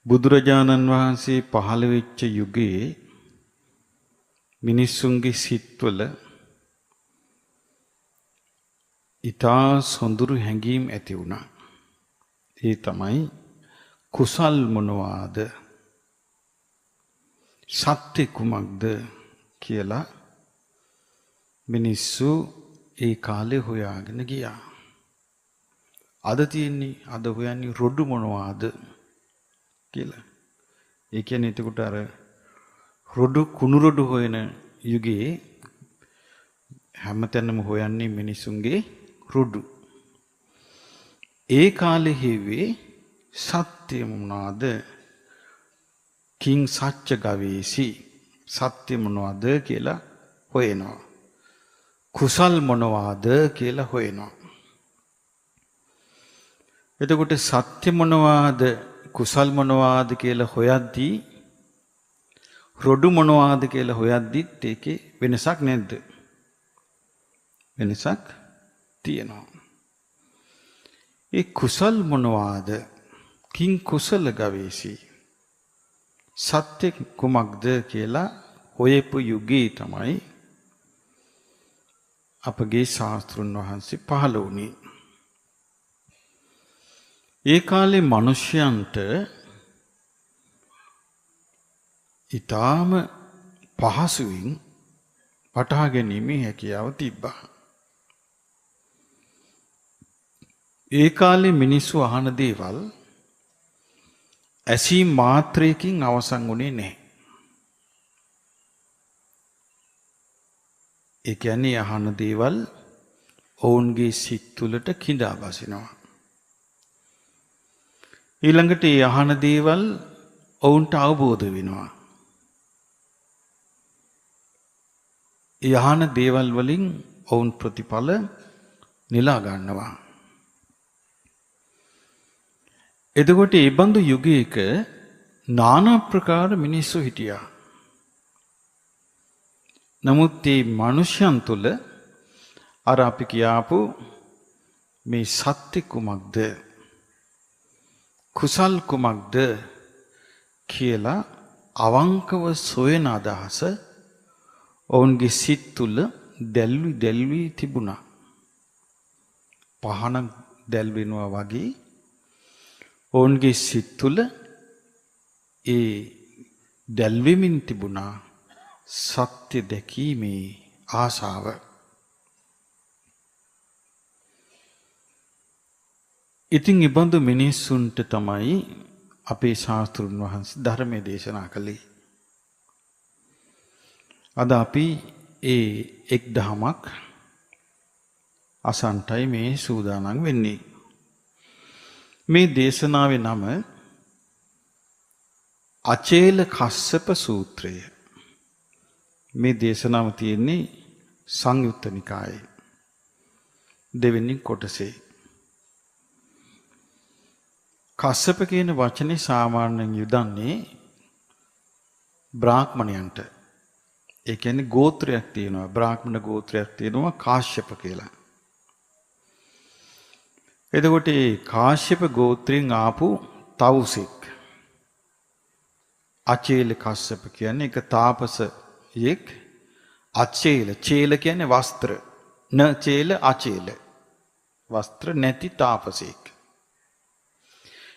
බුදුරජාණන් වහන්සේ පහළ වෙච්ච යුගයේ මිනිස්සුන්ගේ සිත්වල ඊතා සොඳුරු හැඟීම් ඇති වුණා. ඒ තමයි කුසල් මොනවාද? සත්‍ය කුමක්ද කියලා මිනිස්සු ඒ කාලේ හොයාගෙන ගියා. අද හොයන්නේ රොඩු මොනවාද කියලා. ඒ කියන්නේ එතකොට අර කුණු රොඩු හොයන යුගයේ හැමතැනම හොයන්නේ මිනිසුන්ගේ රොඩු. ඒ කාලේ හේවේ සත්‍ය මොනවාද? කිං සච්ච ගවේසි සත්‍ය මොනවාද කියලා හොයනවා. කුසල් මොනවාද කියලා හොයනවා. එතකොට සත්‍ය මොනවාද කුසල් මොනවාද කියලා හොයද්දී රොඩු මොනවාද කියලා හොයද්දිත් ඒකේ වෙනසක් නැද්ද? වෙනසක් තියෙනවා. ඒ කුසල් මොනවාද? කිං කුසල ගවේසි සත්‍ය කුමක්ද කියලා හොයපු යුගයේ තමයි අපගේ ශාස්ත්‍රුන් වහන්සේ පහළ වුණේ. ඒ කාලේ මිනිසයන්ට ඊටාම පහසුවෙන් වටහා ගැනීමේ හැකියාව තිබ්බා. ඒ කාලේ මිනිස්සු අහන දේවල් ඇසීම් මාත්‍රයකින් අවසන් වුණේ නැහැ. ඒ කියන්නේ අහන දේවල් ඔවුන්ගේ සිත් තුළට කිඳා බසිනවා. ඊළඟට ඒ අහන දේවල් ඔවුන්ට අවබෝධ වෙනවා. ඒ අහන දේවල් වලින් ඔවුන් ප්‍රතිඵල නෙලා ගන්නවා. එතකොට මේ බඳු යුගයක নানা ප්‍රකාර මිනිස්සු හිටියා. නමුත් මේ මිනිසයන් තුළ අර අපි කියාපු මේ සත්‍ය කුමක්ද කුසල් කුමක්ද කියලා අවංකව සොයන අදහස ඔවුන්ගේ සිත් තුළ දැල්වි තිබුණා. පහන දැල්වෙනවා වගේ ඔවුන්ගේ සිත් තුළ ඒ දැල්වෙමින් තිබුණා සත්‍ය දැකීමේ ආශාව. ඉතින් ඉබඳු මිනිස්සුන්ට තමයි අපේ ශාස්ත්‍රුන් වහන්සේ ධර්මයේ දේශනා කළේ. අද අපි ඒ එක් දහමක් අසන්ටයි මේ සූදානම් වෙන්නේ. මේ දේශනාවේ නම අචේල කස්සප සූත්‍රය. මේ දේශනාව තියෙන්නේ සංයුත්ත නිකායේ දෙවෙනි කොටසේ. කස්සප කියන වචනේ සාමාන්‍යයෙන් යොදන්නේ බ්‍රාහ්මණයන්ට. ඒ කියන්නේ ගෝත්‍රයක් තියෙනවා. බ්‍රාහ්මණ ගෝත්‍රයක් තියෙනවා කාශ්‍යප කියලා. එතකොට මේ කාශ්‍යප ගෝත්‍රයෙන් ආපු තවුසෙක් අචේල කස්සප කියන්නේ එක තාපසයෙක්. අචේල චේල කියන්නේ වස්ත්‍ර. න චේල අචේල වස්ත්‍ර නැති තාපසෙක්.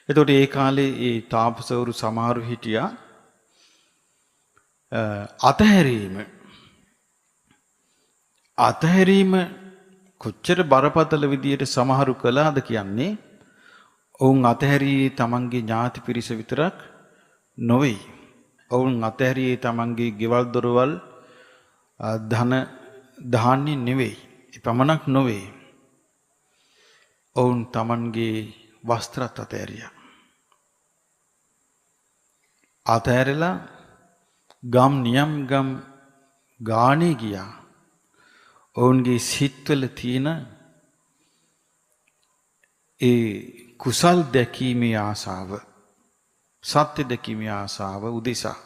එතකොට ඒ කාලේ ඒ තාපසවරු සමහරු හිටියා අතහැරීම කොච්චර බරපතල විදියට සමහරු කළාද කියන්නේ ඔවුන් අතහැරියේ තමන්ගේ ඥාති පිරිස විතරක් නොවේ. ඔවුන් අතහැරියේ තමන්ගේ ගෙවල් දොරවල් ධන ධාන්‍ය නෙවෙයි. ඒ පමණක් නොවේ. ඔවුන් තමන්ගේ වස්ත්‍රත් අතහැරියා. අතහැරලා ගම් නියම් ගම් ගානේ ගියා. ඔවුන්ගේ සිත්වල තියෙන ඒ කුසල් දැකීමේ ආසාව සත්‍ය දැකීමේ ආසාව උදෙසා.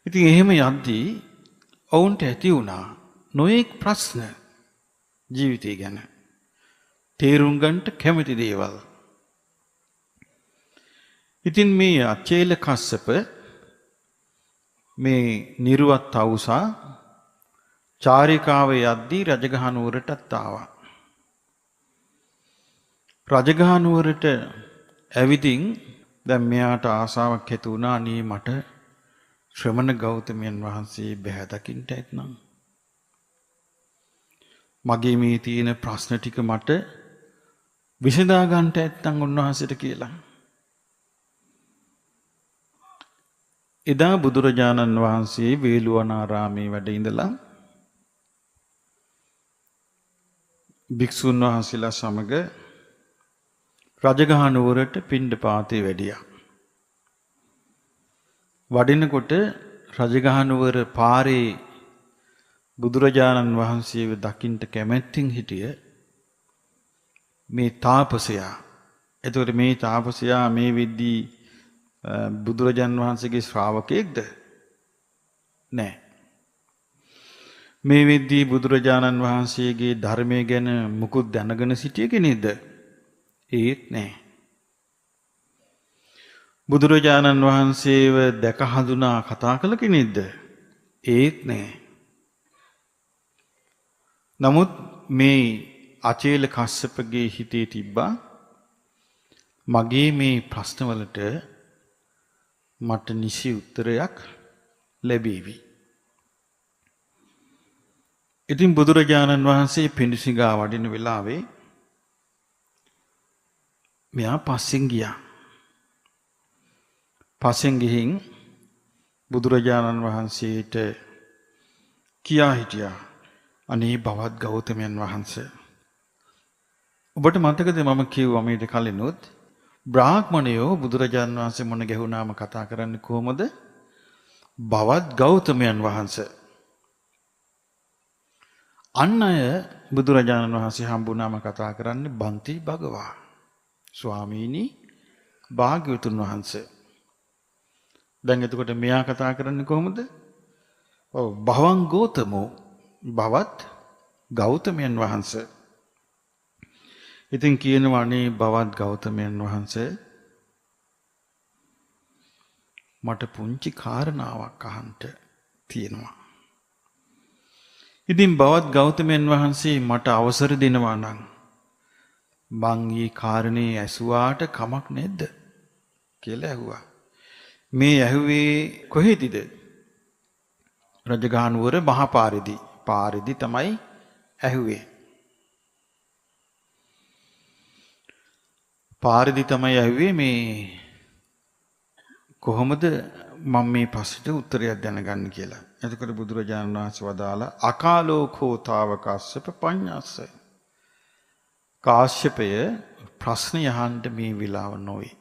ඉතින් එහෙම යද්දී ඔවුන්ට ඇති වුණා නොඑක් ප්‍රශ්න ජීවිතය ගැන. තේරුම් ගන්නට කැමති දේවල්. ඉතින් මේ අචේල කස්සප මේ නිර්වත් තවුසා චාරිකාවේ යද්දී රජගහ නුවරටත් ආවා. රජගහ නුවරට ඇවිදින් දැන් මෙයාට ආසාවක් ඇති වුණා අනේ මට ශ්‍රමණ ගෞතමයන් වහන්සේ බැහැ දකින්න ඇත්නම් මගේ මේ තියෙන ප්‍රශ්න ටික මට විසඳා ගන්නට ඇත්නම් උන්වහන්සේට කියලා. එදා බුදුරජාණන් වහන්සේ වේළුවනාරාමේ වැඩ ඉඳලා භික්ෂුන් වහන්සේලා සමග රජගහ නුවරට පිණ්ඩපාතේ වැඩියා. වඩිනකොට රජගහ නුවර පාරේ බුදුරජාණන් වහන්සේව දකින්න කැමැත්තෙන් හිටිය මේ තාපසයා. එතකොට මේ තාපසයා මේ වෙද්දී බුදුරජාණන් වහන්සේගේ ශ්‍රාවකයෙක්ද? නෑ. මේ වෙද්දී බුදුරජාණන් වහන්සේගේ ධර්මය ගැන මුකුත් දැනගෙන සිටිය කෙනෙක්ද? ඒත් නෑ. බුදුරජාණන් වහන්සේව දැක හඳුනා කතා කළ කෙනෙක්ද? ඒත් නෑ. නමුත් මේ අචේල කස්සපගේ හිතේ තිබ්බා මගේ මේ ප්‍රශ්නවලට මට නිසි උත්තරයක් ලැබේවි. ඉතින් බුදුරජාණන් වහන්සේ පිඬුසිඟා වඩින වෙලාවේ මෙයා පස්සෙන් ගියා. පස්සෙන් ගිහින් බුදුරජාණන් වහන්සේට කියා හිටියා අනේ බවත් ගෞතමයන් වහන්සේ ඔබට මතකද මම කිව්වා මේට කලිනුත් බ්‍රාහ්මණයෝ බුදුරජාණන් වහන්සේ මොන ගැහුණාම කතා කරන්නේ කොහොමද? බවත් ගෞතමයන් වහන්සේ. අන් අය බුදුරජාණන් වහන්සේ හම්බුනාම කතා කරන්නේ බන්ති භගවා. ස්වාමීනි භාග්‍යවතුන් වහන්සේ. දැන් එතකොට මෙයා කතා කරන්නේ කොහොමද? ඔව් භවං ගෞතමෝ බවත් ගෞතමයන් වහන්සේ. ඉතින් කියනවා අනේ බවත් ගෞතමයන් වහන්සේ මට පුංචි කාරණාවක් අහන්න තියෙනවා. ඉතින් බවත් ගෞතමයන් වහන්සේ මට අවසර දෙනවා නම් මං ඊ කාරණේ ඇසුවාට කමක් නැද්ද කියලා ඇහුවා. මේ ඇහුවේ කොහෙදද? රජගහ නුවර මහා පාරේදී තමයි ඇහුවේ. පාරේදී තමයි ඇහුවේ මේ කොහොමද මම මේ ප්‍රශ්නෙට උත්තරයක් දැනගන්න කියලා. එතකොට බුදුරජාණන් වහන්සේ වදාලා අකාලෝකෝ තාවකස්සප පඤ්ඤස්ස. කාශ්‍යපය ප්‍රශ්න යහන්න මේ විලාව නොවේ.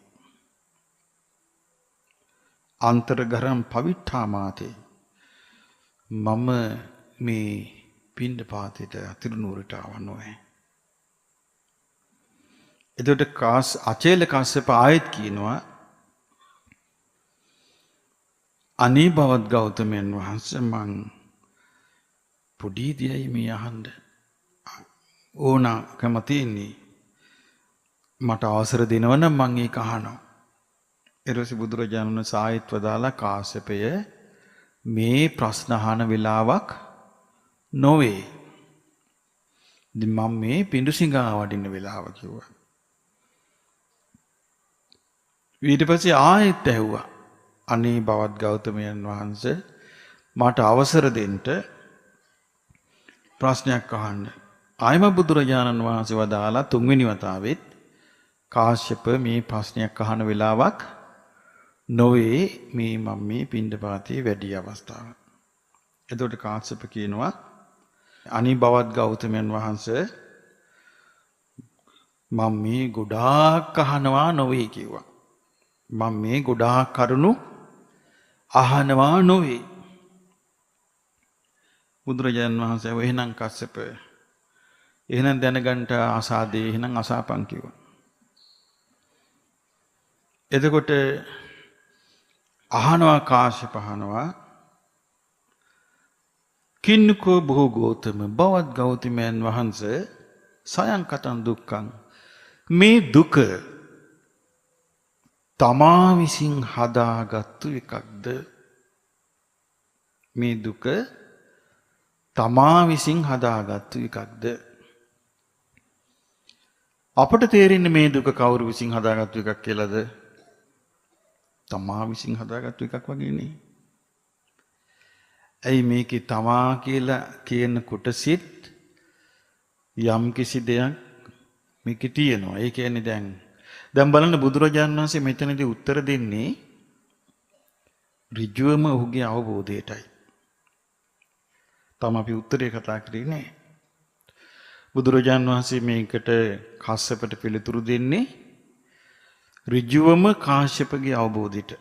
අන්තර්ගරම් පවිට්ඨාමාතේ මම මේ පිණ්ඩපාතේට අතිරුනුවරට ආවනෝයි. එතකොට අචේල කස්සප ආයෙත් කියනවා අනේ බවත් ගෞතමයන් වහන්සේ මං පොඩි දියයි මේ අහන්න ඕනකම තියෙන්නේ. මට අවසර දෙනවනම් මං ඒක අහනවා. ඊට පස්සේ බුදුරජාණන් වහන්සේ ආයෙත් වදාලා කාශ්‍යපය මේ ප්‍රශ්න අහන වෙලාවක් නොවේ. ඉතින් මම මේ පිඬුසිඟා වඩින්න වෙලාව කිව්වා. ඊට පස්සේ ආයෙත් ඇහුවා අනේ බවත් ගෞතමයන් වහන්සේ මට අවසර දෙන්න ප්‍රශ්නයක් අහන්න. ආයම බුදුරජාණන් වහන්සේ වදාලා තුන්වෙනි වතාවෙත් කාශ්‍යප මේ ප්‍රශ්නයක් අහන වෙලාවක් නොවේ මේ මම මේ පිණ්ඩපාතේ වැඩි අවස්ථාව. එතකොට කාශ්‍යප කියනවා අනේ බවත් ගෞතමයන් වහන්සේ මම මේ ගොඩාක් අහනවා නොවේ කිව්වා. මම මේ ගොඩාක් කරුණු අහනවා නොවේ. බුදුරජාණන් වහන්සේ එහෙනම් කස්සප එහෙනම් දැනගන්න ආසාදේ එහෙනම් අසාපන් කිව්වා. එතකොට අහනවා කාශ්‍යප අහනවා කින්නකෝ බොහෝ ගෞතම බවත් ගෞතමයන් වහන්සේ සයන් කතං දුක්ඛං මේ දුක තමා විසින් හදාගත්තු එකක්ද? මේ දුක තමා විසින් හදාගත්තු එකක්ද? අපට තේරෙන්නේ මේ දුක කවුරු විසින් හදාගත්තු එකක් කියලාද? තමා විසින් හදාගත්තු එකක් වගේනේ. ඇයි මේකේ තමා කියලා කියන කොටසෙත් යම් කිසි දෙයක් මේකේ තියෙනවා. ඒ කියන්නේ දැන් බලන්න බුදුරජාණන් වහන්සේ මෙතනදී උත්තර දෙන්නේ ඍජුවම ඔහුගේ අවබෝධයටයි. තම අපි උත්තරේ කතා කරේ නෑ. බුදුරජාණන් වහන්සේ මේකට කාශ්‍යපට පිළිතුරු දෙන්නේ ඍජුවම කාශ්‍යපගේ අවබෝධයට.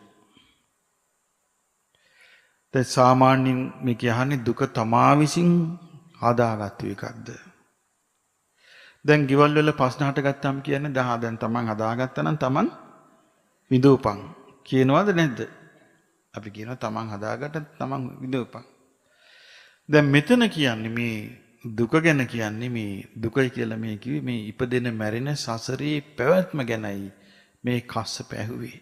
දැන් සාමාන්‍යයෙන් මේ කියන්නේ දුක තමා විසින් හදාගත්තු එකක්ද? දැන් ගෙවල් වල ප්‍රශ්න හටගත්තාම කියන්නේ දැන් තමන් හදාගත්තා නම් තමන් විඳෝපන් කියනවද නැද්ද? අපි කියනවා තමන් හදාගත්ත තමන් විඳෝපන්. දැන් මෙතන කියන්නේ මේ දුක ගැන කියන්නේ මේ දුකයි කියලා මේ කිව්වේ මේ ඉපදෙන මැරෙන සසරේ පැවැත්ම ගැනයි මේ කස්සප ඇහුවේ.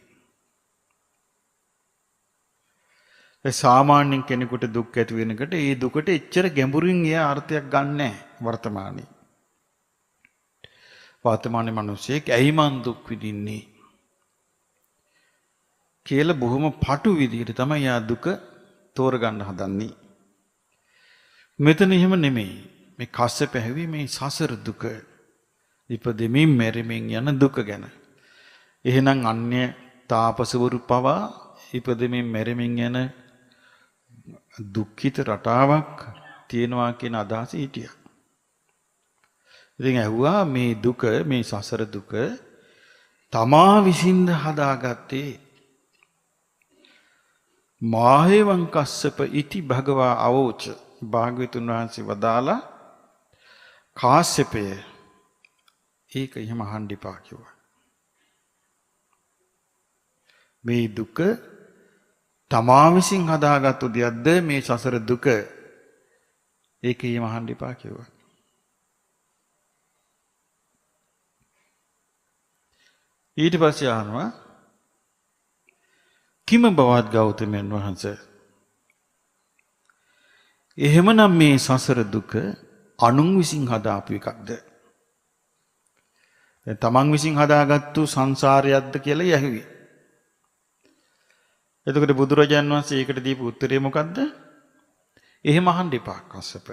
ඒ සාමාන්‍ය කෙනෙකුට දුක් ඇති වෙනකොට ඒ දුකට එච්චර ගැඹුරින් එයා අර්ථයක් ගන්නෑ වර්තමානයේ. වර්තමානයේ මිනිස්සෙක් ඇයි මන් දුක් විඳින්නේ කියලා බොහොම පටු විදිහට තමයි යා දුක තෝරගන්න හදන්නේ. මෙතන එහෙම නෙමෙයි. මේ කස්සප ඇහුවේ මේ සසර දුක. ඉපදෙමින් මැරෙමින් යන දුක ගැන. එහෙනම් අන්‍ය තාපසවරු පවා ඉපදෙමින් මැරෙමින් යන දුක්ඛිත රටාවක් තියෙනවා කියන අදහස හිටියා. ඉතින් ඇහුවා මේ දුක මේ සසර දුක තමා විසින් හදාගත්තේ මාහේවං කස්සප ඉති භගවා අවෝච. භාග්‍යවතුන් වහන්සේ වදාලා කාශ්‍යපය ඒක එහෙම අහන්න එපා කිව්වා. මේ දුක තමා විසින් හදාගත්තු දෙයක්ද මේ සසර දුක? ඒක එහෙම අහන්න එපා කිව්වා. ඊට පස්සේ අහනවා කිම බවත් ගෞතමයන් වහන්සේ එහෙමනම් මේ සසර දුක අනුන් විසින් හදාපු එකක්ද? දැන් තමන් විසින් හදාගත්තු සංසාරයක්ද කියලා යහුවේ. එතකොට බුදුරජාන් වහන්සේ ඒකට දීපු උත්තරේ මොකද්ද? එහෙම අහන්න එපා කස්සප.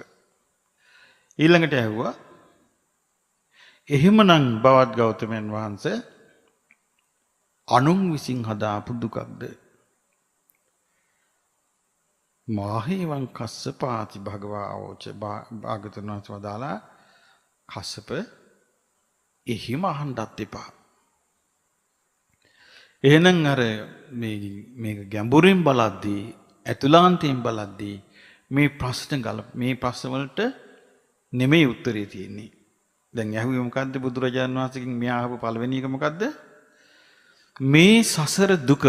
ඊළඟට ඇහුවා එහෙමනම් බවත් ගෞතමයන් වහන්සේ අනුන් විසින් හදාපු දුකක්ද? මාහේවං කස්සපාති භගවා අවෝච. භාගතුන් වහන්සේ වදාලා කස්සප එහෙම අහන්නත් එපා. එහෙනම් අර මේක ගැඹුරින් බලද්දී ඇතුළාන්තයෙන් බලද්දී මේ ප්‍රශ්න වලට නෙමෙයි උත්තරේ තියෙන්නේ. දැන් ඇහුවේ මොකද්ද බුදුරජාණන් වහන්සේගෙන් මෙයා අහපු පළවෙනි එක මොකද්ද? මේ සසර දුක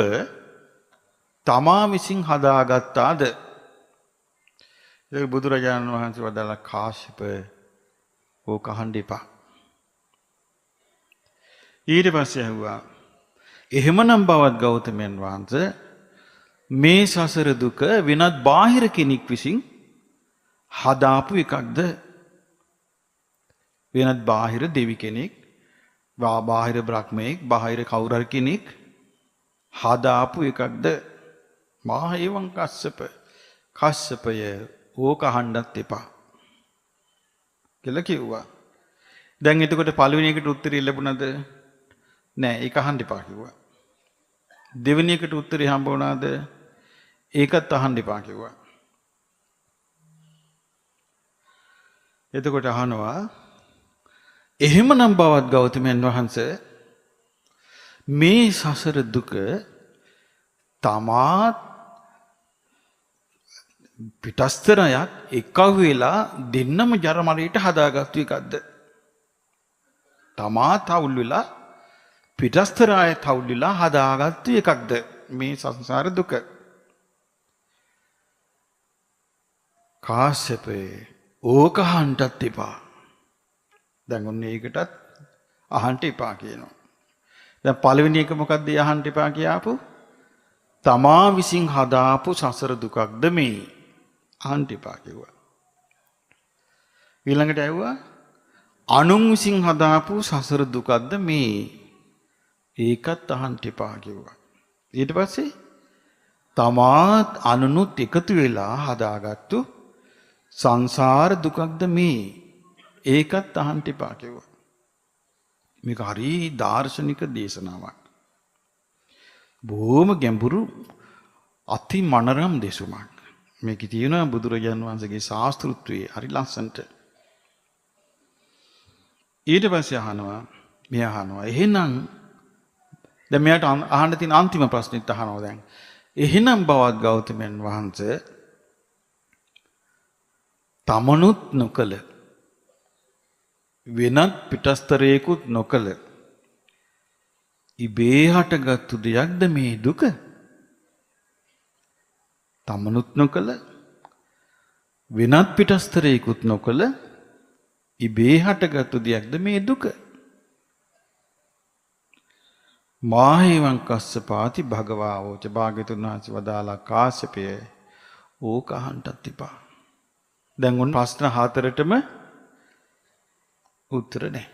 තමා විසින් හදාගත්තාද? ඒක බුදුරජාණන් වහන්සේ වදාලා කාශ්‍යප ඕක අහන්න එපා. ඊට පස්සේ ඇහුවා එහෙමනම් බවත් ගෞතමයන් වහන්සේ මේ සසර දුක වෙනත් බාහිර කෙනෙක් විසින් හදාපු එකක්ද? වෙනත් බාහිර දෙවි කෙනෙක්, බාහිර බ්‍රහ්මයෙක්, බාහිර කවුරු හරි කෙනෙක් හදාපු එකක්ද? මාහේවං කස්සප. කස්සපය ඕක අහන්නත් එපා කියලා කිව්වා. දැන් එතකොට පළවෙනි එකට උත්තරය ලැබුණාද? නෑ, ඒක අහන්න එපා කිව්වා. දෙවෙනි එකට උත්තරේ හම්බ වුණාද? ඒකත් අහන්න එපා කිව්වා. එතකොට අහනවා එහෙමනම් බවත් ගෞතමයන් වහන්සේ මේ සසර දුක තමාත් පිටස්තරයක් එකව වෙලා දෙන්නම ජරමරයට හදාගත්තු එකක්ද? තමා තවුල් වෙලා පිටස්තරය තවුල් වෙලා හදාගත්තු එකක්ද මේ සංසාර දුක? කාශ්‍යපේ ඕක අහන්නත් එපා. දැන් ඔන්න ඒකටත් අහන්න එපා කියනවා. දැන් පළවෙනි එක මොකක්ද අහන්න එපා කියාපු? තමා විසින් හදාපු සසර දුකක්ද මේ? අහන්න එපා කිව්වා. ඊළඟට ඇහුවා අනුන් විසින් හදාපු සසර දුකක්ද මේ? ඒකත් අහන්න එපා කිව්වා. ඊට පස්සේ තමාත් අනුනුත් එකතු වෙලා හදාගත්තු සංසාර දුකක්ද මේ? ඒකත් අහන්න එපා කිව්වා. මේක හරි දාර්ශනික දේශනාවක්. බොහොම ගැඹුරු අති මනරම් දේශුමක්. මේකේ තියෙනවා බුදුරජාණන් වහන්සේගේ ශාස්ත්‍රත්වයේ හරි ලස්සනට. ඊට පස්සේ අහනවා එහෙනම් දැන් මෙයාට අහන්න තියෙන අන්තිම ප්‍රශ්නෙත් අහනවා දැන්. එහෙනම් බවත් ගෞතමයන් වහන්සේ තමනුත් නොකල වෙනත් පිටස්තරයකුත් නොකල ඉබේ හටගත්තු දෙයක්ද මේ දුක? තමනුත් නොකල වෙනත් පිටස්තරයකුත් නොකල ඉබේ හටගත්තු දෙයක්ද මේ දුක? මාහේවං කස්සපාති භගවාවෝච භාග්‍යතුන් වහන්සේ වදාලා කාශ්‍යපය ඕක අහන්නත් එපා. දැන් උන් ප්‍රශ්න හතරටම උත්තර නැහැ.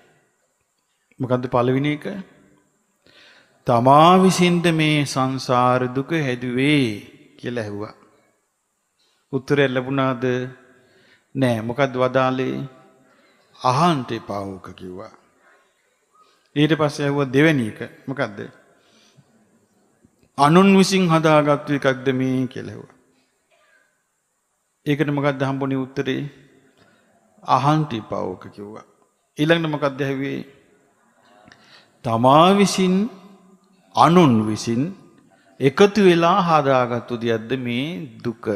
මොකද්ද පළවෙනි එක? තමා විසින්ද මේ සංසාර දුක හැදුවේ කියලා ඇහුවා. උත්තරය ලැබුණාද? නෑ. මොකද්ද වදාලේ? අහන්න එපා ඕක කිව්වා. ඊට පස්සේ ඇහුවා දෙවෙනි එක. මොකද්ද? අනුන් විසින් හදාගත්තු එකක්ද මේ කියලා ඇහුවා. ඒකට මොකද්ද හම්බුනේ උත්තරේ? අහන්න එපා ඕක කිව්වා. ඊළඟට මොකද්ද ඇහුවේ? තමා විසින් අනුන් විසින් එකතු වෙලා හදාගත්තු දෙයක්ද මේ දුක?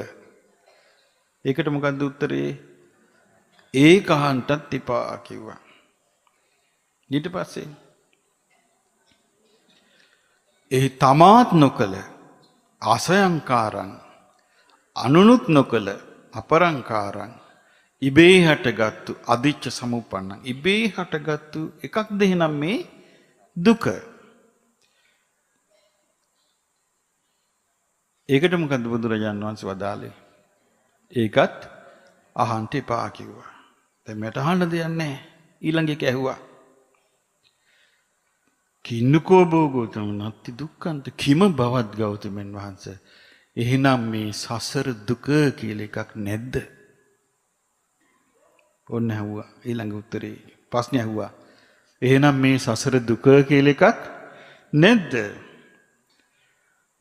ඒකට මොකද්ද උත්තරේ? ඒක අහන්නත් එපා කිව්වා. ඊට පස්සේ එහි තමාත් නොකල අසයංකාරං අනුනුත් නොකල අපරංකාරං ඉබේ හටගත්තු අදිච්ච සමුප්පන්නං ඉබේ හටගත්තු එකක්ද එහෙනම් මේ දුක? ඒකට මොකද්ද බුදුරජාණන් වහන්සේ වදාළේ? ඒකත් අහන්න එපා කිව්වා. දැන් මට අහන්න දෙයක් නැහැ. ඊළඟ එක ඇහුවා. කින්නකෝ භෝගෝතම නත්ති දුක්ඛන්ත කිම බවත් ගෞතමයන් වහන්සේ. එහෙනම් මේ සසර දුක කියලා එකක් නැද්ද? ඔන්න ඇහුවා. ඊළඟ උත්තරේ ප්‍රශ්නේ ඇහුවා. එහෙනම් මේ සසර දුක කියලා එකක් නැද්ද?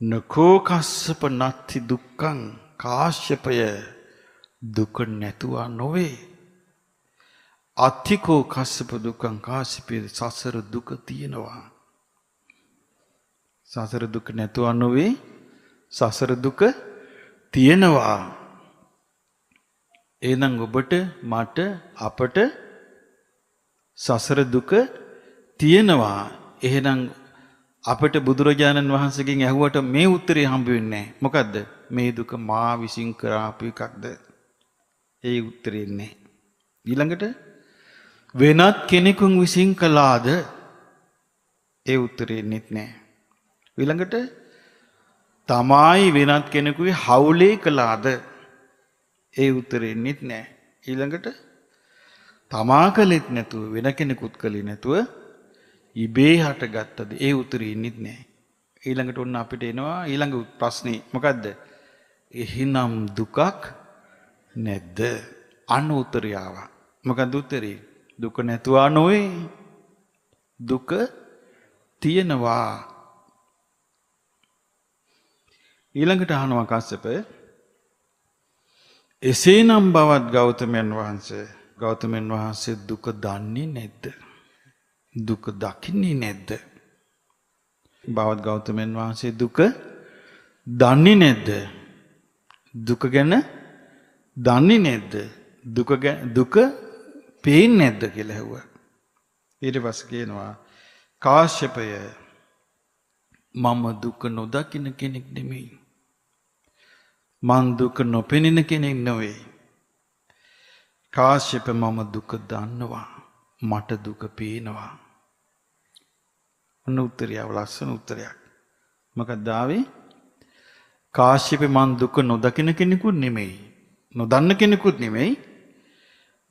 නකෝ කස්සප නත්ති දුක්ඛං කාශ්‍යපය දුක නැතුව නොවේ. අත්තිකෝ කස්සප දුක්ඛං කාශ්‍යපය සසර දුක තියෙනවා. සසර දුක නැතුව නොවේ. සසර දුක තියෙනවා. එහෙනම් ඔබට මට අපට සසර දුක තියෙනවා. එහෙනම් අපට බුදුරජාණන් වහන්සේගෙන් ඇහුවට මේ උත්තරේ හම්බ වෙන්නේ නැහැ. මොකද්ද? මේ දුක මා විසින් කරාපු එකක්ද? ඒ උත්තරේ නැහැ. ඊළඟට වෙනත් කෙනෙකුන් විසින් කළාද? ඒ උත්තරේ නැහැ. ඊළඟට තමයි වෙනත් කෙනෙකුගේ හවුලේ කළාද? ඒ උත්තරේ නැහැ. ඊළඟට තමා කළෙත් නැතුව වෙන කෙනෙකුත් කළේ නැතුව ඉබේ හටගත්තද? ඒ උත්තරේ නැහැ. ඊළඟට ඔන්න අපිට එනවා ඊළඟ ප්‍රශ්නේ. මොකද්ද? එහෙනම් දුකක් නැද්ද? අන්න උත්තරය ආවා. මොකද්ද උත්තරේ? දුක නැතුව නොවේ. දුක තියෙනවා. ඊළඟට අහනවා කස්සප එසේනම් බවත් ගෞතමයන් වහන්සේ දුක දන්නේ නැද්ද? දුක දකින්නේ නැද්ද? බවත් ගෞතමයන් වහන්සේ දුක දන්නේ නැද්ද? දුක ගැන දන්නේ නැද්ද? දුක පේන්නේ නැද්ද කියලා ඇහුවා. ඊට පස්සේ කියනවා කාශ්‍යපය මම දුක නොදකින කෙනෙක් නෙමෙයි. මං දුක නොපෙනෙන කෙනෙක් නෙවෙයි. කාශ්‍යප මම දුක දන්නවා. මට දුක පේනවා. ඔන්න උත්තරය ලස්සන උත්තරයක්. මොකක්ද ආවේ? කාශ්‍යප මන් දුක නොදකින කෙනෙකුත් නෙමෙයි. නොදන්න කෙනෙකුත් නෙමෙයි.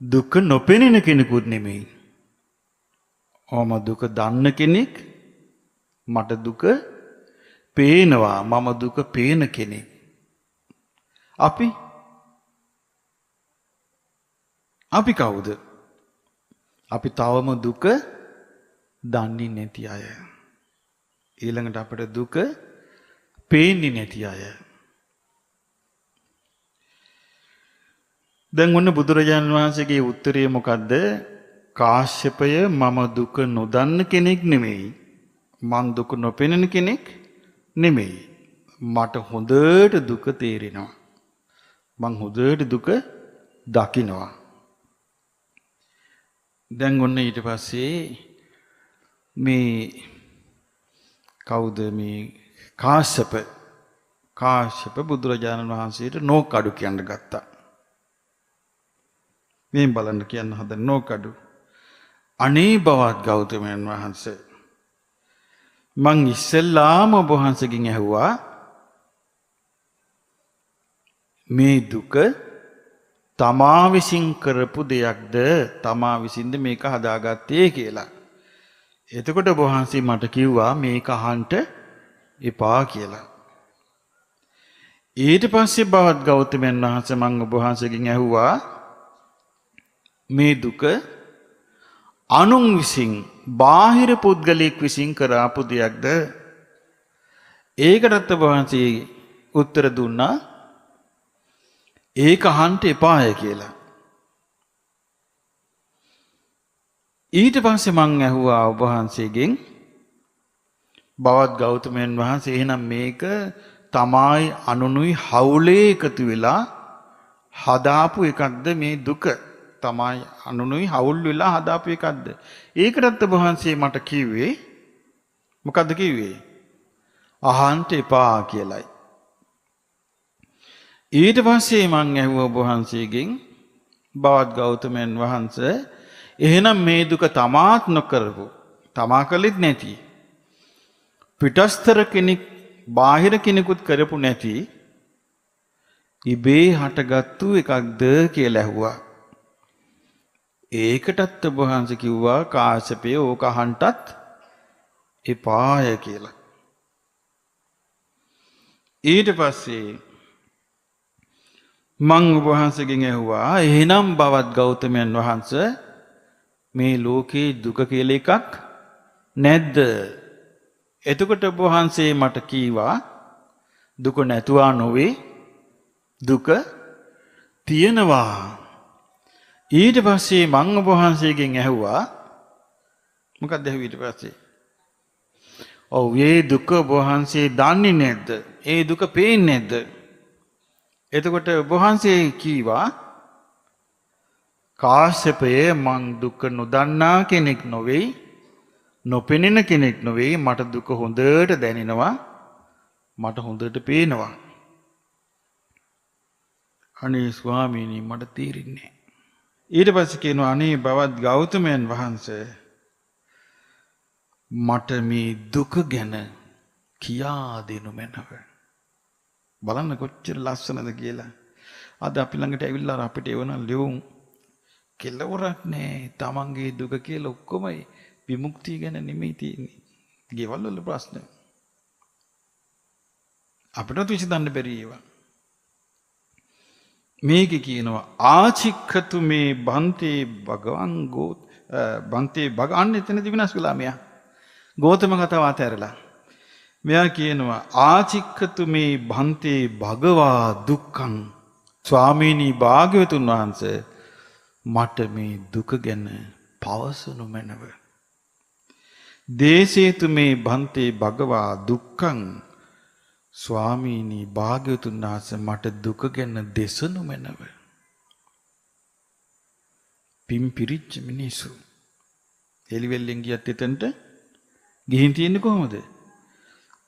දුක නොපෙනෙන කෙනෙකුත් නෙමෙයි. මම දුක දන්න කෙනෙක්. මට දුක පේනවා. මම දුක පේන කෙනෙක්. අපි කවුද? අපි තවම දුක දන්නේ නැති අය. ඊළඟට අපට දුක පේන්නේ නැති අය. දැන් ඔන්න බුදුරජාණන් වහන්සේගේ උත්තරය මොකද්ද? කාශ්‍යපය මම දුක නොදන්න කෙනෙක් නෙමෙයි. මං දුක නොපෙනෙන කෙනෙක් නෙමෙයි. මට හොඳට දුක තේරෙනවා. මං හොඳට දුක දකිනවා. දැන් ඔන්න ඊට පස්සේ මේ කවුද මේ කාශ්‍යප බුදුරජාණන් වහන්සේට නෝකඩු කියන්න ගත්තා. මේ බලන්න කියන්න හදන නෝකඩු. අනේ බවත් ගෞතමයන් වහන්සේ මං ඉස්සෙල්ලාම ඔබ වහන්සේගෙන් ඇහුවා මේ දුක තමා විසින් කරපු දෙයක්ද තමා විසින්ද මේක හදාගත්තේ කියලා. එතකොට ඔබ වහන්සේ මට කිව්වා මේක අහන්න එපා කියලා. ඊට පස්සේ බවත් ගෞතමයන් වහන්සේ මං ඔබ වහන්සේගෙන් ඇහුවා මේ දුක අනුන් විසින් බාහිර පුද්ගලයෙක් විසින් කරාපු දෙයක්ද? ඒකටත් ඔබ වහන්සේ උත්තර දුන්නා ඒක අහන්න එපාය කියලා. ඊට පස්සේ මං ඇහුවා ඔබ වහන්සේගෙන් බවත් ගෞතමයන් වහන්සේ එහෙනම් මේක තමයි අනුනුයි හවුලේ එකතු වෙලා හදාපු එකක්ද මේ දුක? තමයි අනුනුයි හවුල් වෙලා හදාපු එකක්ද? ඒකටත් ඔබ වහන්සේ මට කිව්වේ මොකද්ද කිව්වේ? අහන්න එපා කියලයි. ඊට පස්සේ මං ඇහුවා ඔබ වහන්සේගෙන් බවත් ගෞතමයන් වහන්සේ එහෙනම් මේ දුක තමාත් නොකරපු තමා කළෙත් නැති පිටස්තර කෙනෙක් බාහිර කෙනෙකුත් කරපු නැති ඉබේ හටගත්තු එකක්ද කියලා ඇහුවා. ඒකටත් ඔබ වහන්සේ කිව්වා කාශ්‍යපය ඕක අහන්නත් එපාය කියලා. ඊට පස්සේ මං ඔබ වහන්සේගෙන් ඇහුවා එහෙනම් බවත් ගෞතමයන් වහන්සේ මේ ලෝකේ දුක කියලා එකක් නැද්ද? එතකොට ඔබ වහන්සේ මට කීවා දුක නැතුවා නොවේ දුක තියෙනවා. ඊට පස්සේ මං ඔබ වහන්සේගෙන් ඇහුවා මොකක්ද ඇහුවේ ඊට පස්සේ? ඔව් මේ දුක ඔබ වහන්සේ දන්නේ නැද්ද? ඒ දුක පේන්නේ නැද්ද? එතකොට ඔබ වහන්සේ කීවා කාශ්‍යපයේ මං දුක නොදන්නා කෙනෙක් නොවේයි නොපෙනෙන කෙනෙක් නොවේයි මට දුක හොඳට දැනෙනවා මට හොඳට පේනවා. අනේ ස්වාමීනි මට තේරෙන්නේ. ඊට පස්සේ කියනවා අනේ බවත් ගෞතමයන් වහන්සේ මට මේ දුක ගැන කියා දෙනු මැනව. බලන්න කොච්චර ලස්සනද කියලා. අද අපි ළඟට ඇවිල්ලා අපිට එවන ලියුම් කෙලවරක් නෑ. තමන්ගේ දුක කියලා ඔක්කොම විමුක්තිය ගැන නෙමෙයි තියෙන්නේ. ගෙවල් වල ප්‍රශ්න. අපිටත් විසඳන්න බැරි ඒවා. මේක කියනවා ආචික්ඛතු මේ බන්තේ භගවන් ගෝත් බන්තේ භගවන් එතනදී විනාශ කළා මෙයා. ගෝතම කතාව අතහැරලා. මෙයා කියනවා ආචික්ඛතු මේ බන්තේ භගවා දුක්ඛං ස්වාමීනි භාග්‍යවතුන් වහන්සේ මට මේ දුක ගැන පවසනු මැනව. දේශේතු මේ බන්තේ භගවා දුක්ඛං ස්වාමීනි භාග්‍යවතුන් වහන්සේ මට දුක ගැන දෙසනු මැනව. පින් පිරිච්ච මිනිසු එලිවෙල්ලෙන් ගියත් එතනට ගිහින් තියෙන්නේ කොහොමද?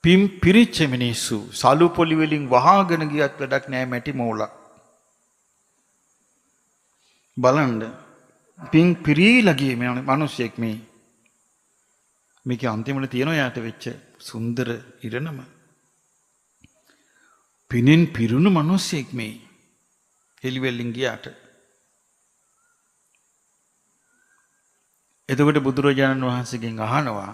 පින් පිරිච්ච මිනිසු සලු පොලි වලින් වහාගෙන ගියත් වැඩක් නෑ මැටි මෝලක්. බලන්න පින් පිරීලා ගියේ මිනිස්සෙක් මේ. මේකේ අන්තිමට තියෙනවා යාට වෙච්ච සුන්දර ඉරණම. පිනෙන් පිරුණු මිනිස්සෙක් මේ එළිවෙලින් ගියාට. එතකොට බුදුරජාණන් වහන්සේගෙන් අහනවා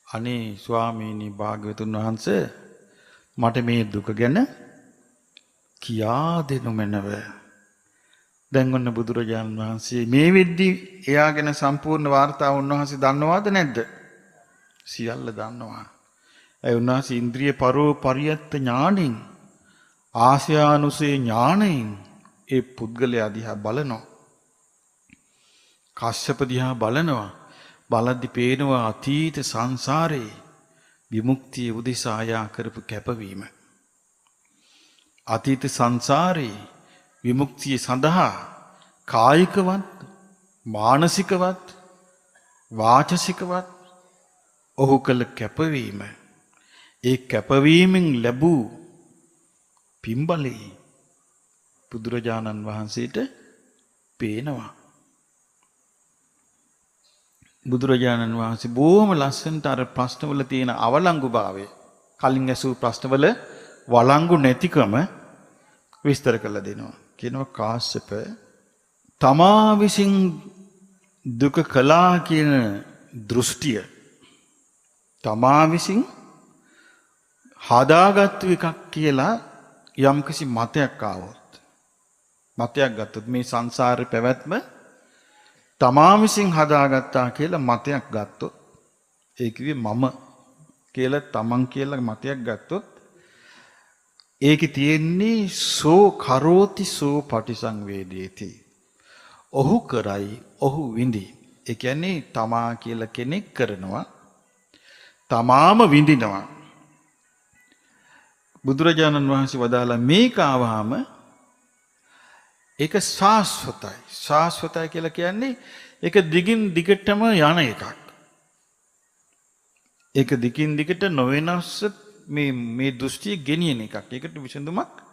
අනේ ස්වාමීනි භාග්‍යවතුන් වහන්සේ මට මේ දුක ගැන කියා දෙනු මැනව. දැන් ඔන්න බුදුරජාණන් වහන්සේ මේ වෙද්දී එයා ගැන සම්පූර්ණ වාර්තාව උන්වහන්සේ දන්නවද නැද්ද? සියල්ල දන්නවා. ඒ උන්වහන්සේ ඉන්ද්‍රිය පරියත්ත ඥාණයෙන් ආශ්‍යානුසේ ඥාණයෙන් ඒ පුද්ගලයා දිහා බලනවා. කාශ්‍යප දිහා බලනවා. බලද්දි පේනවා අතීත සංසාරේ විමුක්තිය උදෙසා යා කරපු කැපවීම. අතීත සංසාරේ විමුක්තිය සඳහා කායිකවත් මානසිකවත් වාචසිකවත් ඔහු කළ කැපවීම. ඒ කැපවීමෙන් ලැබූ පින්බලේ බුදුරජාණන් වහන්සේට පේනවා. බුදුරජාණන් වහන්සේ බොහොම ලස්සනට අර ප්‍රශ්නවල තියෙන අවලංගුභාවය කලින් ඇසූ ප්‍රශ්නවල වළංගු නැතිකම විස්තර කරලා දෙනවා. කියනවා කාශ්‍යප තමා විසින් දුක කළා කියන දෘෂ්ටිය තමා විසින් හදාගත්තු එකක් කියලා යම්කිසි මතයක් ආවොත් මතයක් ගත්තොත් මේ සංසාරේ පැවැත්ම තමා විසින් හදාගත්තා කියලා මතයක් ගත්තොත් ඒ කිව්වේ මම කියලා තමන් කියලා මතයක් ගත්තොත් ඒකේ තියෙන්නේ සෝ කරෝති සෝ පටිසංවේදේති. ඔහු කරයි ඔහු විඳි. ඒ කියන්නේ තමා කියලා කෙනෙක් කරනවා තමාම විඳිනවා. බුදුරජාණන් වහන්සේ වදාලා මේක ආවහම ඒක ශාස්වතයි. ශාස්වතයි කියලා කියන්නේ ඒක දිගින් දිගටම යන එකක්. ඒක දිගින් දිගට නොවෙනස් මේ දෘෂ්ටිය ගෙනියන එකක්. ඒකට විසඳුමක්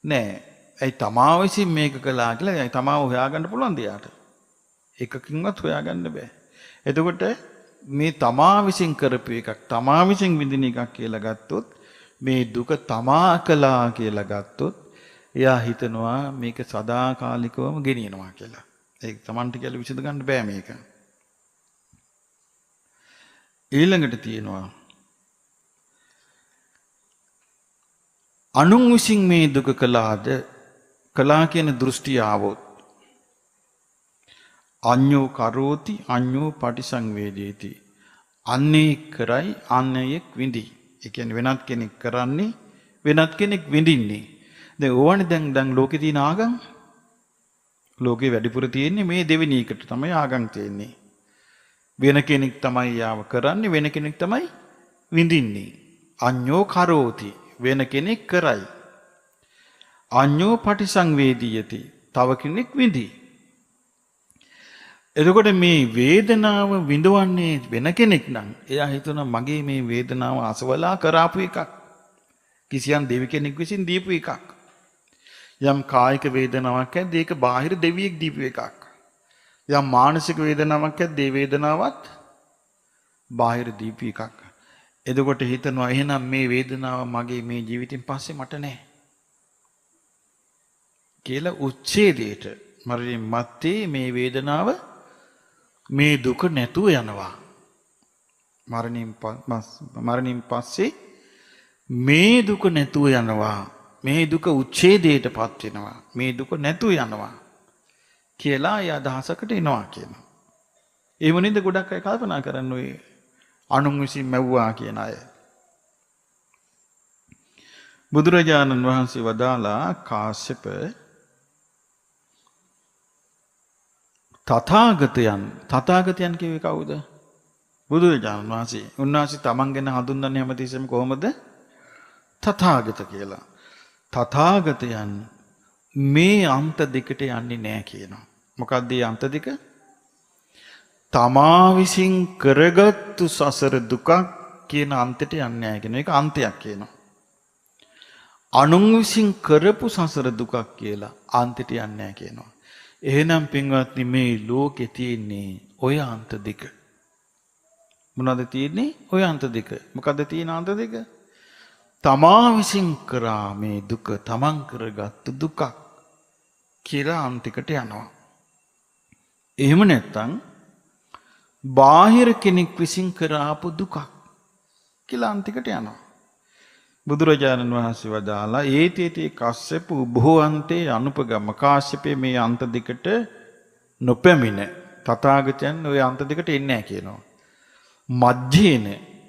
නැහැ. ඒ තමා විසින් මේක කළා කියලා ඒ තමාව හොයාගන්න පුළුවන් දෙයක්. එකකින්වත් හොයාගන්න බෑ. එතකොට මේ තමා විසින් කරපු එකක් තමා විසින් විඳින එකක් කියලා ගත්තොත් මේ දුක තමා කළා කියලා ගත්තොත් එයා හිතනවා මේක සදාකාලිකවම ගෙනියනවා කියලා. ඒක Tamanට කියලා විසඳ ගන්න බෑ මේක. ඊළඟට තියෙනවා අනුන් විසින් මේ දුක කළා කියන දෘෂ්ටිය ආවොත් අඤ්ඤෝ කරෝති අඤ්ඤෝ පටිසංවේදේති. අන්නේ කරයි අන්නයෙක් විඳි. ඒ කියන්නේ වෙනත් කෙනෙක් කරන්නේ වෙනත් කෙනෙක් විඳින්නේ. දැන් ඕවනේ දැන් ලෝකේ තියෙන ආගම් ලෝකේ වැඩිපුර තියෙන්නේ මේ දෙවෙනි එකට තමයි ආගම් තියෙන්නේ. වෙන කෙනෙක් තමයි යාව කරන්නේ වෙන කෙනෙක් තමයි විඳින්නේ. අඤ්ඤෝ කරෝති වෙන කෙනෙක් කරයි. අඤ්ඤෝ පටිසංවේදීයති තව කෙනෙක් විඳි. එතකොට මේ වේදනාව විඳවන්නේ වෙන කෙනෙක් නම් එයා හිතනවා මගේ මේ වේදනාව අසවලා කරාපු එකක්. කිසියම් දෙවි කෙනෙක් විසින් දීපු එකක්. යම් කායික වේදනාවක් ඇද්ද ඒක බාහිර දෙවියෙක් දීපු එකක්. යම් මානසික වේදනාවක් ඇද්ද ඒ වේදනාවත් බාහිර දීපු එකක්. එතකොට හිතනවා එහෙනම් මේ වේදනාව මගේ මේ ජීවිතෙන් පස්සේ මට නැහැ කියලා උච්ඡේදයට මරණින් මත්තේ මේ වේදනාව මේ දුක නැතුව යනවා. මරණින් පස්සේ මේ දුක නැතුව යනවා. මේ දුක උච්ඡේදයටපත් වෙනවා. මේ දුක නැතුව යනවා කියලා ඒ අදහසකට එනවා කියනවා. ඒ මොනින්ද ගොඩක් අය කල්පනා කරන්නේ ඔය අනුන් විසින් මැව්වා කියන අය. බුදුරජාණන් වහන්සේ වදාලා කාශ්‍යප තථාගතයන් කිව්වේ කවුද? බුදුරජාණන් වහන්සේ. උන්වහන්සේ තමන් ගැන හඳුන්වන්නේ හැමතිස්සෙම කොහොමද? තථාගත කියලා. තථාගතයන් මේ අන්ත දෙකට යන්නේ නැහැ කියනවා. මොකක්ද මේ අන්ත දෙක? තමා විසින් කරගත්තු සසර දුකක් කියන අන්තයට යන්නේ නැහැ කියන එක අන්තයක් කියනවා. අනුන් විසින් කරපු සසර දුකක් කියලා අන්තයට යන්නේ නැහැ කියනවා. එහෙනම් පින්වත්නි මේ ලෝකේ තියෙන්නේ ඔය අන්ත දෙක. මොනවද තියෙන්නේ? ওই අන්ත දෙක. මොකද්ද තියෙන අන්ත දෙක? තමා විසින් කරා මේ දුක තමන් කරගත්තු දුකක් කියලා අන්තිකට යනවා. එහෙම නැත්නම් බාහිර කෙනෙක් විසින් කරාපු දුකක් කියලා අන්තිකට යනවා. බුදුරජාණන් වහන්සේ වදාලා ඒතේතේ කස්සප උභවන්තේ අනුපගම කාශ්‍යපේ මේ අන්ත දෙකට නොපැමිණ තථාගතයන් ওই අන්ත දෙකට එන්නේ නැහැ කියනවා. මධ්‍යේන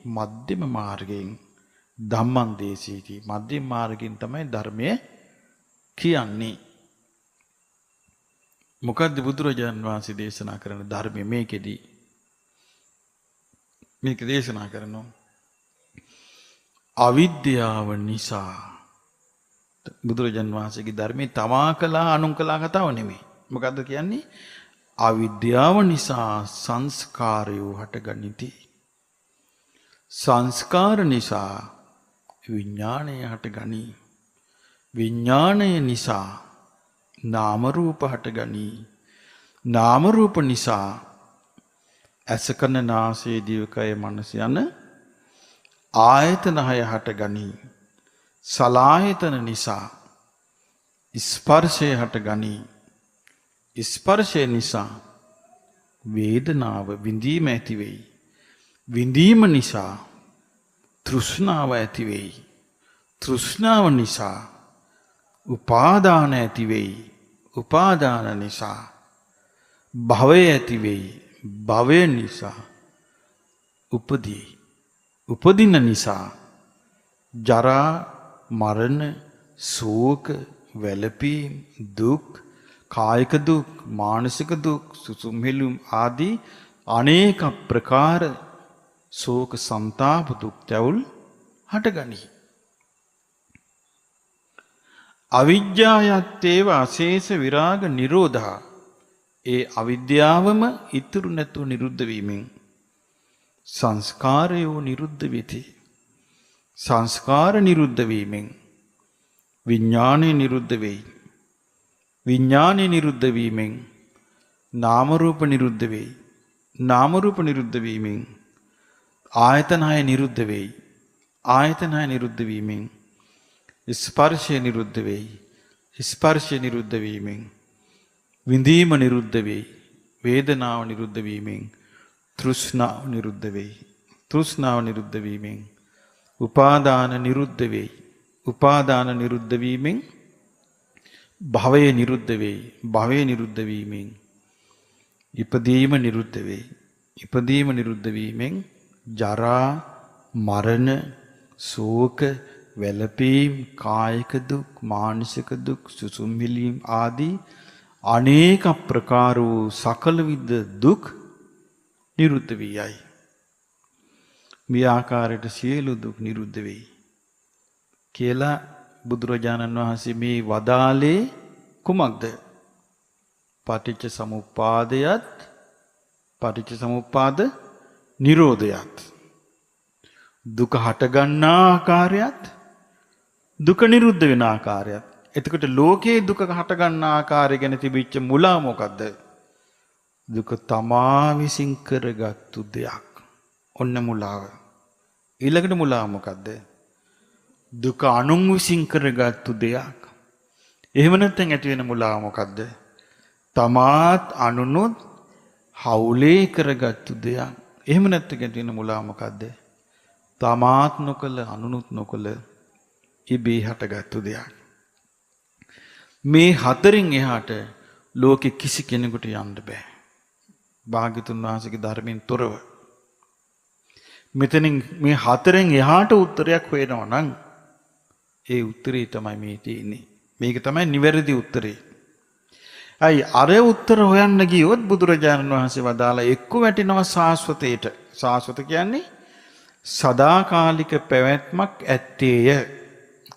මධ්‍යම මාර්ගයෙන් ධම්මං දේශීති මධ්‍යම මාර්ගයෙන් තමයි ධර්මය කියන්නේ. මොකද්ද බුදුරජාණන් වහන්සේ දේශනා කරන ධර්මය මේකෙදී? මේක දේශනා කරනවා අවිද්‍යාව නිසා. බුදුරජාණන් වහන්සේගේ ධර්මයේ තමා කළා අනුන් කළා කතාව නෙමෙයි. මොකද්ද කියන්නේ? අවිද්‍යාව නිසා සංස්කාරයෝ හටගනිති. සංස්කාර නිසා විඥාණය හටගනී. විඥාණය නිසා නාම රූප හටගනී. නාම රූප නිසා ඇස කන නාසය දිවකය මනස යන ආයතන හය හටගනී. සලායතන නිසා ස්පර්ශය හටගනී. ස්පර්ශය නිසා වේදනාව විඳීම ඇති වෙයි. විඳීම නිසා තෘෂ්ණාව ඇති වෙයි. තෘෂ්ණාව නිසා උපාදාන ඇති වෙයි. උපාදාන නිසා භවය ඇති වෙයි. භවය නිසා උපදී. උපදින නිසා ජරා මරණ ශෝක වැළපීම් දුක් කායික දුක් මානසික දුක් සුසුම් හෙළුම් ආදී අනේක ප්‍රකාර ශෝක සන්තාප දුක් තැවුල් හටගනී. අවිජ්ජායත්තේව අශේෂ විරාග නිරෝධා. ඒ අවිද්‍යාවම ඉතුරු නැතුව නිරුද්ධ වීමෙන් සංස්කාරයෝ නිරුද්ධ වෙති. සංස්කාර නිරුද්ධ වීමෙන් විඥානය නිරුද්ධ වෙයි. විඥානය නිරුද්ධ වීමෙන් නාම රූප නිරුද්ධ වෙයි. නාම රූප නිරුද්ධ වීමෙන් ආයතන හය නිරුද්ධ වෙයි. ආයතන හය නිරුද්ධ වීමෙන් ස්පර්ශය නිරුද්ධ වෙයි. ස්පර්ශය නිරුද්ධ වීමෙන් විඳීම නිරුද්ධ වෙයි. වේදනාව නිරුද්ධ වීමෙන් තෘෂ්ණාව නිරුද්ධ වෙයි. තෘෂ්ණාව නිරුද්ධ වීමෙන් උපාදාන නිරුද්ධ වෙයි. උපාදාන නිරුද්ධ වීමෙන් භවය නිරුද්ධ වෙයි. භවය නිරුද්ධ වීමෙන් ඉපදීම නිරුද්ධ වෙයි. ඉපදීම නිරුද්ධ වීමෙන් ජරා මරණ ශෝක වැළපීම් කායික දුක් මානසික දුක් සුසුම් හිලීම් ආදී අනේක ප්‍රකාර වූ සකල විද දුක් නිරුද්ධ වී යයි. මේ ආකාරයට සියලු දුක් නිරුද්ධ වෙයි කියලා බුදුරජාණන් වහන්සේ මේ වදාලේ කුමක්ද? පටිච්ච සමුප්පාදයත් පටිච්ච සමුප්පාද නිරෝධයත්. දුක හටගන්නා ආකාරයත් දුක නිරුද්ධ වෙන ආකාරයත්. එතකොට ලෝකයේ දුක හටගන්නා ආකාරය ගැන තිබිච්ච මුලා මොකද්ද? දුක තමා විසින් කරගත්තු දෙයක්. ඔන්න මුලාව. ඊළඟට මුලාව මොකද්ද? දුක අනුන් විසින් කරගත්තු දෙයක්. එහෙම නැත්නම් ඇති වෙන මුලාව මොකද්ද? තමාත් අනුනුත් හවුලේ කරගත්තු දෙයක්. එහෙම නැත්නම් ඇති වෙන මුලාව මොකද්ද? තමාත් නොකල අනුනුත් නොකල ඉබේ හටගත්තු දෙයක්. මේ හතරෙන් එහාට ලෝකෙ කිසි කෙනෙකුට යන්න බෑ. භාග්‍යතුන් වහන්සේගේ ධර්මයෙන් තොරව. මෙතනින් මේ හතරෙන් එහාට උත්තරයක් හොයනවා නම් ඒ උත්තරේ තමයි මේ තියෙන්නේ. මේක තමයි නිවැරදි උත්තරේ. අයි අර උත්තර හොයන්න ගියොත් බුදුරජාණන් වහන්සේ වදාලා එක්ක වැටෙනවා සාස්වතේට. සාස්වත කියන්නේ සදාකාලික පැවැත්මක් ඇත්තේය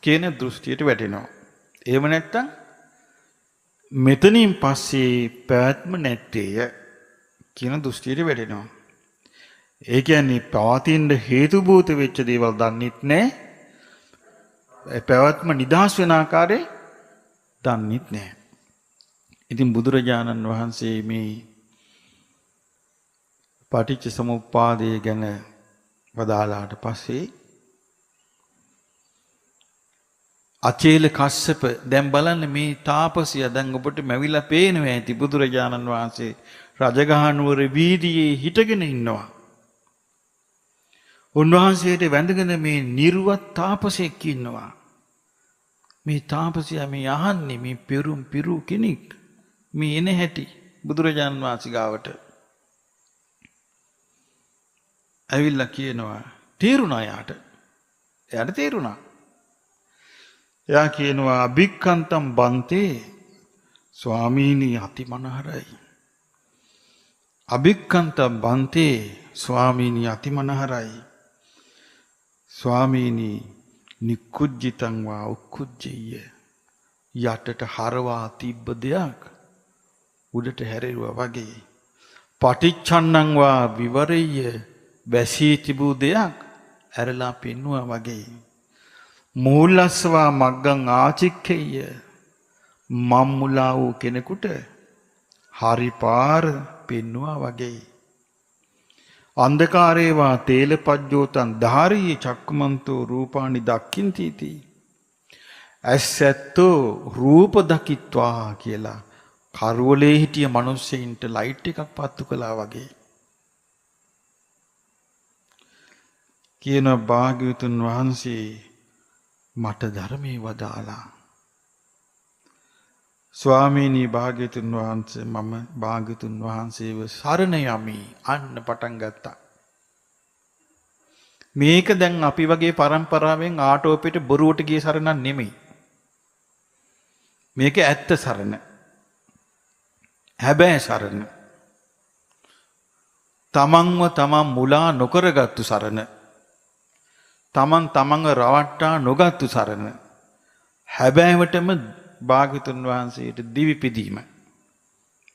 කියන දෘෂ්ටියට වැටෙනවා. එහෙම නැත්නම් මෙතනින් පස්සේ පැවැත්ම නැත්තේය කියන දෘෂ්ටියට වැටෙනවා. ඒ කියන්නේ පවතින හේතු භූත වෙච්ච දේවල් දන්නෙත් නැහැ. පැවැත්ම නිදහස් වෙන ආකාරය දන්නෙත් නැහැ. ඉතින් බුදුරජාණන් වහන්සේ මේ පටිච්ච සමුප්පාදය ගැන වදාලාට පස්සේ අචේල කස්සප දැන් බලන්න මේ තාපසයා දැන් ඔබට මැවිලා පේනවා ඇති බුදුරජාණන් වහන්සේ රජගහනුවර වීදියේ හිටගෙන ඉන්නවා. උන්වහන්සේට වැඳගෙන මේ නිර්වත් තාපසෙක් ඉන්නවා. මේ තාපසයා මේ අහන්නේ මේ පෙරුම් පිරු කෙනෙක් මේ එන හැටි බුදුරජාණන් වහන්සේ ගාවට ඇවිල්ලා කියනවා තේරුණා යාට. එයාට තේරුණා. එයා කියනවා අභික්ඛන්තම් බන්තේ ස්වාමීනි අතිමනහරයි. අභික්ඛන්තම් බන්තේ ස්වාමීනි අතිමනහරයි. ස්වාමීනි නිකුජ්ජිතං වා උක්කුජ්ජිය යටට හරවා තිබ්බ දෙයක් උඩට හැරෙරුවා වගේ. පටිච්චන්නං වා විවරෙය්‍ය වැසී තිබූ දෙයක් ඇරලා පෙන්නුවා වගේ. මූලස්වා මග්ගං ආචික්කෙය්‍ය මම්මුලා වූ කෙනෙකුට හරි පාර පෙන්නුවා වගේ. අන්ධකාරේවා තේලපජ්ජෝතං ධාරී චක්කුමන්තෝ රූපානි දක්ඛින්තිති. ඇසැත්තෝ රූප දකිත්වා කියලා කරවලේ හිටිය මිනිස්සෙයින්ට ලයිට් එකක් පත්තු කළා වගේ. කියන භාග්‍යවතුන් වහන්සේ මට ධර්මයේ වදාලා. ස්වාමීනි භාග්‍යවතුන් වහන්සේ මම භාග්‍යවතුන් වහන්සේව සරණ යමි. අන්න පටන් ගත්තා. මේක දැන් අපි වගේ පරම්පරාවෙන් ආටෝපෙට බොරුවට ගිය සරණක් නෙමෙයි. මේක ඇත්ත සරණ. හැබැයි සරණ. තමන්ව තමන් මුලා නොකරගත්තු සරණ. තමන්ව රවට්ටා නොගත්තු සරණ. හැබෑවටම භාග්‍යවතුන් වහන්සේට දිවි පිදීම.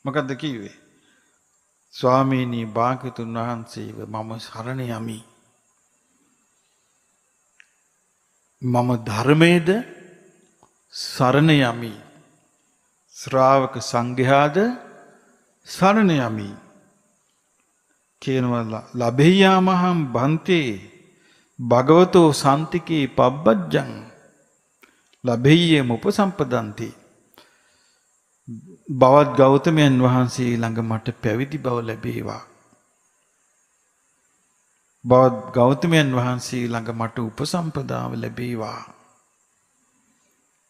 මොකද්ද කිව්වේ? ස්වාමීනි භාග්‍යවතුන් වහන්සේව මම සරණ යමි. මම ධර්මයේද සරණ යමි. ශ්‍රාවක සංඝයාද සරණ යමි. කියනවා ලබෙය්‍යාමහං බන්තේ භගවතෝ සම්තිකේ පබ්බජ්ජං ලබෙය්‍යම උපසම්පදන්ති. බවත් ගෞතමයන් වහන්සේ ළඟ මට පැවිදි බව ලැබේවා. බවත් ගෞතමයන් වහන්සේ ළඟ මට උපසම්පදාව ලැබේවා.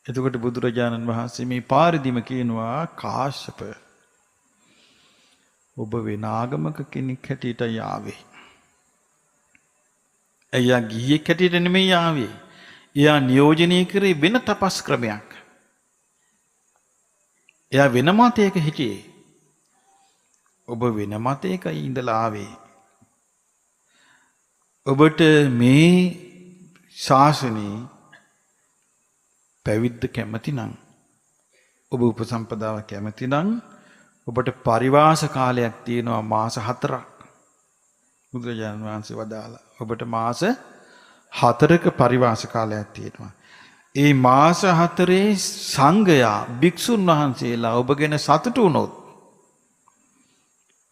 එතකොට බුදුරජාණන් වහන්සේ මේ පාරදීම කියනවා කාශ්‍යප ඔබ වෙන ආගමක කෙනෙක් හැටියට යාවේ. එයා ගිහියෙක් හැටියට නෙමෙයි ආවේ. එයා නියෝජනය කරේ වෙන තපස් ක්‍රමයක්. එයා වෙන මතයක හිටියේ. ඔබ වෙන මතයක ඉඳලා ආවේ. ඔබට මේ ශාසනයේ පැවිද්ද කැමති නම් ඔබ උපසම්පදාව කැමති නම් ඔබට පරිවාස කාලයක් තියෙනවා මාස 4ක්. බුදුරජාණන් වහන්සේ වදාලා ඔබට මාස 4ක පරිවාස කාලයක් තියෙනවා. ඒ මාස 4 සංඝයා භික්ෂුන් වහන්සේලා ඔබ ගැන සතුටු වුණොත්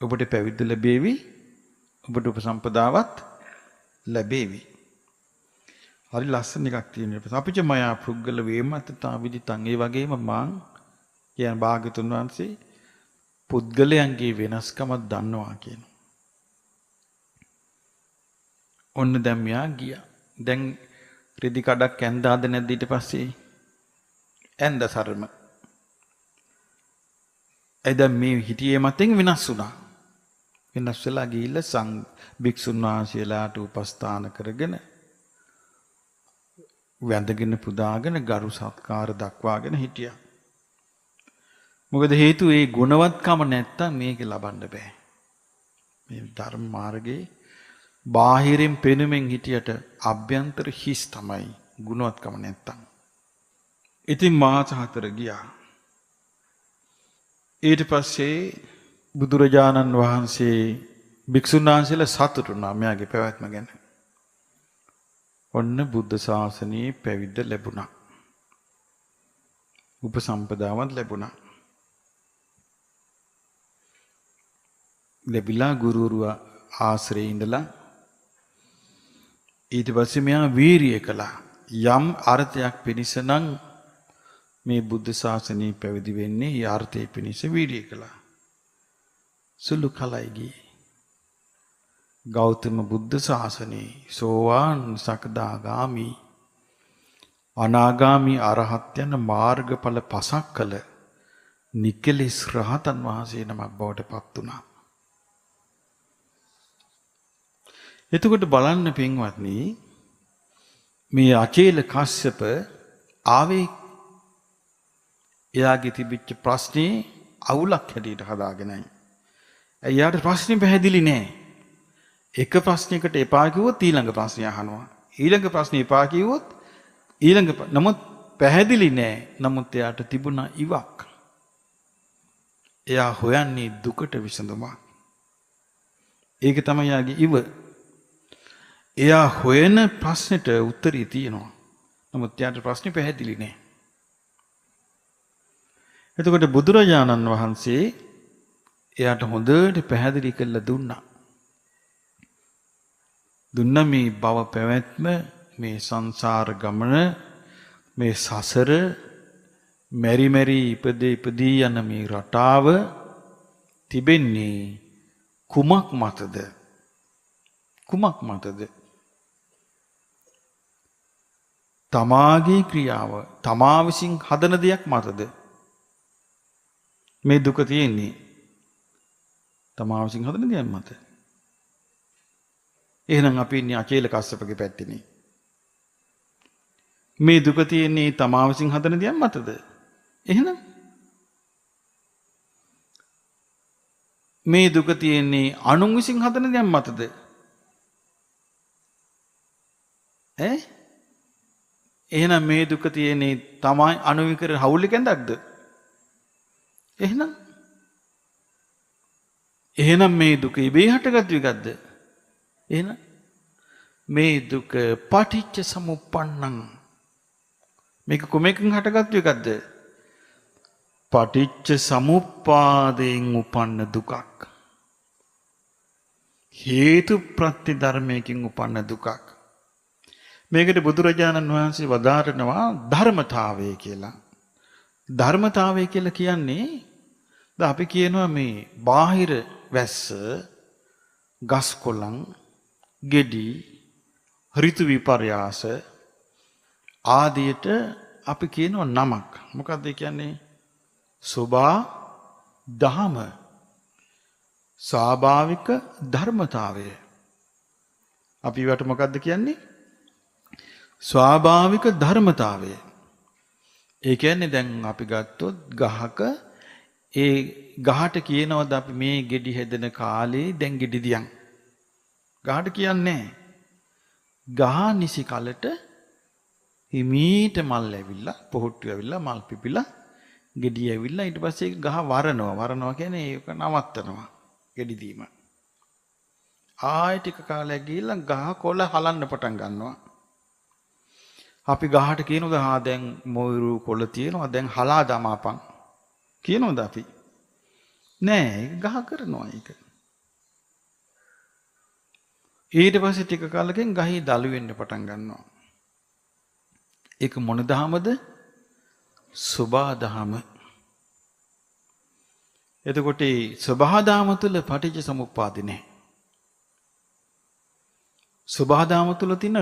ඔබට පැවිද්ද ලැබේවි. ඔබට උපසම්පදාවත් ලැබේවි. හරි ලස්සන එකක් තියෙනවා. අපිට මයා පුද්ගල වේමතතා විදිතං ඒ වගේම මං කියන භාග්‍යතුන් වහන්සේ පුද්ගලයන්ගේ වෙනස්කමක් දන්නවා කියනවා. ඔන්න දැන් මෙයා ගියා. දැන් රෙදි කඩක් ඇඳාද නැද්ද ඊට පස්සේ? ඇඳ සරම. එදා මේ හිටියේ මතෙන් වෙනස් වුණා. වෙනස් වෙලා ගිහිල්ලා භික්ෂුන් වහන්සේලාට උපස්ථාන කරගෙන වැඳගෙන පුදාගෙන ගරු සත්කාර දක්වාගෙන හිටියා. මොකද හේතුව ඒ ගුණවත්කම නැත්තම් මේක ලබන්න බෑ. මේ ධර්ම මාර්ගයේ බාහිරින් පෙනුමින් හිටියට අභ්‍යන්තර හිස් තමයි ගුණවත්කම නැත්තම්. ඉතින් මාස 4 ගියා. ඊට පස්සේ බුදුරජාණන් වහන්සේ භික්ෂුන් වහන්සේලා සතුටු වුණා මෙයාගේ පැවැත්ම ගැන. ඔන්න බුද්ධ ශාසනයේ පැවිද්ද ලැබුණා. උපසම්පදාවත් ලැබුණා. ලැබිලා ගුරුවරුවා ආශ්‍රේ ඉඳලා ඊට පස්සේ මෙයා වීරිය කළා. යම් අර්ථයක් පිණිස නම් මේ බුද්ධ ශාසනය පැවිදි වෙන්නේ ඒ අර්ථය පිණිස වීරිය කළා. සුළු කලයි ගියේ. ගෞතම බුද්ධ ශාසනයේ සෝවාන් සකදාගාමි අනාගාමි අරහත් යන මාර්ගඵල පසක් කළ නිකලෙස් රහතන් වහන්සේ නමක් බවට පත් වුණා. එතකොට බලන්න පින්වත්නි මේ අචේල කස්සප ආවේ එයාගේ තිබිච්ච ප්‍රශ්නේ අවුලක් හැටියට හදාගෙනයි. එයාට ප්‍රශ්නේ පැහැදිලි නෑ. එක ප්‍රශ්නයකට එපා කිව්වොත් ඊළඟ ප්‍රශ්නය අහනවා. ඊළඟ ප්‍රශ්නේ එපා කිව්වොත් නමුත් පැහැදිලි නෑ. නමුත් එයාට තිබුණා ඉවක්. එයා හොයන්නේ දුකට විසඳුමක්. ඒක තමයි යාගේ ඉව. එයා හොයන ප්‍රශ්නෙට උත්තරය තියෙනවා. නමුත් එයාට ප්‍රශ්නේ පැහැදිලි නෑ. එතකොට බුදුරජාණන් වහන්සේ එයාට හොඳට පැහැදිලි කරලා දුන්නා. මේ භව පැවැත්ම, මේ සංසාර ගමන, මේ සසර මෙරි මෙරි ඉපදී යන මේ රටාව තිබෙන්නේ කුමක් මතද? කුමක් මතද? තමාගේ ක්‍රියාව, තමා විසින් හදන දෙයක් මතද? මේ දුක තියෙන්නේ තමා විසින් හදන දෙයක් මත. එහෙනම් අපි ඉන්නේ අචේල කස්සපගේ පැත්තේනේ. මේ දුක තියෙන්නේ තමා විසින් හදන දෙයක් මතද? එහෙනම් මේ දුක තියෙන්නේ අනුන් විසින් හදන දෙයක් මතද? එහෙනම් මේ දුක තියෙන්නේ තමයි අනුන් කරන හවුල් එකෙන්දක්ද? එහෙනම් මේ දුක ඉබේ හටගත් එකක්ද? එහෙනම් මේ දුක පටිච්ච සමුප්පන්නං. මේක කොමෙකින් හටගත් එකක්ද? පටිච්ච සමුප්පාදයෙන් උපන්න දුකක්. හේතු ප්‍රත්‍ය ධර්මයකින් උපන්න දුකක්. මේකට බුදුරජාණන් වහන්සේ වදාරනවා ධර්මතාවය කියලා. ධර්මතාවය කියලා කියන්නේ අපි කියනවා මේ බාහිර වැස්ස, ගස් කොළන්, ගෙඩි, ඍතු විපර්යාස ආදියට අපි කියනවා නමක්. මොකක්ද ඒ කියන්නේ? සෝභා දහම, ස්වාභාවික ධර්මතාවය. අපි වට මොකක්ද කියන්නේ? ස්වාභාවික ධර්මතාවය. ඒ කියන්නේ දැන් අපි ගත්තොත් ගහක ඒ ගහට කියනවාද අපි මේ ගෙඩි හැදෙන කාලේ දැන් ගෙඩි දියන්. ගහට කියන්නේ ගහ නිසි කලට හිමීට මල් ඇවිල්ලා, පොහොට්ටු ඇවිල්ලා, මල් පිපිලා, ගෙඩි ඇවිල්ලා ඊට පස්සේ ගහ වරනවා. වරනවා කියන්නේ ඒක නවත්තනවා ගෙඩි දීම. ආයෙ ටික කාලයක් ගිහිල්ලා ගහ කොළ හලන්න පටන් ගන්නවා. අපි ගහට කියනවා දැන් මොයිරු කොළ තියෙනවා දැන් හලා දමාපන් කියනවද අපි? නෑ, ඒක ගහ කරනවා ඒක. ඊට පස්සේ ටික කාලෙකින් ගහේ දළු වෙන්න පටන් ගන්නවා. ඒක මොන දහමද? සෝභා දහම. එතකොට මේ සෝභා දහම තුල පටිච්ච සමුප්පාද නැහැ. සෝභා දහම තුල තියෙන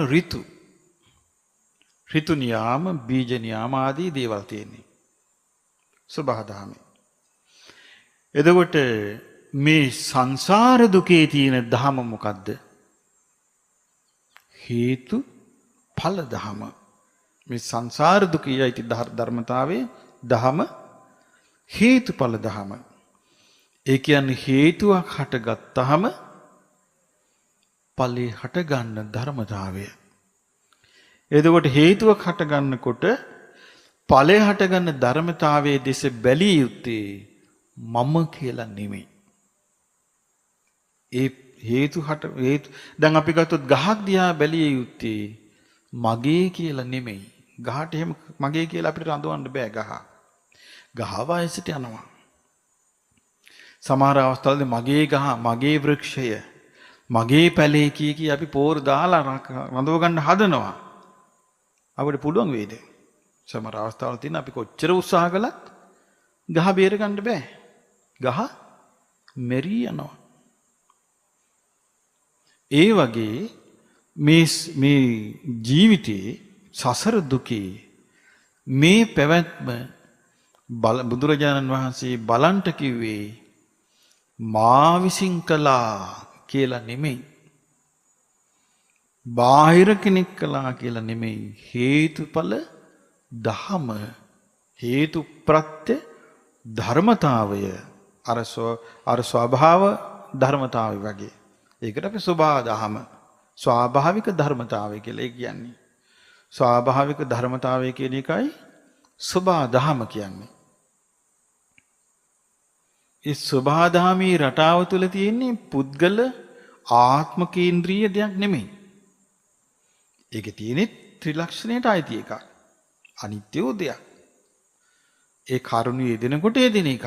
ඍතු නියාම, බීජ නියාම ආදී දේවල් තියෙන්නේ සෝභා දහමේ. එතකොට මේ සංසාර දුකේ තියෙන ධම මොකද්ද? හේතු ඵල ධම. මේ සංසාර දුකේ යයිති ධර්මතාවයේ ධම හේතුඵල ධම. ඒ කියන්නේ හේතුවක් හටගත්තාම ඵලෙ හටගන්න ධර්මතාවය. එතකොට හේතුවක් හටගන්නකොට ඵලෙ හටගන්න ධර්මතාවයේ දෙස බැලිය යුත්තේ මම කියලා නෙමෙයි. ඒ හේතු දැන් අපි ගත්තොත් ගහක් දිහා බැලිය යුත්තේ මගේ කියලා නෙමෙයි. ගහට එහෙම මගේ කියලා අපිට රඳවන්න බෑ. ගහ වයසට යනවා. සමහර අවස්ථාවලදී මගේ ගහ, මගේ වෘක්ෂය, මගේ පැලේ කී අපි පෝර දාලා රඳව ගන්න හදනවා. අපිට පුළුවන් වේද? සමහර අවස්ථාවල තියෙන අපි කොච්චර උත්සාහ කළත් ගහ බේර ගන්න බෑ. ගහ මෙරී යනවා. ඒ වගේ මේ ජීවිතයේ සසර දුකේ මේ පැවැත්ම බුදුරජාණන් වහන්සේ බලන්ට කිව්වේ මා විසින් කළා කියලා නෙමෙයි. බාහිර කෙනෙක් කළා කියලා නෙමෙයි. හේතුඵල ධම හේතු ප්‍රත්‍ය ධර්මතාවය අර ස්වභාව ධර්මතාවය වගේ. ඒකට අපි සබහාදහම ස්වාභාවික ධර්මතාවය කියලා කියන්නේ. ස්වාභාවික ධර්මතාවය කියන එකයි සබහාදහම කියන්නේ. ඒ සබහාදහමේ රටාව තුළ තියෙන්නේ පුද්ගල ආත්ම කේන්ද්‍රීය දෙයක් නෙමෙයි. ඒකේ තියෙන්නේ ත්‍රිලක්ෂණයට අයිති එකක්. අනිත්‍ය දෙයක්. ඒ කරුණ යෙදෙනකොට යෙදෙන එකක්.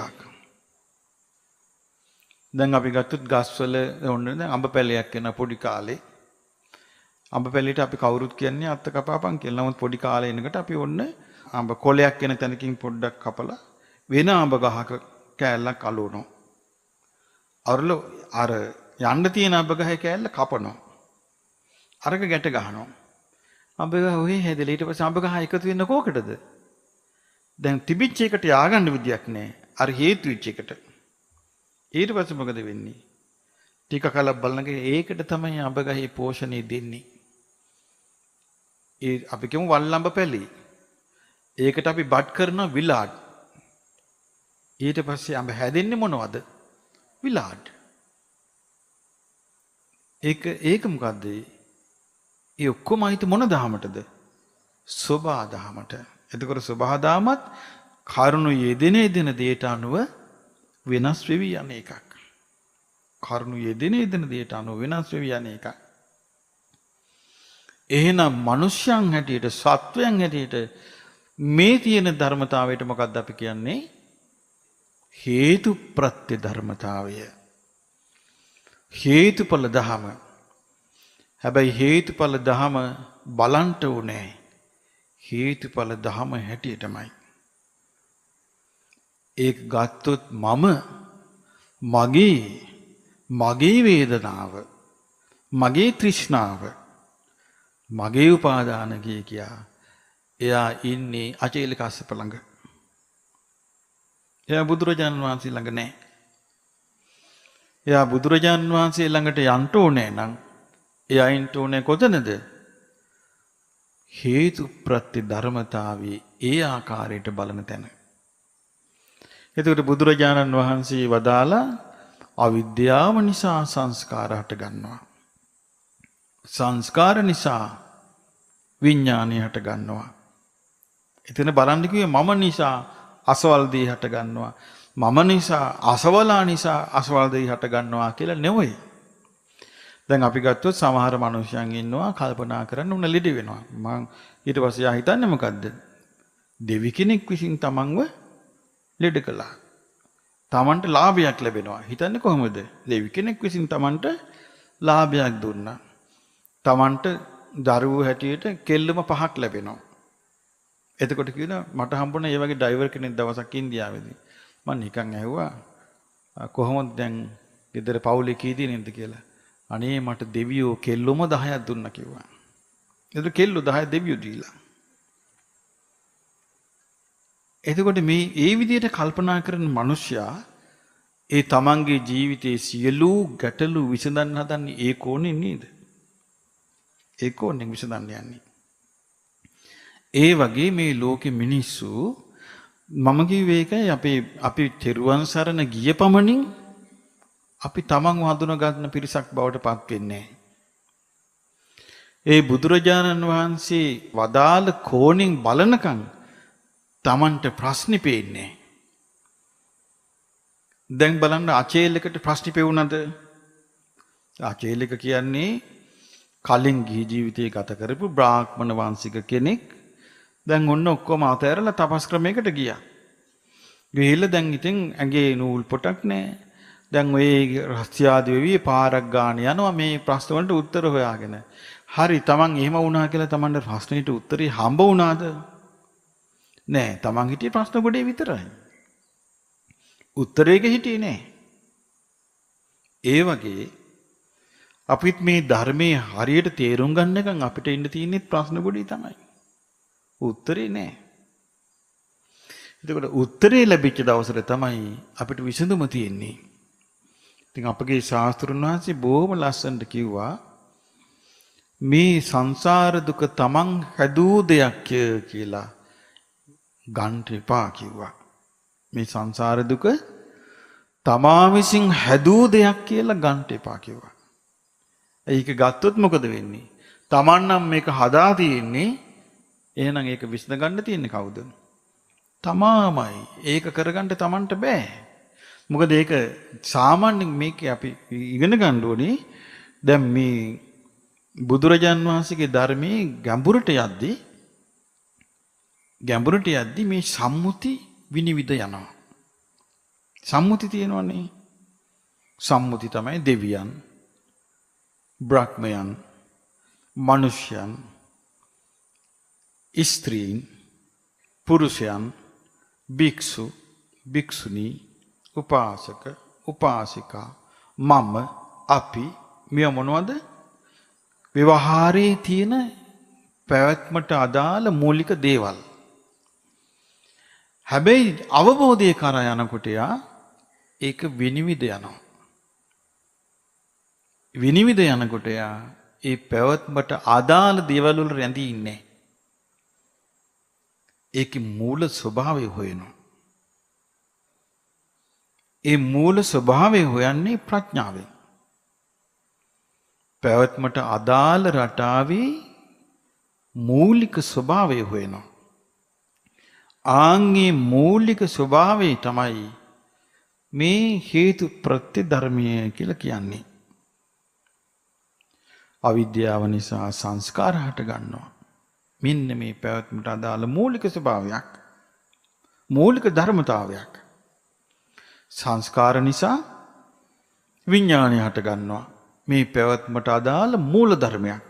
දැන් අපි ගත්තොත් ගස්වල ඔන්න අඹ පැලයක් වෙන පොඩි කාලේ අඹ පැලේට අපි කවුරුත් කියන්නේ අත්ත කපාපන් කියලා. නමුත් පොඩි කාලේ එනකොට අපි ඔන්න අඹ කොලයක් වෙන තැනකින් පොඩ්ඩක් කපලා වෙන අඹ ගහක කෑල්ලක් අලවනවා. අර යන්න තියෙන අඹ ගහේ කෑල්ල කපනවා. අරක ගැට ගහනවා. අඹ ගහ ඔහේ හැදෙලා ඊට පස්සේ අඹ ගහ එකතු වෙන්න කෝකටද? දැන් තිබිච්ච එකට ය아가න්න විදියක් නැහැ. අර හේතු වෙච්ච එකට. ඊට පස්සේ මොකද වෙන්නේ? ටික කලක් බලනකොට ඒකට තමයි අඹ ගහේ පෝෂණය දෙන්නේ. ඒ අපි කියමු වල්ලඹ පැලී. ඒකට අපි බඩ් කරන විලාඩ්. ඊට පස්සේ අඹ හැදෙන්නේ මොනවද? විලාඩ්. ඒක මොකද්ද? ඒ ඔක්කොම අයිති මොන දහමටද? සබහා දහමට. එතකොට සබහා දහමත් කරුණු යෙදෙන දෙයට අනුව වෙනස් වෙවි යන එකක්. කරුණු යෙදෙන දෙයට අනුව වෙනස් වෙවි යන එකක්. එහෙනම් මිනිස්යන් හැටියට සත්වයන් හැටියට මේ තියෙන ධර්මතාවයට මොකක්ද අපි කියන්නේ? හේතු ප්‍රත්‍ය ධර්මතාවය. හේතුඵල ධම. හැබැයි හේතුඵල ධම බලන්ට උනේ හේතුඵල ධම හැටියටමයි. ඒක ගත්තොත් මගේ වේදනාව, මගේ තෘෂ්ණාව, මගේ උපාදාන කියා එයා ඉන්නේ අචේල කස්සප ළඟ. එයා බුදුරජාණන් වහන්සේ ළඟ නැහැ. එයා බුදුරජාණන් වහන්සේ ළඟට යන්න ඕනේ නම් එයා ඉන්න ඕනේ කොතනද? හේතු ප්‍රත්‍ය ධර්මතාවයේ ඒ ආකාරයට බලන තැන. එතකොට බුදුරජාණන් වහන්සේ වදාලා අවිද්‍යාව නිසා සංස්කාර හට ගන්නවා. සංස්කාර නිසා විඥානය හට ගන්නවා. එතන බලන්න කිව්වේ මම නිසා අසවල් දේ හට ගන්නවා. මම නිසා අසවලා නිසා අසවල් දේ හට ගන්නවා කියලා නෙවෙයි. දැන් අපි ගත්තොත් සමහර මිනිස්යන් ඉන්නවා කල්පනා කරන්න උන ලෙඩ වෙනවා. මං ඊට පස්සේ ආ හිතන්නේ මොකද්ද? දෙවි කෙනෙක් විසින් තමන්ව ලෙඩ කළා. තමන්ට ලාභයක් ලැබෙනවා. හිතන්නේ කොහොමද? දෙවි කෙනෙක් විසින් තමන්ට ලාභයක් දුන්නා. තමන්ට දරුවෝ හැටියට කෙල්ලම 5ක් ලැබෙනවා. එතකොට කියනවා මට හම්බුණා මේ වගේ ඩ්‍රයිවර් කෙනෙක් දවසක් ඉන්දියාවේදී. මම නිකන් ඇහුවා කොහොමද දැන් ගෙදර පවුලේ කී දෙනෙක්ද කියලා. අනේ මට දෙවියෝ කෙල්ලොම 10ක් දුන්නා කිව්වා. ඒක කෙල්ලෝ 10 දෙවියෝ දීලා. එතකොට ඒ විදිහට කල්පනා කරන මිනිසයා ඒ තමන්ගේ ජීවිතයේ සියලු ගැටලු විසඳන්න හදන්නේ ඒ කෝණයෙන් නේද? ඒ කෝණයෙන් විසඳන්න යන්නේ. ඒ වගේ මේ ලෝකෙ මිනිස්සු මම කිව්වේ ඒකයි අපි තෙරුවන් සරණ ගිය පමණින් අපි තමන්ව හඳුනා ගන්න පිරිසක් බවට පත් වෙන්නේ ඒ බුදුරජාණන් වහන්සේ වදාළ කෝණයෙන් බලනකම් තමන්ට ප්‍රශ්නේ පේන්නේ. දැන් බලන්න අචේලකට ප්‍රශ්නේ පෙවුනද? අචේලක කියන්නේ කලින් ගිහි ජීවිතය ගත කරපු බ්‍රාහ්මණ වංශික කෙනෙක්. දැන් ඔන්න ඔක්කොම අතහැරලා තපස් ක්‍රමයකට ගියා. ගිහිල්ලා දැන් ඉතින් ඇඟේ නූල් පොටක් නැහැ. දැන් ඔය රස්තියාදී වෙවි පාරක් ගාන යනවා මේ ප්‍රශ්න වලට උත්තර හොයාගෙන. හරි තමන් එහෙම වුණා කියලා තමන්ට ප්‍රශ්නෙට උත්තරේ හම්බ වුණාද? නෑ. තමන් හිටියේ ප්‍රශ්න ගොඩේ විතරයි. උත්තරේක හිටියේ නෑ. ඒ වගේ අපිත් මේ ධර්මයේ හරියට තේරුම් ගන්නකම් අපිට ඉන්න තියෙන්නේ ප්‍රශ්න ගොඩේ තමයි. උත්තරේ නෑ. එතකොට උත්තරේ ලැබිච්ච දවසට තමයි අපිට විසඳුම තියෙන්නේ. ඉතින් අපගේ ශාස්ත්‍රඥ වහන්සේ බොහොම ලස්සනට කිව්වා මේ සංසාර දුක තමන් හැදූ දෙයක් කියලා ගන්න එපා කිව්වා. මේ සංසාර දුක තමා විසින් හැදූ දෙයක් කියලා ගන්න එපා කිව්වා. ඒක ගත්තොත් මොකද වෙන්නේ? තමන් නම් මේක හදා තියෙන්නේ. එහෙනම් ඒක විසඳ ගන්න තියෙන්නේ කවුද? තමාමයි. ඒක කරගන්න තමන්ට බෑ. මොකද ඒක සාමාන්‍යයෙන් මේක අපි ඉගෙන ගන්න ඕනේ. දැන් මේ බුදුරජාන් වහන්සේගේ ධර්මයේ ගැඹුරට යද්දී මේ සම්මුති විනිවිද යනවා. සම්මුති තියෙනවනේ. සම්මුති තමයි දෙවියන්, බ්‍රහ්මයන්, මනුෂ්‍යයන්, ස්ත්‍රීන්, පුරුෂයන්, භික්ෂු, භික්ෂුණී, උපාසක, උපාසිකා, මම, අපි මෙය මොනවද? ව්‍යවහාරයේ තියෙන පැවැත්මට අදාළ මූලික දේවල්. හැබැයි අවබෝධය කරා යනකොට ඒක විනිවිද යනවා. විනිවිද යනකොට ඒ පැවැත්මට අදාළ දේවල් වල රැඳී ඉන්නේ. ඒකේ මූල ස්වභාවය හොයනවා. ඒ මූල ස්වභාවය හොයන්නේ ප්‍රඥාවෙන්. පැවැත්මට අදාළ රටාවේ මූලික ස්වභාවය හොයනවා. ආන්ගේ මූලික ස්වභාවය තමයි මේ හේතු ප්‍රත්‍ය ධර්මය කියලා කියන්නේ. අවිද්‍යාව නිසා සංස්කාර හට ගන්නවා. මෙන්න මේ පැවැත්මට අදාළ මූලික ස්වභාවයක්, මූලික ධර්මතාවයක්. සංස්කාර නිසා විඥානය හට ගන්නවා. මේ පැවැත්මට අදාළ මූල ධර්මයක්.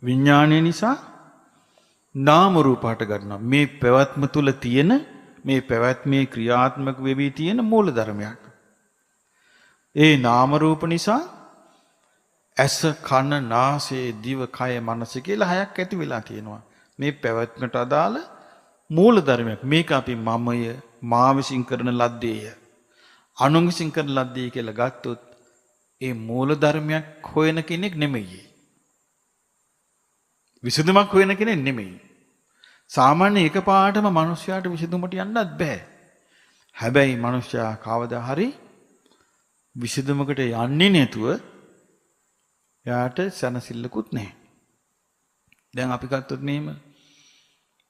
විඥානය නිසා නාම රූප හට ගන්නවා. මේ පැවැත්ම තුල තියෙන, මේ පැවැත්මේ ක්‍රියාත්මක වෙවි තියෙන මූල ධර්මයක්. ඒ නාම රූප නිසා ඇස, කන, නාසය, දිව, කය, මනස කියලා හයක් ඇති වෙලා තියෙනවා. මේ පැවැත්මට අදාළ මූල ධර්මයක්. මේක අපි මමය, මා විසින් කරන ලද්දේය, අනුන් විසින් කරන ලද්දේ කියලා ගත්තොත් ඒ මූල ධර්මයක් හොයන කෙනෙක් නෙමෙයි. විසඳුමක් හොයන කෙනෙක් නෙමෙයි. සාමාන්‍ය එකපාරටම මිනිස්යාට විසඳුමට යන්නත් බෑ. හැබැයි මිනිස්යා කවදා හරි විසඳුමකට යන්නේ නැතුව යාට සැනසෙල්ලකුත් නැහැ. දැන් අපි ගත්තොත් මෙහෙම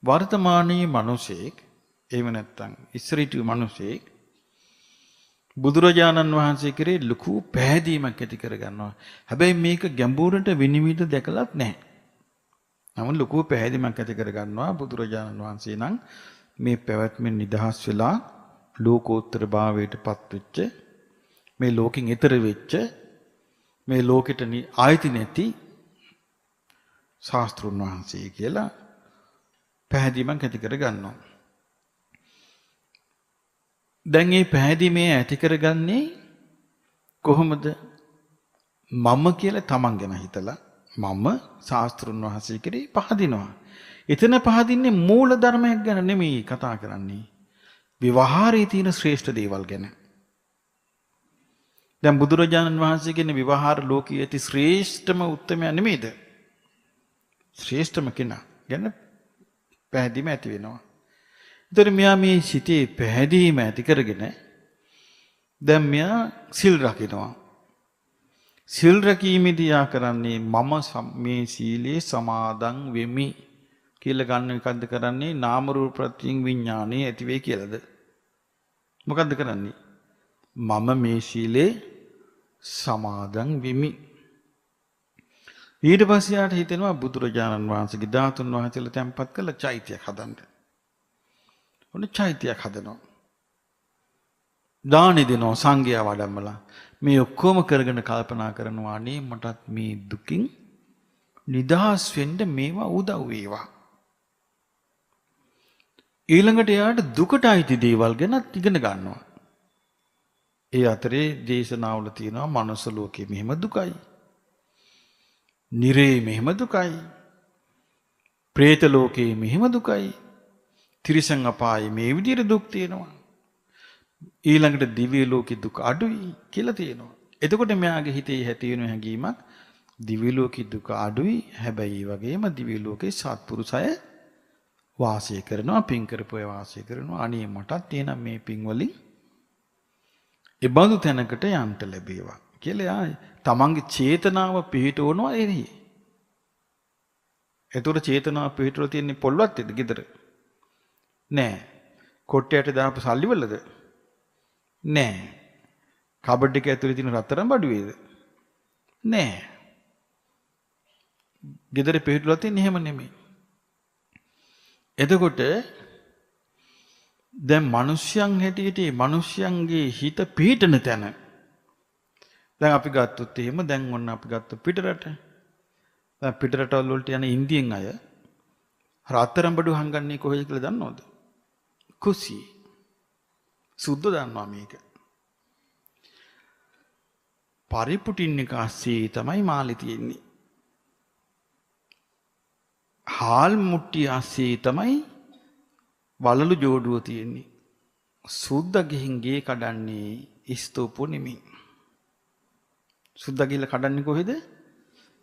වර්තමානයේ මිනිසෙක්, එහෙම නැත්නම් ඉස්සරිටු මිනිසෙක් බුදුරජාණන් වහන්සේ කෙරේ ලොකු පැහැදීමක් ඇති කරගන්නවා. හැබැයි මේක ගැඹුරට විනිවිද දැකලත් නැහැ. නමුත් ලොකු පැහැදීමක් ඇති කරගන්නවා බුදුරජාණන් වහන්සේ නම් මේ පැවැත්මෙන් නිදහස් වෙලා ලෝකෝත්තර භාවයට පත් වෙච්ච, මේ ලෝකෙන් ඈතර වෙච්ච, මේ ලෝකෙට ආйти නැති ශාස්ත්‍රුන් වහන්සේ කියලා පැහැදීමක් ඇති කරගන්නවා. දැන් මේ පැහැදීමේ ඇති කරගන්නේ කොහොමද? මම කියලා තමන් ගැන හිතලා මම ශාස්ත්‍රුන් වහන්සේ කෙරේ පහදිනවා. එතන පහදින්නේ මූල ධර්මයක් ගැන නෙමෙයි කතා කරන්නේ. විවහාරයේ තියෙන ශ්‍රේෂ්ඨ දේවල් ගැන. දැන් බුදුරජාණන් වහන්සේ කියන්නේ විවහාර ලෝකයේ ඇති ශ්‍රේෂ්ඨම උත්තමයා නෙමෙයිද? ශ්‍රේෂ්ඨම කෙනා ගැන පැහැදීම ඇති වෙනවා. ඒතර මෙයා මේ සිතේ පැහැදීම ඇති කරගෙන දැන් මෙයා සිල් රකිනවා. සිල් රැකීමේදී යා කරන්නේ මම මේ සීලේ සමාදන් වෙමි කියලා ගන්න එකක්ද කරන්නේ? නාම රූප ප්‍රත්‍යයෙන් විඥානේ ඇති වෙයි කියලාද? මොකද්ද කරන්නේ? මම මේ සීලේ සමාදන් වෙමි. ඊට පස්සේ යාට හිතෙනවා බුදුරජාණන් වහන්සේගේ ධාතුන් වහන්සේලා තැන්පත් කළ චෛත්‍යයක් හදන්න. ඔන්න චෛත්‍යයක් හදනවා. දානි දෙනවා සංඝයා වඩම්මලා. මේ ඔක්කොම කරගෙන කල්පනා කරනවා අනේ මටත් මේ දුකින් නිදහස් වෙන්න මේවා උදව් වේවා. ඊළඟට එයාට දුකට අයිති දේවල් ගැනත් ඉගෙන ගන්නවා. ඒ අතරේ දේශනාවල තියෙනවා මනුස්ස ලෝකේ මෙහෙම දුකයි. නිරේ මෙහෙම දුකයි. പ്രേත ලෝකේ මෙහෙම දුකයි. තිරිසන් අපායේ මේ විදිහට දුක් තියෙනවා. ඊළඟට දිව්‍ය ලෝකේ දුක අඩුයි කියලා තියෙනවා. එතකොට මෙයාගේ හිතේ ඇති වෙන හැඟීමක් දිව්‍ය ලෝකේ දුක අඩුයි. හැබැයි ඒ වගේම දිව්‍ය ලෝකේ සත්පුරුෂය වාසය කරනවා, පින් කරපුවා වාසය කරනවා. අනේ මටත් එනම් මේ පින් වලින් ඒ බඳු තැනකට යන්න ලැබේවා කියලා තමන්ගේ චේතනාව පිහිටවනවා එරෙහි. ඒතකොට චේතනාව පිහිටවල තියෙන්නේ පොල්වත්තේද ගෙදර? නෑ. කොට්ටයට දාපු සල්ලි වලද? නෑ. කබඩ් එක ඇතුලේ තියෙන රත්තරන් බඩුවේද? නෑ. ගෙදර පිහිටවල තියෙන්නේ එහෙම නෙමෙයි. එතකොට දැන් මිනිස්යන් හැටියට මිනිස්යන්ගේ හිත පිහිටන තැන දැන් අපි ගත්තොත් එහෙම දැන් ඔන්න අපි ගත්ත පිටරට දැන් පිටරටවල වලට යන ඉන්දියන් අය රත්තරන් බඩු හංගන්නේ කොහෙද කියලා දන්නවද? කුසි. සුද්ධ දන්නවා මේක. පරිපුටින් එක ASCII තමයි මාළි තියෙන්නේ. හාල් මුට්ටි ASCII තමයි වලලු ජෝඩුව තියෙන්නේ. සුද්ද ගිහින් ගේ කඩන්නේ ස්තූපු නෙමෙයි. සුද්ද ගිහලා කඩන්නේ කොහෙද?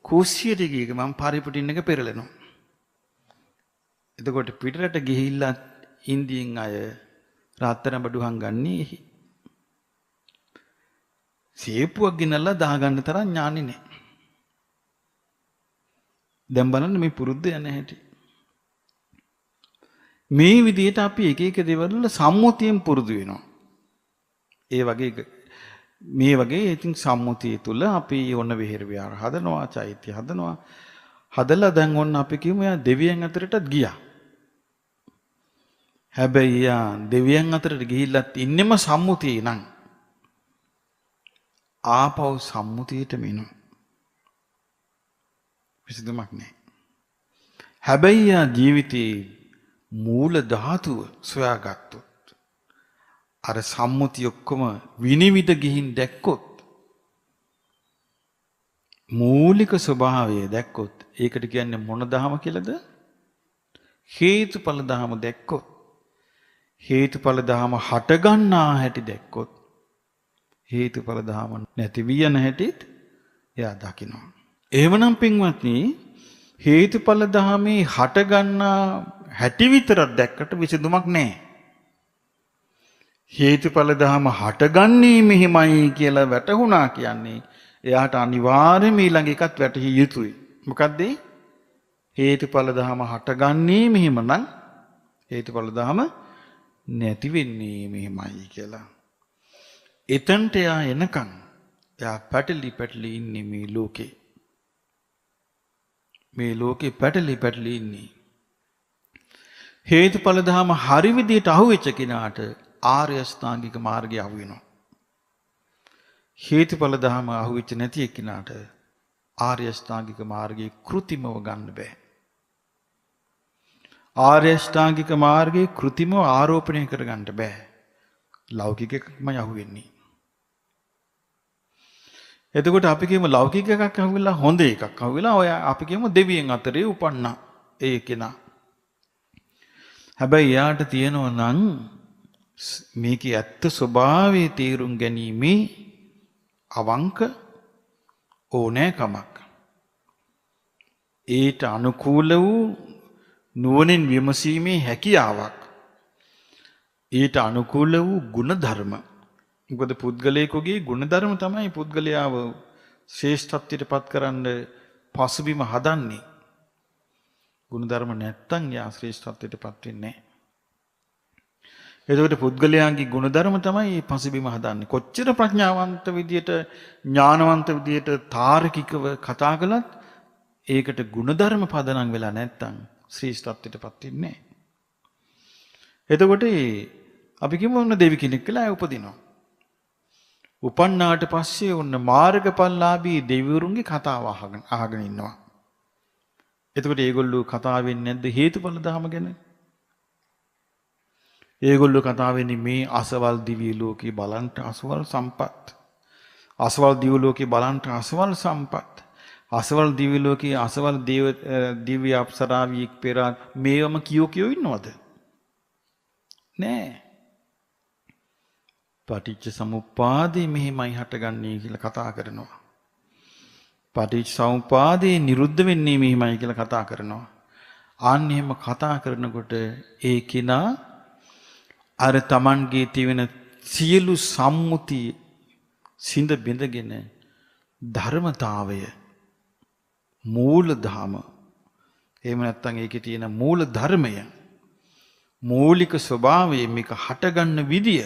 කුස්සියට ගියක මම පරිපුටින් එක පෙරලනවා. එතකොට පිටරට ගිහිල්ලා ඉන්දියන් අය රත්තරන් බඩු හංගන්නේ සේපුවක් ගෙනල්ලා දාගන්න තරම් ඥානෙ නැහැ. දැන් බලන්න මේ පුරුද්ද යන හැටි. මේ විදිහට අපි එක එක දේවල් වල සම්මුතියෙන් පුරුදු වෙනවා. ඒ වගේ මේ වගේ ඉතින් සම්මුතිය තුල අපි ඔන්න විහෙර විහාර හදනවා, චෛත්‍ය හදනවා. හදලා දැන් ඔන්න අපි කියමු යා දෙවියන් අතරටත් ගියා. හැබැයි යා දෙවියන් අතරට ගිහිල්ලත් ඉන්නෙම සම්මුතියේ නම් ආපහු සම්මුතියටම එනවා. විසඳුමක් නැහැ. හැබැයි යා ජීවිතේ මූල ධාතුව සොයාගත්තොත් අර සම්මුතිය ඔක්කොම විනිවිද ගිහින් දැක්කොත් මූලික ස්වභාවය දැක්කොත් ඒකට කියන්නේ මොන දහම කියලාද? හේතුඵල දහම දැක්කොත් හේතුඵල දහම හට ගන්නා හැටි දැක්කොත් හේතුඵල දහම නැති වී යන හැටිත් එයා දකිනවා. එහෙමනම් පින්වත්නි හේතුඵල දහමේ හට ගන්නා හැටි විතරක් දැක්කට විසඳුමක් නැහැ. හේතුඵල දහම හටගන්නේ මෙහිමයි කියලා වැටහුණා කියන්නේ එයාට අනිවාර්යයෙන්ම ඊළඟ එකත් වැටහිය යුතුයි. මොකද්ද? හේතුඵල දහම හටගන්නේ මෙහිම නම් හේතුඵල දහම නැති වෙන්නේ මෙහිමයි කියලා. එතනට එයා එනකන් එයා පැටලි ඉන්නේ මේ ලෝකේ. මේ ලෝකේ පැටලි ඉන්නේ. හේතුඵල දහම හරි විදියට අහුවෙච්ච කෙනාට ආර්ය අෂ්ටාංගික මාර්ගය අහු වෙනවා. හේතුඵල දහම අහුවෙච්ච නැති එක්කිනාට ආර්ය අෂ්ටාංගික මාර්ගයේ කෘතිමව ගන්න බෑ. ආර්ය අෂ්ටාංගික මාර්ගයේ කෘතිමව ආරෝපණය කරගන්න බෑ. ලෞකික එකක්මයි අහුවෙන්නේ. එතකොට අපි කියමු ලෞකික එකක් අහුවෙලා හොඳ එකක් අහුවෙලා ඔය අපි කියමු දෙවියන් අතරේ උපන්නා ඒ කෙනා. හැබැයි යාට තියෙනවා නම් මේකේ ඇත්ත ස්වභාවයේ තේරුම් ගැනීමේ අවංක ඕනෑකමක්. ඊට අනුකූල වූ නුවණින් විමසීමේ හැකියාවක්. ඊට අනුකූල වූ ගුණධර්ම. මොකද පුද්ගලයෙකුගේ ගුණධර්ම තමයි පුද්ගලයාව ශ්‍රේෂ්ඨත්වයට පත් කරන්න පසුබිම හදන්නේ. ගුණධර්ම නැත්තම් යා ශ්‍රේෂ්ඨත්වයට පත් වෙන්නේ නැහැ. එතකොට පුද්ගලයාගේ ගුණධර්ම තමයි මේ පසුබිම හදන්නේ. කොච්චර ප්‍රඥාවන්ත විදියට ඥානවන්ත විදියට තාර්කිකව කතා කළත් ඒකට ගුණධර්ම පදනම් වෙලා නැත්තම් ශ්‍රේෂ්ඨත්වයට පත් වෙන්නේ නැහැ. එතකොට අපි කියමු ඔන්න දෙවි කෙනෙක් කියලා උපදිනවා. උපන්නාට පස්සේ ඔන්න මාර්ගඵලලාභී දෙවිවරුන්ගේ කතාව අහගෙන ඉන්නවා. එතකොට ඒගොල්ලෝ කතා වෙන්නේ නැද්ද හේතුඵල ධම ගැන? ඒගොල්ලෝ කතා වෙන්නේ මේ අසවල් දිව්‍ය ලෝකේ බලන්ට අසවල් සම්පත්. අසවල් දිව්‍ය ලෝකේ බලන්ට අසවල් සම්පත්. අසවල් දිව්‍ය ලෝකේ අසවල් දිව්‍ය අප්සරාවියෙක් පෙරත් මේවම කියෝ ඉන්නවද? නෑ. පටිච්ච සමුප්පාදේ මෙහිමයි හටගන්නේ කියලා කතා කරනවා. පටිච්ච සමුප්පාදේ නිරුද්ධ වෙන්නේ මෙහිමයි කියලා කතා කරනවා. ආන්න එහෙම කතා කරනකොට ඒ කෙනා අර Tamanගේ තියෙන සියලු සම්මුති සිඳ බිඳගෙන ධර්මතාවය මූල ධම එහෙම නැත්නම් ඒකේ තියෙන මූල ධර්මය මූලික ස්වභාවය මේක හටගන්න විදිය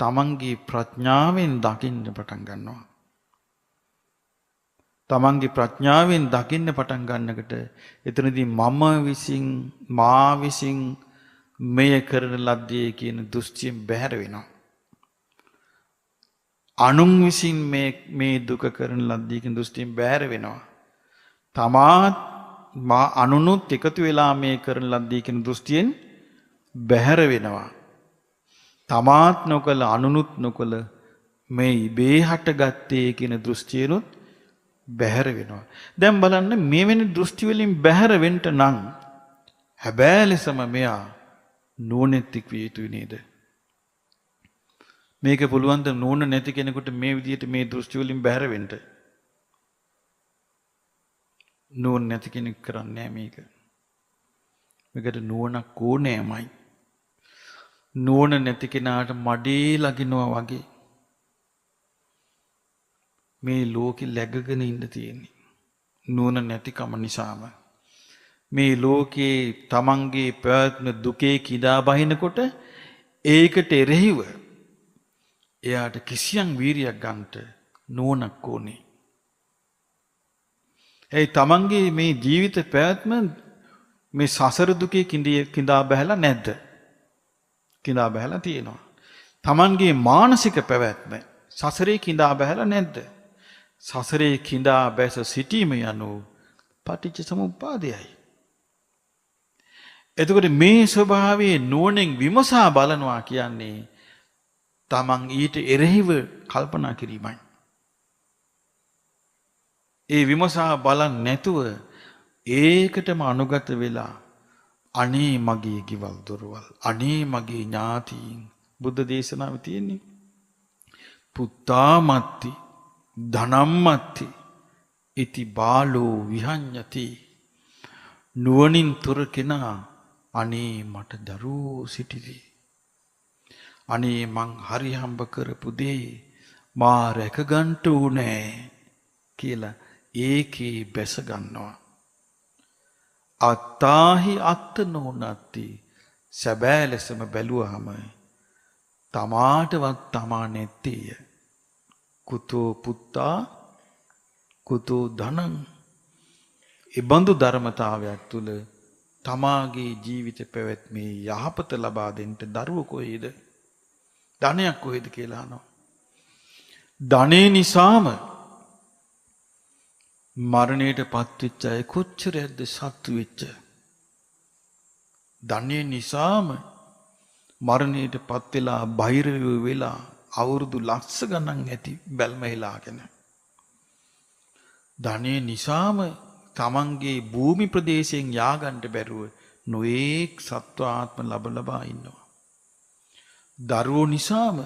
තමන්ගේ ප්‍රඥාවෙන් දකින්න පටන් ගන්නවා. තමන්ගේ ප්‍රඥාවෙන් දකින්න පටන් ගන්නකොට එතනදී මම විසින් මා විසින් මෙය කරන ලද්දේ කියන දෘෂ්ටියෙන් බැහැර වෙනවා. අනුන් විසින් මේ දුක කරන ලද්දේ කියන දෘෂ්ටියෙන් බැහැර වෙනවා. තමාත් මා අනුනුත් එකතු වෙලා මේ කරන ලද්දේ කියන දෘෂ්ටියෙන් බැහැර වෙනවා. තමාත් නොකල අනුනුත් නොකල මේ ඉබේ හටගත්තේ කියන දෘෂ්ටියනොත් බැහැර වෙනවා. දැන් බලන්න මේ වෙන දෘෂ්ටි වලින් බැහැර වෙන්න නම් හැබෑ ලෙසම මෙයා නුවණැතික් විය යුතුයි නේද? මේක පුළුවන් ද නුවණ නැති කෙනෙකුට මේ විදිහට මේ දෘෂ්ටි වලින් බැහැර වෙන්න? නුවණ නැති කෙනෙක් කරන්නේ නැහැ මේක. මේකට නුවණක් ඕනෑමයි. නුවණ නැති කෙනාට මඩේ ලගිනවා වගේ මේ ලෝකෙ läගගෙන ඉන්න තියෙන්නේ. නුවණ නැතිකම නිසාම මේ ලෝකේ තමන්ගේ ප්‍රයත්න දුකේ කිදා බහිනකොට ඒකට එරෙහිව එයාට කිසියම් වීරියක් ගන්නට නුවණක් ඕනේ. ඒ තමන්ගේ මේ ජීවිත ප්‍රයත්න මේ සසර දුකේ කිඳා බහැලා නැද්ද? කිඳා බහැලා තියෙනවා. තමන්ගේ මානසික පැවැත්ම සසරේ කිඳා බහැලා නැද්ද? සසරේ කිඳා බැස සිටීම යනු පටිච්ච සමුප්පාදයයි. එතකොට මේ ස්වභාවයේ නුවණෙන් විමසා බලනවා කියන්නේ තමන් ඊට එරෙහිව කල්පනා කිරීමයි. ඒ විමසා බලන්නේ නැතුව ඒකටම අනුගත වෙලා අනේ මගේ කිවල් දොරවල් අනේ මගේ ඥාතීන් බුද්ධ දේශනාවේ තියෙන්නේ පුත්තාමත්ති ධනම්මත්ති ඉති බාලෝ විහඤ්ඤති නුවණින් තොර කෙනා අනේ මට දරුවෝ සිටිවි අනේ මං හරි හම්බ කරපු දේ මා රැක ගන්න උනේ කියලා ඒකේ බැස ගන්නවා. අත්තාහි අත්ත නොනත්ති සැබෑ ලෙසම බැලුවහම තමාටවත් තමා නැත්තේය. කුතෝ පුත්තා කුතෝ ධනං ඉබඳු ධර්මතාවයක් තුල තමාගේ ජීවිත පැවැත්මේ යහපත ලබා දෙන්න දරුවෝ කොහෙද? ධනයක් කොහෙද කියලා අහනවා. ධනේ නිසාම මරණයට පත්වෙච්ච අය කොච්චරද සත්තු වෙච්ච? ධනේ නිසාම මරණයට පත් වෙලා බහිරව වෙලා අවුරුදු ලක්ෂ ගණන් ඇති බැල්ම හෙලාගෙන. ධනේ නිසාම තමන්ගේ භූමි ප්‍රදේශයෙන් යාගන්න බැරුව නොඑක් සත්ව ආත්ම ලබා ඉන්නවා. දරුවෝ නිසාම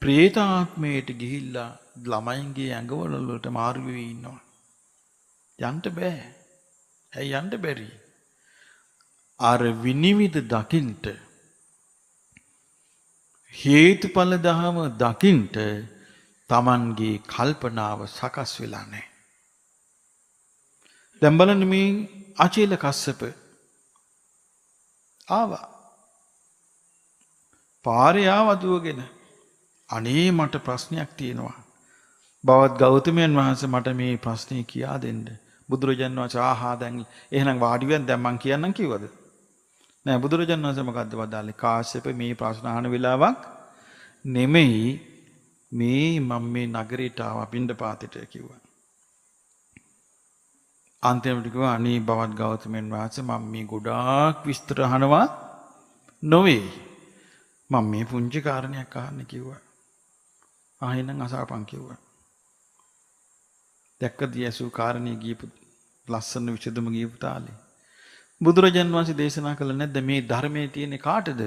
പ്രേත ආත්මයට ගිහිල්ලා ළමයින්ගේ ඇඟවල වලට මාරු වෙවි ඉන්නවා. යන්න බෑ. ඇයි යන්න බැරි? අර විනිවිද දකින්ට හේතුඵල ධම දකින්ට තමන්ගේ කල්පනාව සකස් වෙලා නැහැ. දැන් බලන්න මේ අචේල කස්සප ආවා. පාරේ ආවදුවගෙන අනේ මට ප්‍රශ්නයක් තියෙනවා. බවත් ගෞතමයන් වහන්සේ මට මේ ප්‍රශ්නේ කියා දෙන්න. බුදුරජාණන් වහන්සේ ආහා දැන් එහෙනම් වාඩි වෙන්න දැන් මං කියන්නම් කිව්වද? නෑ බුදුරජාණන් වහන්සේ මොකද්ද වදාළේ? කාශ්‍යප මේ ප්‍රශ්න අහන වෙලාවක් නෙමෙයි මම මේ නගරයට ආවා පින්ඩපාතයට කිව්වා. අන්තිමට කිව්වා අනේ බවත් ගෞතමයන් වහන්සේ මම මේ ගොඩාක් විස්තර අහනවා නොවේ. මම මේ පුංචි කාරණයක් අහන්න කිව්වා. ආයෙනම් අසාපන් කිව්වා. දැක්කද යසු කාරණේ ගියපු ලස්සන විසඳුම ගියපු තාලේ. බුදුරජාන් වහන්සේ දේශනා කළ නැද්ද මේ ධර්මයේ තියෙන කාටද?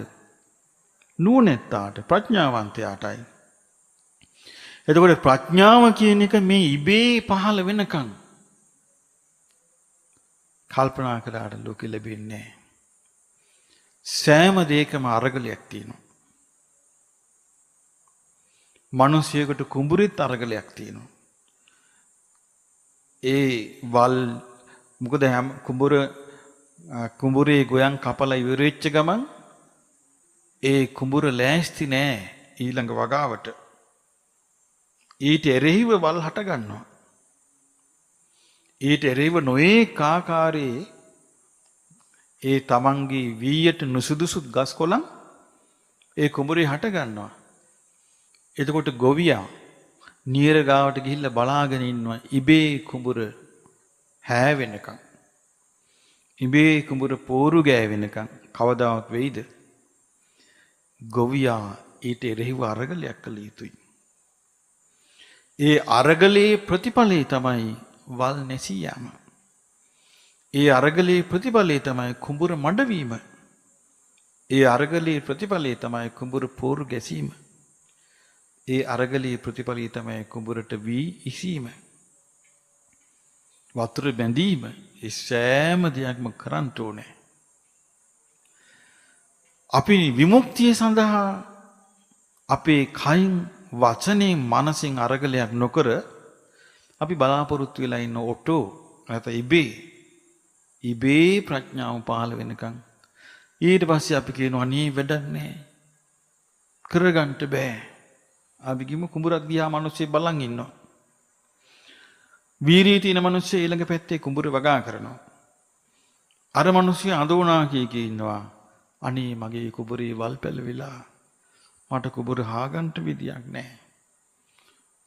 නුවණැත්තාට, ප්‍රඥාවන්තයාටයි. එතකොට ප්‍රඥාව කියන එක මේ ඉබේ පහළ වෙනකන් කල්පනා කරාට ලෝකෙ ලැබෙන්නේ නැහැ. සෑම දෙයකම අරගලයක් තියෙනවා. මිනිසියෙකුට කුඹුරෙත් අරගලයක් තියෙනවා. ඒ වල් මොකද හැම කුඹුරේ ගොයන් කපලා ඉවර වෙච්ච ගමන් ඒ කුඹුර ලෑස්ති නෑ ඊළඟ වගාවට. ඊට එරෙහිව වල් හට ගන්නවා. ඊට එරෙහිව නොඒක ආකාරයේ ඒ තමන්ගේ වීයට නුසුදුසුත් ගස් කොළන් ඒ කුඹුරේ හට ගන්නවා. එතකොට ගොවියා නියර ගාවට ගිහිල්ලා බලාගෙන ඉන්නවා ඉබේ කුඹුර හැවෙනකන්. ඉබේ කුඹුර පෝරු ගෑවෙනකන් කවදාවත් වෙයිද? ගොවියා ඊට එරෙහිව අරගලයක් කළ යුතුයි. ඒ අරගලේ ප්‍රතිඵලය තමයි වල් නැසී යාම. ඒ අරගලේ ප්‍රතිඵලය තමයි කුඹුර මඩවීම. ඒ අරගලේ ප්‍රතිඵලය තමයි කුඹුර පෝරු ගැසීම. ඒ අරගලේ ප්‍රතිඵලය තමයි කුඹුරට වී ඉසීම. වතුර බැඳීම. ඒ සෑම දෙයක්ම කරන්න ඕනේ. අපි විමුක්තිය සඳහා අපේ කයින් වචනේ මනසින් අරගලයක් නොකර අපි බලාපොරොත්තු වෙලා ඉන්න ඔටෝ නැත්නම් ඉබේ ප්‍රඥාව පහළ වෙනකන් ඊට පස්සේ අපි කියනවා අනේ වැඩක් නැහැ කරගන්න බෑ. අපි කිමු කුඹුරක් දිහා මිනිස්සු බලන් ඉන්නවා. වීරිය තියෙන මිනිස්සු ඊළඟ පැත්තේ කුඹුර වගා කරනවා. අර මිනිස්සු අඳුනා කී ඉන්නවා. අනේ මගේ කුඹුරේ වල් පැලවිලා මට කුඹුර හාගන්න විදියක් නැහැ.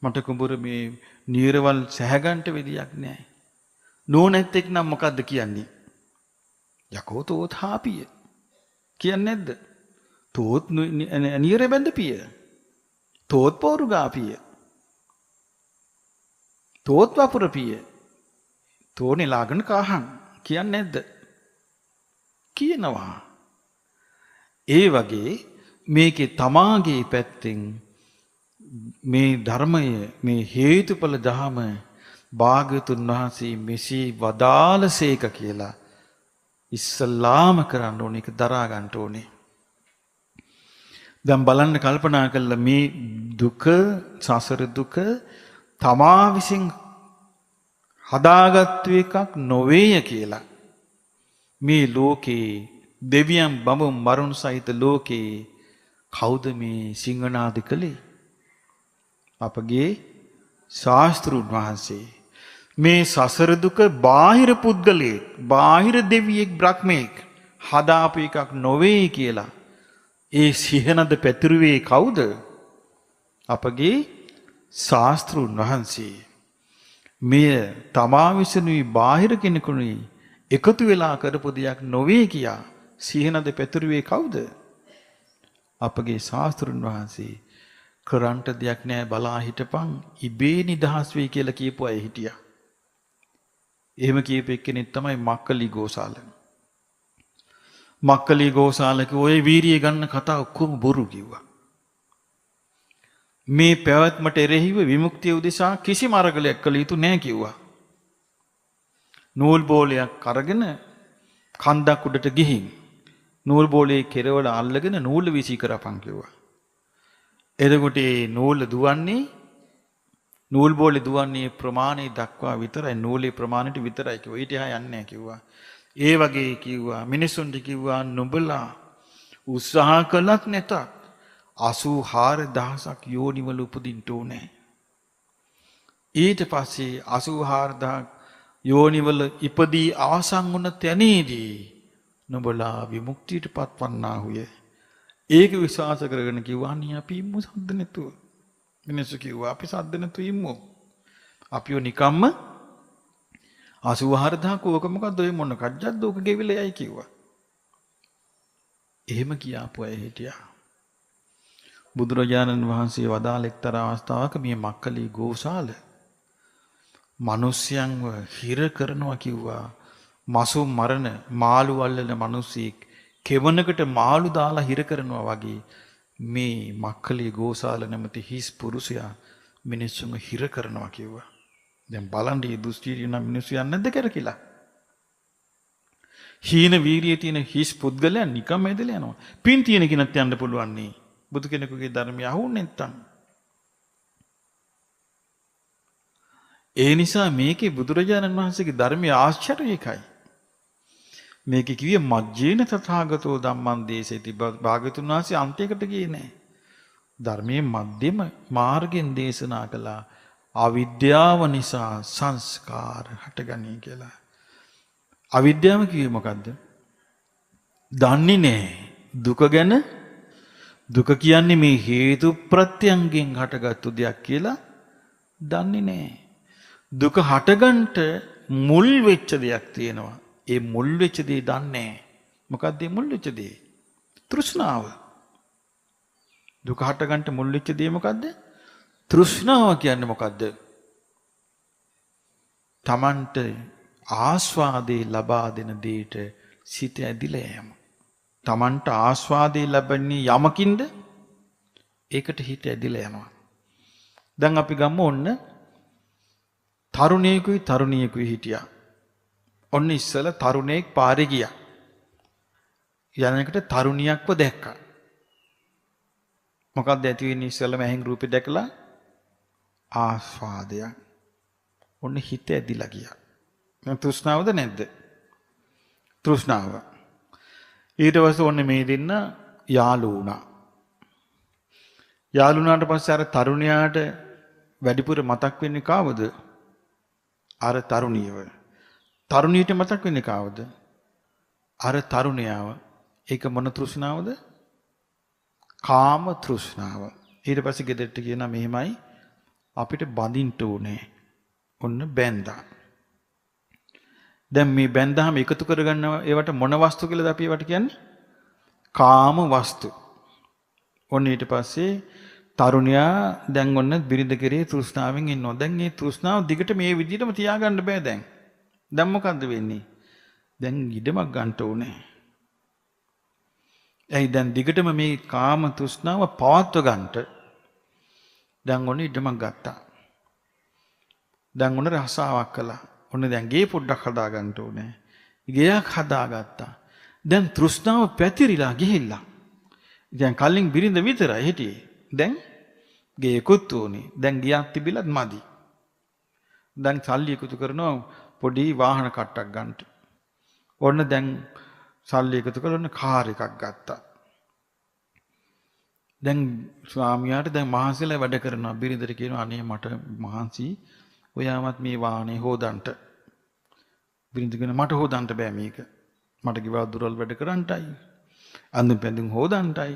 මට කුඹුර මේ නීරවල් සැහැගන්න විදියක් නැහැ. නෝනැත්තෙක් නම් මොකද්ද කියන්නේ? යකෝ තෝත් හාපිය. කියන්නේ නැද්ද? තෝත් නීර බැඳපිය. තෝත් පෝරු ගාපිය. තෝත් වපුරපිය. තෝනේ ලාගන කහන් කියන්නේ නැද්ද? කියනවා. ඒ වගේ මේකේ තමාගේ පැත්තෙන් මේ ධර්මය මේ හේතුඵල ධම භාග්‍යතුන් වහන්සේ මෙසේ වදාළසේක කියලා ඉස්සල්ලාම කරන්න ඕනේ. ඒක දරා ගන්න ඕනේ. දැන් බලන්න කල්පනා කළා මේ දුක සසර දුක තමා විසින් හදාගත්තු එකක් නොවේය කියලා. මේ ලෝකේ දෙවියන් බඹුන් මරුන් සහිත ලෝකේ කවුද මේ සිංහනාද කළේ? අපගේ ශාස්ත්‍රුන් වහන්සේ. මේ සසර දුක බාහිර පුද්ගලයෙක් බාහිර දෙවියෙක් බ්‍රහ්මයෙක් හදාපු එකක් නොවේ කියලා ඒ සිහනද පැතිරුවේ කවුද? අපගේ ශාස්ත්‍රුන් වහන්සේ. මෙය තමා විසිනුයි බාහිර කෙනෙකුනුයි එකතු වෙලා කරපු දෙයක් නොවේ කියා සිහනද පැතිරුවේ කවුද? අපගේ ශාස්ත්‍රුන් වහන්සේ. කරන්ට දෙයක් නෑ බලා හිටපන් ඉබේ නිදහස් වෙයි කියලා කියපු අය හිටියා. එහෙම කියපු එක්කෙනෙක් තමයි මක්කලි ගෝසාල. මක්කලි ගෝසාලක ඔය වීරිය ගන්න කතා ඔක්කොම බොරු කිව්වා. මේ පැවැත්මට එරෙහිව විමුක්තිය උදෙසා කිසිම අරගලයක් කළ යුතු නෑ කිව්වා. නූල් බෝලයක් අරගෙන කන්දක් උඩට ගිහින් නූල් බෝලේ කෙරවල අල්ලගෙන නූල වීසි කරපන් කිව්වා. එතකොට ඒ නූල් දුවන්නේ නූල් බෝලේ දුවන්නේ ප්‍රමාණය දක්වා විතරයි. නූලේ ප්‍රමාණයට විතරයි කිව්වා. ඊට එහා යන්නේ නැහැ කිව්වා. ඒ වගේ කිව්වා මිනිසුන්ට කිව්වා නුඹලා උත්සාහ කළත් නැතත් 84000ක් යෝනිවල උපදින්න ඕනේ. ඊට පස්සේ 84000ක් යෝනිවල ඉපදී අවසන් වුණ තැනේදී නුඹලා විමුක්තියට පත්වන්නාහුය. ඒක විශ්වාස කරගෙන කිව්වා අනේ අපි ඉමු සද්ද නැතුව. මිනිස්සු කිව්වා අපි සද්ද නැතු ඉම්මු. අපිව නිකම්ම 84000 කෝක මොකද්ද ඔය මොන කජ්ජක්ද ඕක ගෙවිලා යයි කිව්වා. එහෙම කියාපු අය හිටියා. බුදුරජාණන් වහන්සේ වදාළ එක්තරා අවස්ථාවක මේ මක්කලි ගෝසාල මිනිස්යන්ව හිර කරනවා කිව්වා. මසු මරණ මාළු වල්ලන මිනිස්සෙක් කෙවණකට මාළු දාලා හිර කරනවා වගේ මේ මක්කලි ගෝසාල නැමැති හිස් පුරුෂයා මිනිස්සුන්ව හිර කරනවා කිව්වා. දැන් බලන්න මේ දුස්චීරිය නම් මිනිස්සු යන්නේ නැද්ද කරකිලා? හීන වීරිය තියෙන හිස් පුද්ගලයා නිකම් ඇදලා යනවා. පින් තියෙන කෙනත් යන්න පුළුවන් නේ. බුදු කෙනෙකුගේ ධර්මය අහුන්නේ නැත්තම්. ඒ නිසා මේකේ බුදුරජාණන් වහන්සේගේ ධර්මයේ ආශ්චර්යයකයි. මේකේ කිව්වේ මජ්ජේන තථාගතෝ ධම්මං දේශේති. භාග්‍යතුන් වහන්සේ අන්තයකට ගියේ නෑ. ධර්මයේ මධ්‍යම මාර්ගෙන් දේශනා කළා. අවිද්‍යාව නිසා සංස්කාර හටගනී කියලා. අවිද්‍යාව කිව්වේ මොකද්ද? දන්නේ නෑ දුක ගැන. දුක කියන්නේ මේ හේතු ප්‍රත්‍යයෙන් හටගත්තු දෙයක් කියලා දන්නේ නෑ. දුක හටගන්නට මුල් වෙච්ච දෙයක් තියෙනවා. ඒ මුල් වෙච්ච දේ දන්නේ නෑ. මොකක්ද මේ මුල් වෙච්ච දේ? තෘෂ්ණාව. දුක හටගන්නට මුල් වෙච්ච දේ මොකද්ද? තෘෂ්ණාව කියන්නේ මොකද්ද? තමන්ට ආස්වාදේ ලබා දෙන දෙයට සිත ඇදිලා යෑම. තමන්ට ආස්වාදේ ලැබෙන්නේ යමකින්ද? ඒකට හිත ඇදිලා යනවා. දැන් අපි ගමු ඔන්න තරුණයෙකුයි තරුණියකුයි හිටියා. ඔන්න ඉස්සල තරුණයෙක් පාරේ ගියා. යන එකට තරුණියක්ව දැක්කා. මොකක්ද ඇති වෙන්නේ ඉස්සලම ඇහෙන් රූපේ දැකලා? ආස්වාදයක්. ඔන්න හිත ඇදිලා ගියා. තෘෂ්ණාවද නැද්ද? තෘෂ්ණාව. ඊට පස්සේ ඔන්න මේ දෙන්න යාළු වුණා. යාළු වුණාට පස්සේ අර තරුණයාට වැඩිපුර මතක් වෙන්නේ කාවද? අර තරුණියව. තරුණියට මතක් වෙන්නේ කාවද? අර තරුණයාව. ඒක මොන තෘෂ්ණාවද? කාම තෘෂ්ණාව. ඊට පස්සේ ගෙදරට කියනවා මෙහෙමයි අපිට බඳින්න ඕනේ. ඔන්න බැන්දා. දැන් මේ බැන්දාම එකතු කරගන්න ඒවට මොන වස්තු කියලාද අපි ඒවට කියන්නේ? කාම වස්තු. ඔන්න ඊට පස්සේ තරුණයා දැන් ඔන්න බිරිඳ කෙරේ තෘෂ්ණාවෙන් ඉන්නවා. දැන් මේ තෘෂ්ණාව දිගට මේ විදිහටම තියාගන්න බෑ දැන්. දැන් මොකද්ද වෙන්නේ? දැන් ඉඩමක් ගන්න ඕනේ. එයි දැන් දිගටම මේ කාම තෘෂ්ණාව පවත්ව ගන්නට දැන් ඔන්න ඉඩමක් ගත්තා. දැන් ඔන්න රසාවක් කළා. ඔන්න දැන් ගේ පොඩ්ඩක් හදා ගන්න ඕනේ. ගෙයක් හදාගත්තා. දැන් තෘෂ්ණාව පැතිරිලා ගිහිල්ලා. දැන් කලින් බිරිඳ විතරයි හිටියේ. දැන් ගේකුත් උනේ. දැන් ගියක් තිබිලත් මදි. දැන් සල්ලි එකතු කරනවා පොඩි වාහන කට්ටක් ගන්නට. ඔන්න දැන් සල්ලි එකතු කරලා කාර් එකක් ගත්තා. දැන් ස්වාමියාට දැන් මහන්සිලා වැඩ කරනවා. බිරිඳට කියනවා අනේ මට මහන්සි ඔයාමත් මේ වාහනේ හොදන්න. බිරිඳ කියන මට හොදන්න බෑ මේක. මට කිව්වා දුරල් වැඩ කරන්නටයි. අඳුම් පැඳුම් හොදන්නටයි.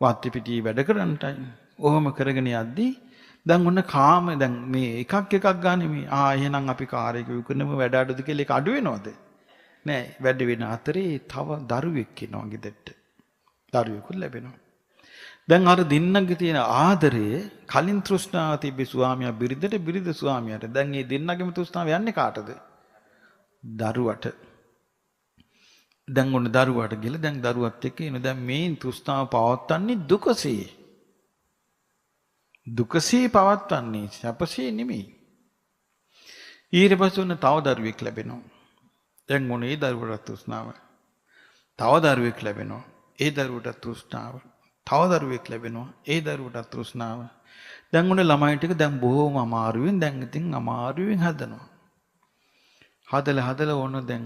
වාත්‍ය පිටි වැඩ කරන්නටයි. ඔහොම කරගෙන යද්දී දැන් ඔන්න කාම දැන් මේ එකක් ගන්න මේ එහෙනම් අපි කාර් එක විකුණනම වැඩ අඩුද කියලා ඒක අඩු වෙනවද? නෑ වැඩ වෙන අතරේ තව දරුවෙක් එනවා ගෙදරට. දරුවෙකුත් ලැබෙනවා. දැන් අර දෙන්නගේ තියෙන ආදරය කලින් තෘෂ්ණාව තිබ්බේ ස්වාමියා බිරිඳට බිරිඳ ස්වාමියාට. දැන් මේ දෙන්නගේම තෘෂ්ණාව යන්නේ කාටද? දරුවට. දැන් ඔන්න දරුවාට ගිහලා දැන් දරුවත් එක්ක ඉන්න දැන් මේ තෘෂ්ණාව පවත්න්නේ දුකසේ. දුකසේ පවත්න්නේ සැපසේ නෙමෙයි. ඊට පස්සේ ඔන්න තව දරුවෙක් ලැබෙනවා. දැන් මොන ඒ දරුවට තෘෂ්ණාව. තව දරුවෙක් ලැබෙනවා. ඒ දරුවට තෘෂ්ණාව. තව දරුවෙක් ලැබෙනවා. ඒ දරුවට තෘෂ්ණාව. දැන් ඔන්න ළමයි ටික දැන් බොහොම අමාරුවෙන් දැන් ඉතින් අමාරුවෙන් හදනවා. හදලා ඕන දැන්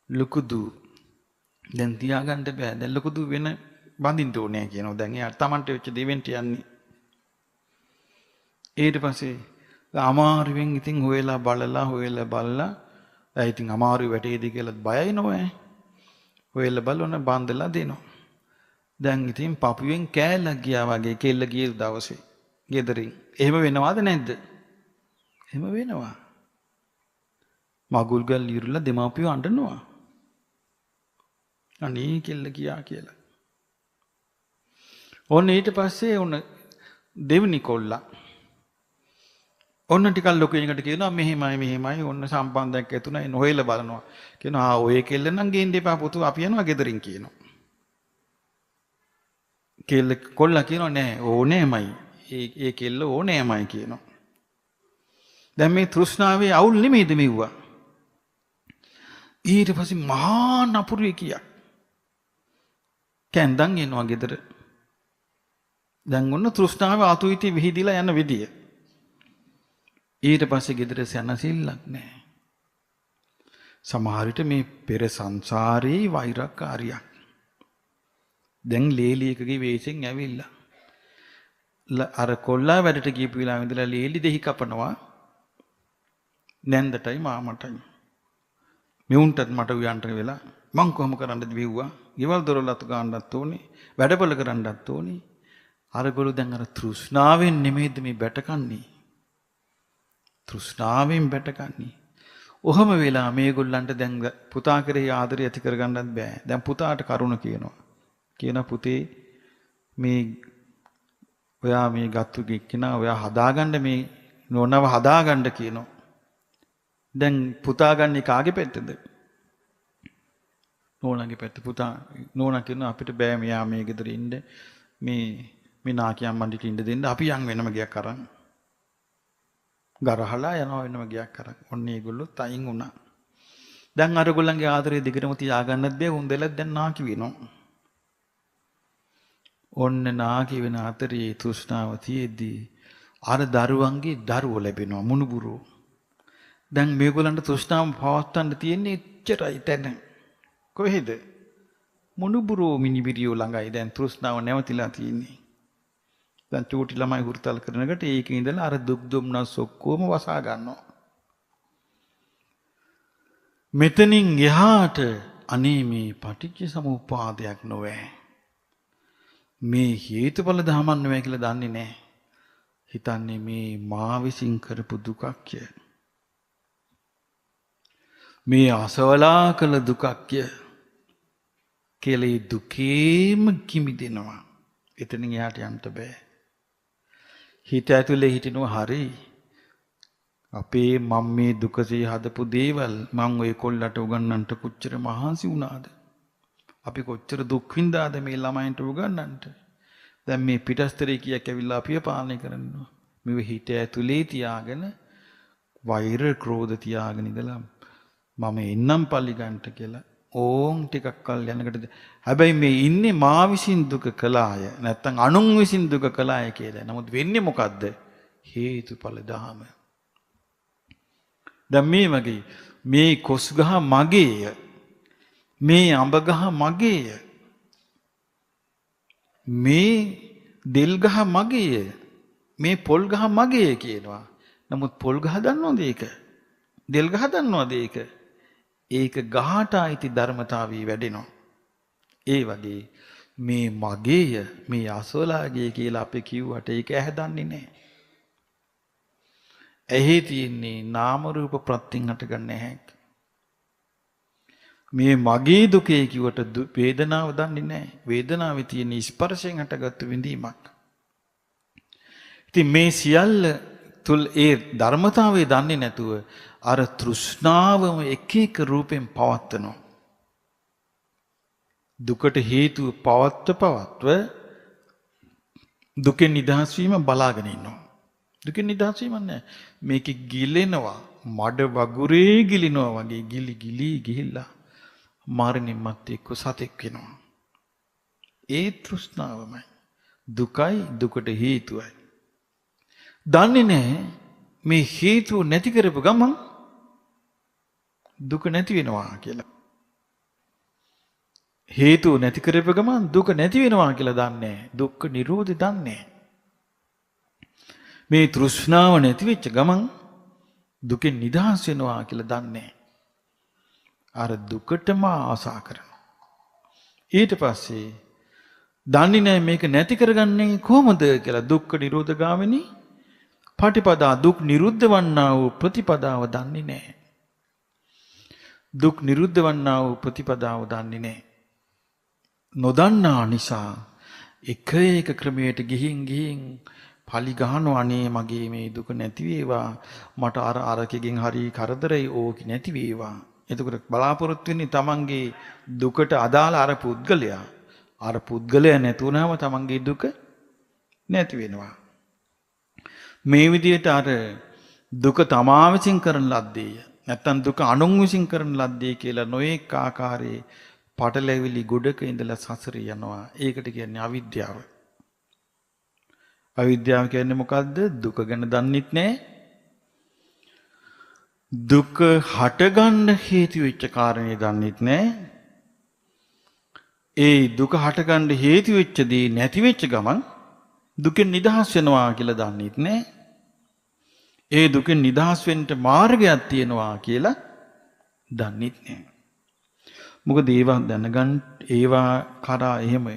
ලුකුදු දැන් තියාගන්න බෑ. දැන් ලුකුදු වෙන බඳින්න ඕනේ කියනවා. දැන් එයා Tamante වෙච්ච දෙවෙන්ට යන්නේ. ඊට පස්සේ අමාරුවෙන් ඉතින් හොයලා බලලා ඉතින් අමාරු වැටේද කියලා බයයි නෝනේ. හොයලා බලන බන්දලා දෙනවා. දැන් ඉතින් පපුවෙන් කෑල්ලක් ගියා වගේ කෙල්ල ගිය දවසේ. ගෙදරින්. එහෙම වෙනවද නැද්ද? එහෙම වෙනවා. මගුල් ගල් ඉරුලා දෙමාපියෝ අඬනවා. අනේ කෙල්ල කියා කියලා. ඔන්න ඊට පස්සේ ඔන්න දෙවෙනි කොල්ලා. ඔන්න ටිකක් ලොකු කෙනෙකුට කියනවා මෙහෙමයි ඔන්න සම්බන්ධයක් ඇතුණයි නොහෙල බලනවා. කියනවා ඔය කෙල්ල නම් ගේන්න එපා පුතු අපි යනවා ගෙදරින් කියනවා. කොල්ලා කියනවා නෑ ඕනෑමයි. ඒ කෙල්ල ඕනෑමයි කියනවා. දැන් මේ තෘෂ්ණාවේ අවුල් නෙමෙයිද මෙව්වා. ඊට පස්සේ මහා නපුරුවේ කියක්. කැන්දන් එනවා ගෙදර. දැන් ඔන්න තෘෂ්ණාව අතුයිටි විහිදිලා යන විදිය. ඊට පස්සේ ගෙදර සැනසෙල්ලක් නැහැ. සමහර විට මේ පෙර සංසාරේ වෛරකාරියක්. දැන් ලේලියකගේ වේසෙන් ඇවිල්ලා. අර කොල්ලා වැඩට ගියපු වෙලාවෙ ඉඳලා ලේලි දෙහි කපනවා. නැන්දටයි මාමටයි. මෙවුන්ටත් මට උයන්ට වෙලා මං කොහොම කරන්නද බිව්වා. ගෙවල් දොරලත් ගන්නත් ඕනේ. වැඩපොළ කරන්නත් ඕනේ. අරගොල්ලෝ දැන් අර තෘෂ්ණාවෙන් නෙමෙයිද මේ බැටකන්නේ. තෘෂ්ණාවෙන් බැටකන්නේ. ඔහම වෙලා මේගොල්ලන්ට දැන් පුතා කෙරෙහි ආදරය ඇති කරගන්නත් බෑ. දැන් පුතාට කරුණ කියනවා. කියන පුතේ මේ ඔයා මේ ගත්තු කෙනා ඔයා හදාගන්න මේ නෝනව හදාගන්න කියනවා. දැන් පුතා ගන්නේ කාගේ පැත්තද? නෝනාගේ පැත්ත. පුතා නෝනා කියනවා අපිට බෑ මෙයා මේ ගෙදර ඉන්න මේ නාකියන් මණ්ඩිට ඉන්න දෙන්න අපි යන් වෙනම ගියක් අරන්. ගරහලා යනවා වෙනම ගියක් අරන්. ඔන්න ඒගොල්ලෝ තයින් වුණා. දැන් අරගොල්ලන්ගේ ආදරය දිගටම තියාගන්නත් බෑ. උන්දෙලත් දැන් නාකි වෙනවා. ඔන්න නාකි වෙන අතරේ තෘෂ්ණාව තියේදී අර දරුවන්ගේ දරුවෝ ලැබෙනවා මුණුබුරෝ. දැන් මේගොල්ලන්ට තෘෂ්ණාව පවත්තන්න තියෙන්නේ එච්චරයි තැන. කොහෙද? මුණුබුරෝ මිනිබිරියෝ ළඟයි දැන් තෘෂ්ණාව නැවතිලා තියෙන්නේ. දැන් චූටි ළමයි හුරුතල් කරනකොට ඒකේ ඉඳලා අර දුක් දුම්නස් ඔක්කොම වසා ගන්නවා. මෙතනින් එහාට අනේ මේ පටිච්ච සමුප්පාදයක් නොවේ. මේ හේතුඵල ධමයක් නෙවෙයි කියලා දන්නේ නැහැ. හිතන්නේ මේ මා විසින් කරපු දුකක්ය. මේ අසවලා කළ දුකක්ය කියලා ඒ දුකේම කිමිදෙනවා. එතනින් එහාට යන්න බෑ. හිත ඇතුලේ හිටිනවා හරි. අපේ මම මේ දුකසේ හදපු දේවල් මම ඔය කොල්ලට උගන්නන්නට කොච්චර මහන්සි වුණාද? අපි කොච්චර දුක් විඳාද මේ ළමයින්ට උගන්නන්නට? දැන් මේ පිටස්තරේ කීයක් ඇවිල්ලා අපිව පාලනය කරනවා. මේ හිත ඇතුලේ තියාගෙන වෛර ක්‍රෝධ තියාගෙන ඉඳලා මම එන්නම් පල්ලි ගන්නට කියලා ඕන් ටිකක් කල් යනකොට හැබැයි මේ ඉන්නේ මා විසින් දුක කළාය නැත්තම් අනුන් විසින් දුක කළාය කියලා. නමුත් වෙන්නේ මොකද්ද? හේතුඵල ධහම. දැන් මේ වගේ මේ කොස් ගහ මගේය. මේ අඹ ගහ මගේය. මේ දෙල් ගහ මගේය. මේ පොල් ගහ මගේය කියනවා. නමුත් පොල් ගහ දන්නවද ඒක? දෙල් ගහ දන්නවද ඒක? ඒක ගහට අයිති ධර්මතාවී වැඩෙනවා. ඒ වගේ මේ මගේය මේ අසවලාගේ කියලා අපි කිව්වට ඒක ඇහැදන්නේ නැහැ. ඇහි තියෙන්නේ නාම රූප ප්‍රත්‍යයෙන් හටගන්නේ නැහැ. මේ මගේ දුකේ කිව්වට වේදනාව දන්නේ නැහැ. වේදනාවේ තියෙන ස්පර්ශයෙන් හටගත්තු විඳීමක්. ඉතින් මේ සියල්ල තුල් ඒ ධර්මතාවය දන්නේ නැතුව අර තෘෂ්ණාවම එක එක රූපෙන් පවත්වනවා. දුකට හේතුව පවත්ව දුකෙන් නිදහස් වීම බලාගෙන ඉන්නවා. දුකෙන් නිදහස් වීම නැහැ. මේක ගිලෙනවා. මඩ වගුරේ ගිලිනවා වගේ ගිලි ගිහිල්ලා මරණින් මත්තේ එක්ක සතෙක් වෙනවා. ඒ තෘෂ්ණාවමයි. දුකයි දුකට හේතුවයි. දන්නේ නැහැ මේ හේතුව නැති කරපු ගමන් දුක නැති වෙනවා කියලා. හේතුව නැති කරපු ගමන් දුක නැති වෙනවා කියලා දන්නේ නැහැ. දුක්ඛ නිරෝධය දන්නේ නැහැ. මේ තෘෂ්ණාව නැති වෙච්ච ගමන් දුකෙන් නිදහස් වෙනවා කියලා දන්නේ නැහැ. අර දුකටම ආසා කරනවා. ඊට පස්සේ දන්නේ නැහැ මේක නැති කරගන්නේ කොහොමද කියලා. දුක්ඛ නිරෝධ ගාමිනී පටිපදා දුක් නිරුද්ධ වන්නා වූ ප්‍රතිපදාව දන්නේ නැහැ. දුක් නිරුද්ධ වන්නා වූ ප්‍රතිපදාව දන්නේ නැහැ. නොදන්නා නිසා එක එක ක්‍රමයට ගිහින් පලි ගහනවා අනේ මගේ මේ දුක නැති වේවා මට අරකගෙන් හරි කරදරයි ඕක නැති වේවා. එතකොට බලාපොරොත්තු වෙන්නේ තමන්ගේ දුකට අදාළ අර පුද්ගලයා නැතුණාම තමන්ගේ දුක නැති වෙනවා. මේ විදිහට අර දුක තමා විසින් කරන ලද්දේය නැත්තම් දුක අනුන් විසින් කරන ලද්දේ කියලා නොඑක ආකාරයේ පටලැවිලි ගොඩක ඉඳලා සසරේ යනවා. ඒකට කියන්නේ අවිද්‍යාව. අවිද්‍යාව කියන්නේ මොකද්ද? දුක ගැන දන්නෙත් නැහැ. දුක හටගන්න හේතු වෙච්ච කාරණේ දන්නෙත් නැහැ. ඒ දුක හටගන්න හේතු වෙච්ච දේ නැති වෙච්ච ගමන් දුකෙන් නිදහස් වෙනවා කියලා දන්නෙත් නැහැ. ඒ දුකෙන් නිදහස් වෙන්න මාර්ගයක් තියෙනවා කියලා දන්නෙත් නැහැ. මොකද ඒවා දැනගන්න ඒවා කරා එහෙම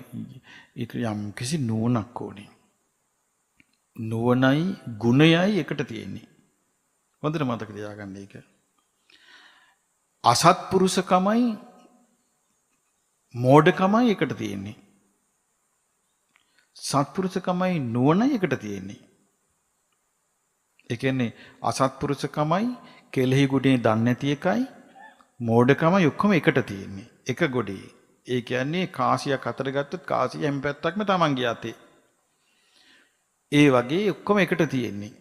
යම් කිසි නුවණක් ඕනේ. නුවණයි ගුණයයි එකට තියෙන්නේ. හොඳට මතක තියාගන්න ඒක. අසත්පුරුෂකමයි මෝඩකමයි එකට තියෙන්නේ. සත්පුරුෂකමයි නුවණයි එකට තියෙන්නේ. ඒ කියන්නේ අසත්පුරුෂකමයි කෙලෙහි ගුණේ දන්නේ නැති එකයි මෝඩකමයි ඔක්කොම එකට තියෙන්නේ. එක ගොඩේ. ඒ කියන්නේ කාසියක් අතර ගත්තොත් කාසිය හැම පැත්තක්ම තමන්ගේ අතේ. ඒ වගේ ඔක්කොම එකට තියෙන්නේ.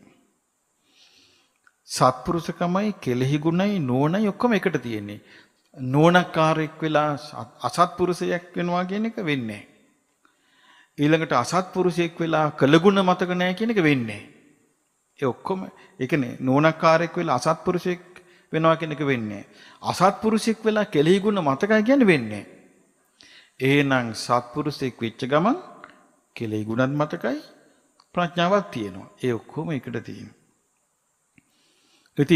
සත්පුරුෂකමයි කෙලෙහි ගුණයි නුවණයි ඔක්කොම එකට තියෙන්නේ. නුවණකාරයෙක් වෙලා අසත්පුරුෂයෙක් වෙනවා කියන එක වෙන්නේ නැහැ. ඊළඟට අසත්පුරුෂයෙක් වෙලා කළගුණ මතක නැහැ කියන එක වෙන්නේ නැහැ. ඒ ඔක්කොම ඒ කියන්නේ නුවණකාරයෙක් වෙලා අසත්පුරුෂයෙක් වෙනවා කියන එක වෙන්නේ නැහැ. අසත්පුරුෂයෙක් වෙලා කෙලෙහි ගුණ මතකයි කියන්නේ වෙන්නේ නැහැ. එහෙනම් සත්පුරුෂයෙක් වෙච්ච ගමන් කෙලෙහි ගුණත් මතකයි ප්‍රඥාවක් තියෙනවා. ඒ ඔක්කොම එකට තියෙනවා.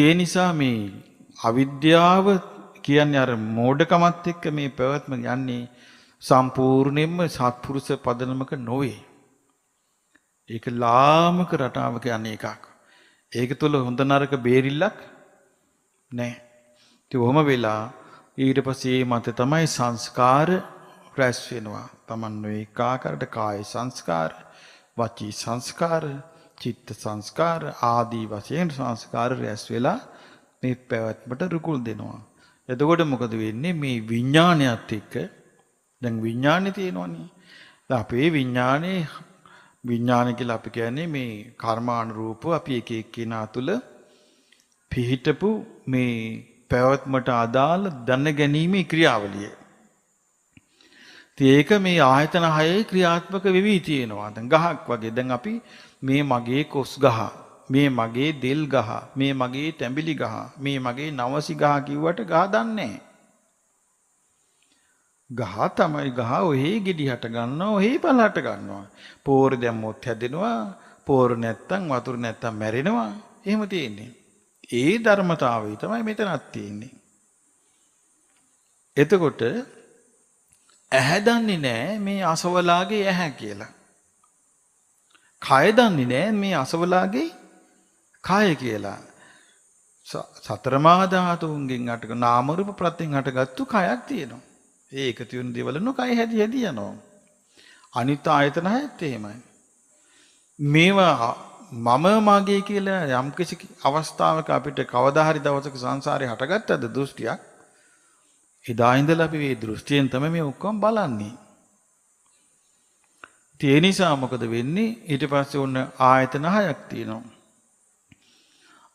ඒ නිසා මේ අවිද්‍යාව කියන්නේ අර මෝඩකමත් එක්ක මේ පැවැත්ම යන්නේ සම්පූර්ණයෙන්ම සත්පුරුෂ පදනමක නොවේ. ඒක ලාමක රටාවක යන එකක්. ඒක තුළ හොඳ නරක බේරිල්ලක් නැහැ. ඒ වොම වෙලා ඊට පස්සේ මත තමයි සංස්කාර රැස් වෙනවා. Taman නොඑක ආකාරයට කාය සංස්කාර, වචී සංස්කාර, චිත්ත සංස්කාර ආදී වශයෙන් සංස්කාර රැස් වෙලා මේ පැවැත්මට රුකුල් දෙනවා. එතකොට මොකද වෙන්නේ? මේ විඥානයත් එක්ක දැන් විඥානේ තියෙනවනේ. දැන් අපේ විඥානය කියලා අපි කියන්නේ මේ කර්මානුරූපව අපි එක එක්කිනා තුළ පිහිටපු මේ පැවැත්මට අදාළ දැනගැනීමේ ක්‍රියාවලිය. ඒක මේ ආයතන හයේ ක්‍රියාත්මක වෙවි තියෙනවා. දැන් ගහක් වගේ. දැන් අපි මේ මගේ කොස් ගහ, මේ මගේ දෙල් ගහ, මේ මගේ තැඹිලි ගහ, මේ මගේ නවසි ගහ කිව්වට ගහ දන්නේ නැහැ. ගහ තමයි ගහ ඔහේ ගෙඩි හට ගන්නවා, ඔහේ පල හට ගන්නවා. පෝර දැම්මොත් හැදෙනවා, පෝර නැත්තම් වතුර නැත්තම් මැරෙනවා. එහෙම තියෙන්නේ. ඒ ධර්මතාවය තමයි මෙතනක් තියෙන්නේ. එතකොට ඇහැ දන්නේ නැහැ මේ අසවලාගේ ඇහැ කියලා. කය දන්නේ නැහැ මේ අසවලාගේ කය කියලා. සතර මහා ධාතුන්ගෙන් අටක නාම රූප ප්‍රත්‍යයෙන් හටගත්තු කයක් තියෙනවා. ඒ එකතු වෙන දේවල් නෝ කය හැදි යනවා. අනිත් ආයතන හැත් එහෙමයි. මේවා මම මාගේ කියලා යම් කිසි අවස්ථාවක අපිට කවදා හරි දවසක සංසාරේ හටගත්තද දෘෂ්ටියක්, එදා ඉඳලා අපි මේ දෘෂ්ටියෙන් තමයි මේ ඔක්කොම බලන්නේ. ඒ නිසා මොකද වෙන්නේ? ඊට පස්සේ ඔන්න ආයතන හයක් තියෙනවා.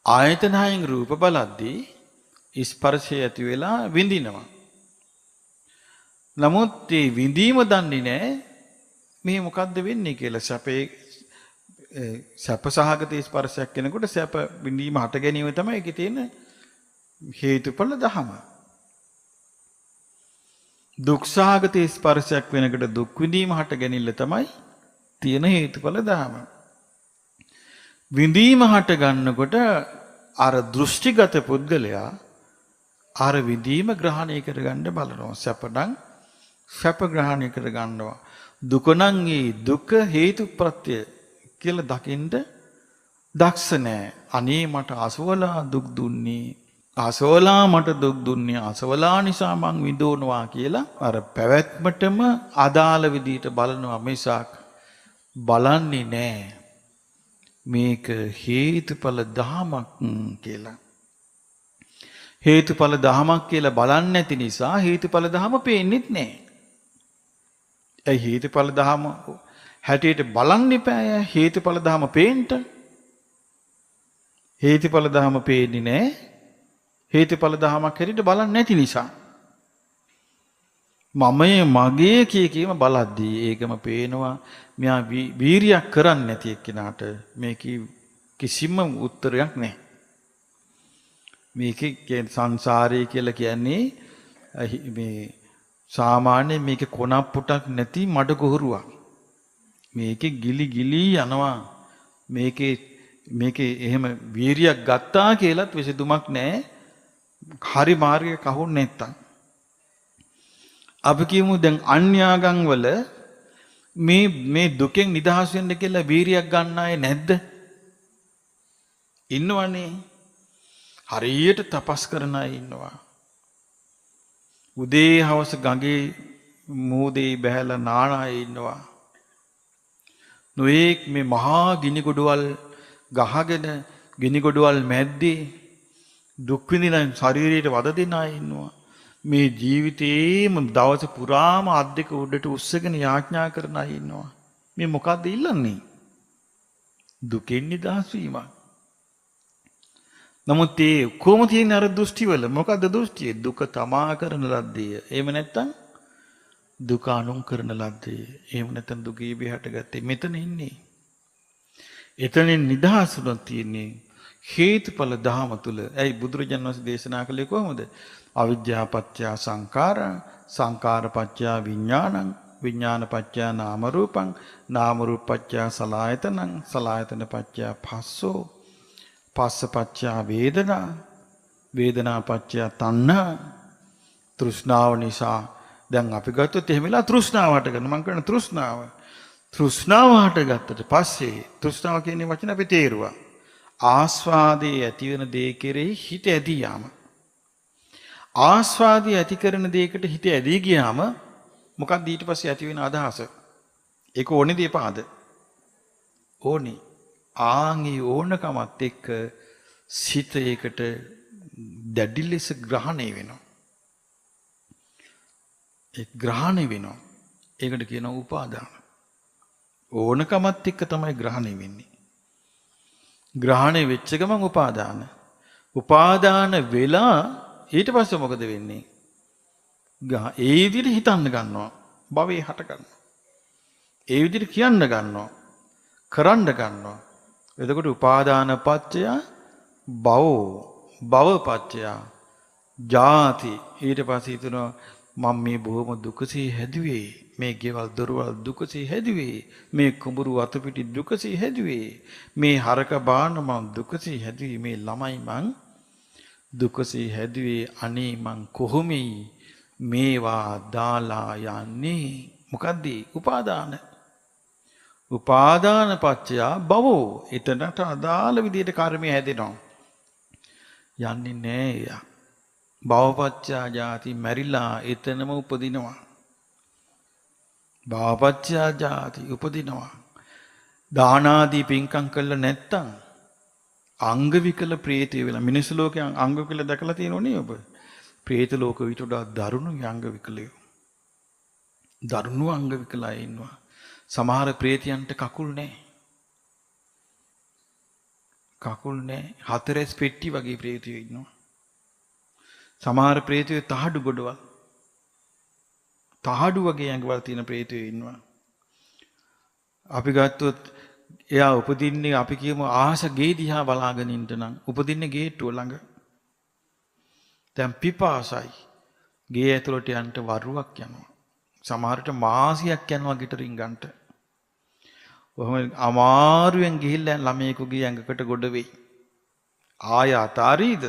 ආයතන හයෙන් රූප බලද්දී ස්පර්ශය ඇති වෙලා විඳිනවා. නමුත් මේ විඳීම දන්නේ නැහැ මේ මොකද්ද වෙන්නේ කියලා. සැප සහගත ස්පර්ශයක් කෙනෙකුට සැප විඳීම හට ගැනීම තමයි ඒකේ තියෙන හේතුඵල ධම. දුක් සහගත ස්පර්ශයක් වෙනකොට දුක් විඳීම හට ගැනීම තමයි තියෙන හේතුඵල ධම. විඳීම හට ගන්නකොට අර දෘෂ්ටිගත පුද්ගලයා අර විඳීම ග්‍රහණය කරගන්න බලනවා. සැප නම් සැප ග්‍රහණය කර ගන්නවා. දුක නම් ඒ දුක හේතු ප්‍රත්‍ය කියලා දකින්න දක්ෂ නැහැ. අනේ මට අසවලා දුක් දුන්නේ. අසවලා මට දුක් දුන්නේ. අසවලා නිසා මං විඳවනවා කියලා අර පැවැත්මටම අදාළ විදිහට බලනවා මිසක් බලන්නේ නැහැ. මේක හේතුඵල දහමක් කියලා. හේතුඵල දහමක් කියලා බලන්නේ නැති නිසා හේතුඵල දහම පේන්නේත් නැහැ. ඒ හේතුඵල දහම හැටියට බලන්න එපා. හේතුඵල දහම පේන්න. හේතුඵල දහම පේන්නේ නැහැ. හේතුඵල දහමක් හැටියට බලන්නේ නැති නිසා. මමයේ මගේ කියකීම බලද්දී ඒකම පේනවා. මෙයා වීරියක් කරන්නේ නැති එක්කෙනාට මේක කිසිම උත්තරයක් නැහැ. මේකේ සංසාරය කියලා කියන්නේ මේ සාමාන්‍ය මේක කොනප්පුටක් නැති මඩ කුහරුවක්. මේකේ ගිලි යනවා. මේකේ එහෙම වීරියක් ගත්තා කියලාත් විසඳුමක් නැහැ. හරි මාර්ගය කහුන් නැත්තම්. අපි කියමු දැන් අන්‍යාගම් වල මේ දුකෙන් නිදහස් වෙන්න කියලා වීරියක් ගන්න අය නැද්ද? ඉන්නවනේ. හරියට තපස් කරන අය ඉන්නවා. උදේ හවස ගඟේ මූදේ බහැලා නාන අය ඉන්නවා. නොඑක් මේ මහා ගිනි ගොඩවල් ගහගෙන ගිනි ගොඩවල් මැද්දේ දුක් විඳින ශරීරයට වද දෙන අය ඉන්නවා. මේ ජීවිතේම දවස පුරාම අත් දෙක උඩට උස්සගෙන යාඥා කරන අය ඉන්නවා. මේ මොකද්ද ඉල්ලන්නේ? දුකෙන් නිදහස් වීමක්. නමුත් ඒ කොහොම තියෙන අර දෘෂ්ටිවල මොකද්ද දෘෂ්ටිය? දුක තමා කරන ලද්දේ. එහෙම නැත්නම් දුක අනුන් කරන ලද්දේ. එහෙම නැත්නම් දුකේ බිහටගත්තේ මෙතන ඉන්නේ. එතනින් නිදහස් වුණා තියෙන්නේ හේතුඵල ධහම තුල. ඇයි බුදුරජාණන් වහන්සේ දේශනා කළේ කොහොමද? අවිද්‍යා පත්‍ය සංඛාර, සංඛාර පත්‍ය විඥානං, විඥාන පත්‍ය නාම රූපං, නාම රූප පත්‍ය සලආයතනං, සලආයතන පත්‍ය පස්සෝ, පස්ස පත්‍ය වේදනා, වේදනා පත්‍ය තණ්හා. තෘෂ්ණාව නිසා දැන් අපි ගත්තොත් එහෙම වෙලා තෘෂ්ණාව හට ගන්න. මම කරන තෘෂ්ණාව හට ගත්තට පස්සේ තෘෂ්ණාව කියන වචන අපි තේරුවා. ආස්වාදයේ ඇති වෙන දේ කෙරෙහි හිත ඇදී යාම. ආස්වාදයේ ඇති කරන දෙයකට හිත ඇදී ගියාම මොකක්ද ඊට පස්සේ ඇති වෙන අදහස? ඒක ඕනේ දීපාද? ඕනේ. ආන්ගේ ඕනකමත් එක්ක සිත ඒකට දැඩි ලෙස ග්‍රහණය වෙනවා. ඒ ග්‍රහණය වෙනවා. ඒකට කියනවා උපාදාන. ඕනකමත් එක්ක තමයි ග්‍රහණය වෙන්නේ. ග්‍රහණය වෙච්ච ගමන් උපාදාන. උපාදාන වෙලා ඊට පස්සේ මොකද වෙන්නේ? ඒ විදිහට හිතන්න ගන්නවා. භවයේ හට ගන්නවා. ඒ විදිහට කියන්න ගන්නවා. කරන්න ගන්නවා. එතකොට උපාදාන පත්‍ය භවෝ, භව පත්‍ය ජාති. ඊට පස්සේ හිතනවා මම මේ බොහොම දුකසේ හැදුවේ. මේ ගෙවල් දොරවල් දුකසේ හැදුවේ. මේ කුඹුරු අතපිටි දුකසේ හැදුවේ. මේ හරක බාන මම දුකසේ හැදුවේ. මේ ළමයි මං දුකසේ හැදුවේ. අනේ මං කොහොමයි මේවා දාලා යන්නේ? මොකද්ද? උපාදාන. උපාදාන පත්‍ය භවෝ. එතනට අදාළ විදිහට කර්මය හැදෙනවා. යන්නේ නෑ. භවපත්‍ය ජාති මැරිලා එතනම උපදිනවා. භවපත්‍ය ජාති උපදිනවා. දාන ආදී පින්කම් කළා නැත්තම් අංග විකල ප්‍රේතය වෙලා මිනිස් ලෝකේ අංග විකල දැකලා තියෙනෝනේ ඔබ. ප්‍රේත ලෝක විතර දරුණු අංග විකලයෝ. දරුණු අංග විකලයි ඉන්නවා. සමහර ප්‍රේතයන්ට කකුල් නැහැ. කකුල් නැහැ. හතරස් පෙට්ටි වගේ ප්‍රේතයෝ ඉන්නවා. සමහර ප්‍රේතයෝ තහඩු ගොඩවල්. තහඩු වගේ ඇඟවල් තියෙන ප්‍රේතයෝ ඉන්නවා. අපි ගත්තොත් එයා උපදින්නේ අපි කියමු ආහස ගේ දිහා බලාගෙන ඉන්න නම් උපදින්නේ ගේට්ටුව ළඟ. දැන් පිපාසයි. ගේ ඇතුළට යන්න වරුවක් යනවා. සමහරට මාසියක් යනවා ගෙටරින් ගන්නට. ඔහොම අමාරුවෙන් ගිහිල්ලා ළමයෙකුගේ ඇඟකට ගොඩ වෙයි. ආය අතාරීද?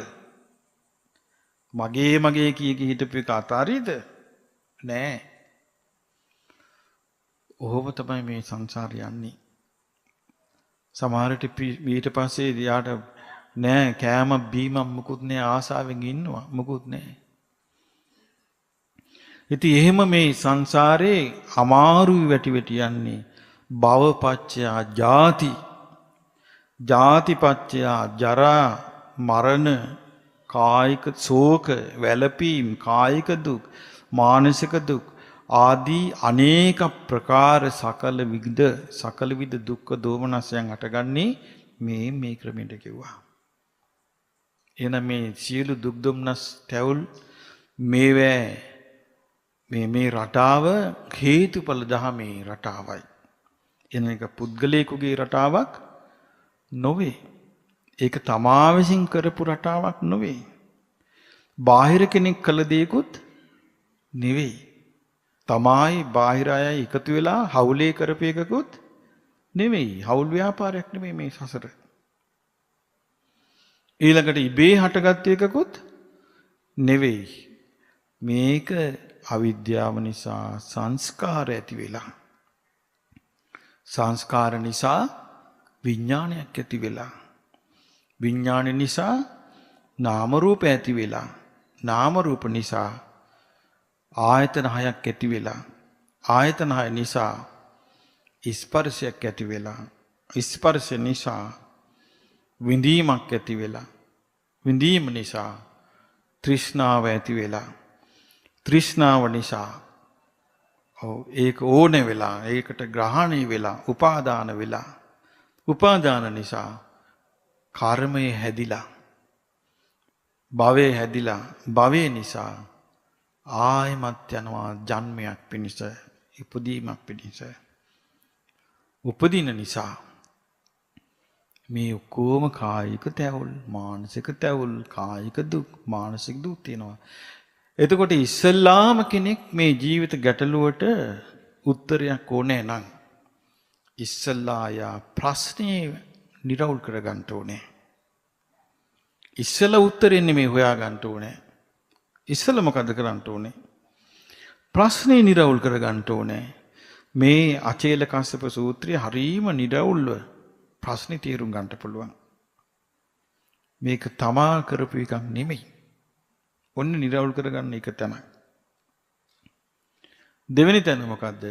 මගේ කී හිටපු එක අතාරීද? නෑ. ඔහොම තමයි මේ සංසාරේ යන්නේ. සමහරට ඊට පස්සේ යාට නෑ කෑම බීම මුකුත් නෑ ආසාවෙන් ඉන්නවා මුකුත් නෑ. ඉතින් එහෙම මේ සංසාරේ අමාරුයි වැටි යන්නේ. භවපච්චයා ජාති ජාතිපච්චයා ජරා මරණ කායික ශෝක වැළපීම් කායික දුක් මානසික දුක් ආදී අනේක ප්‍රකාර සකල විද දුක්ඛ දෝමනස්යන් අටගන්නේ මේ ක්‍රමයට කිව්වා. එහෙනම් මේ සියලු දුක් දුම්නස් තැවුල් මේ රටාව හේතුඵල දහමේ රටාවයි. එනක පුද්ගලයෙකුගේ රටාවක් නොවේ. ඒක තමා විසින් කරපු රටාවක් නොවේ. බාහිර කෙනෙක් කළ දෙයක්ුත් නෙවෙයි. තමයි බාහිර අය එකතු වෙලා හවුලේ කරපු එකකුත් නෙවෙයි. හවුල් ව්‍යාපාරයක් නෙමෙයි මේ සසර. ඊළඟට ඉබේ හටගත් එකකුත් නෙවෙයි. මේක අවිද්‍යාව නිසා සංස්කාර ඇති වෙලා. සංස්කාර නිසා විඥානයක් ඇති වෙලා. විඥාන නිසා නාම රූප ඇති වෙලා. නාම රූප නිසා ආයතන හයක් ඇති වෙලා. ආයතන හය නිසා ස්පර්ශයක් ඇති වෙලා. ස්පර්ශ නිසා විඳීමක් ඇති වෙලා. විඳීම නිසා තෘෂ්ණාව ඇති වෙලා. තෘෂ්ණාව නිසා ඒක ඕනේ වෙලා ඒකට ග්‍රහණය වෙලා උපාදාන වෙලා. උපාදාන නිසා කර්මය හැදිලා. භවය හැදිලා. භවය නිසා ආයමත් යනවා ජන්මයක් පිණිස ඉපදීමක් පිණිස. උපදින නිසා මේ ඔක්කොම කායික තැවුල් මානසික තැවුල් කායික දුක් මානසික දුක් තියෙනවා. එතකොට ඉස්සල්ලාම කෙනෙක් මේ ජීවිත ගැටලුවට උත්තරයක් ඕනේ නම් ඉස්සල්ලා යා ප්‍රශ්නේ නිරවුල් කරගන්න ඕනේ. ඉස්සලා උත්තරේ නෙමෙයි හොයාගන්න ඕනේ. ඉස්සලා මොකද කරන්න ඕනේ? ප්‍රශ්නේ නිරවුල් කරගන්න ඕනේ. මේ අචේල කස්සප සූත්‍රය හරීම නිරවුල්ව ප්‍රශ්නේ තේරුම් ගන්න පුළුවන්. මේක තමා කරපු එකක් නෙමෙයි. ඔන්න නිරවුල් කරගන්න එක තමයි. දෙවෙනි තැන මොකද්ද?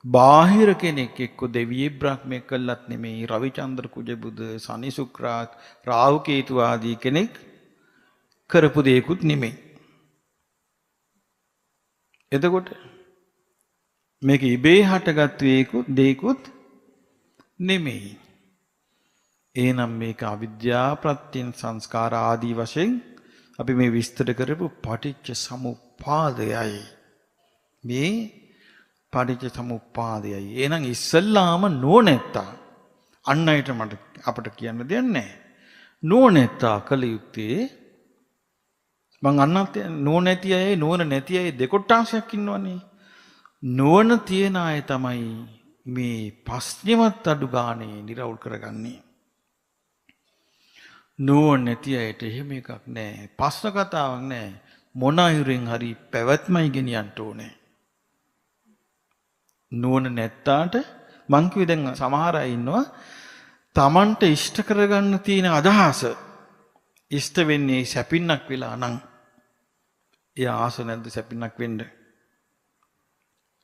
බාහිර කෙනෙක් එක්ක දෙවියෙක් බ්‍රහ්මයෙක් කළත් නෙමෙයි රවිචන්ද්‍ර කුජබුද සනි සුක්‍රාත් රාහු කේතු ආදී කෙනෙක් කරපු දෙයක්ුත් නෙමෙයි. එතකොට මේක ඉබේ හටගත්තු දෙයක්ුත් නෙමෙයි. එහෙනම් මේක අවිද්‍යා ප්‍රත්‍යයෙන් සංස්කාර ආදී වශයෙන් අපි මේ විස්තර කරපු පටිච්ච සමුප්පාදයයි. මේ පටිච්ච සමුප්පාදයයි. එහෙනම් ඉස්සල්ලාම නුවණැත්තා අන් අයට අපට කියන්න දෙයක් නැහැ. නුවණැත්තා කල යුත්තේ මං අන්නත් නුවණැති අය නුවණ නැති අය දෙකොට්ටාසයක් ඉන්නවනේ. නුවණ තියන අය තමයි මේ ප්‍රශ්නෙවත් අඩු ගානේ නිරවුල් කරගන්නේ. නුවණ නැති අයට එහෙම එකක් නැහැ. ප්‍රශ්න කතාවක් නැහැ. මොන අයුරින් හරි පැවැත්මයි ගෙනියන්න ඕනේ. නුවණ නැත්තාට මං කිව්වේ දැන් සමහර අය ඉන්නවා Tamanට ඉෂ්ට කරගන්න තියෙන අදහස ඉෂ්ට වෙන්නේ සැපින්නක් වෙලා නම් එයා ආස නැද්ද සැපින්නක් වෙන්න?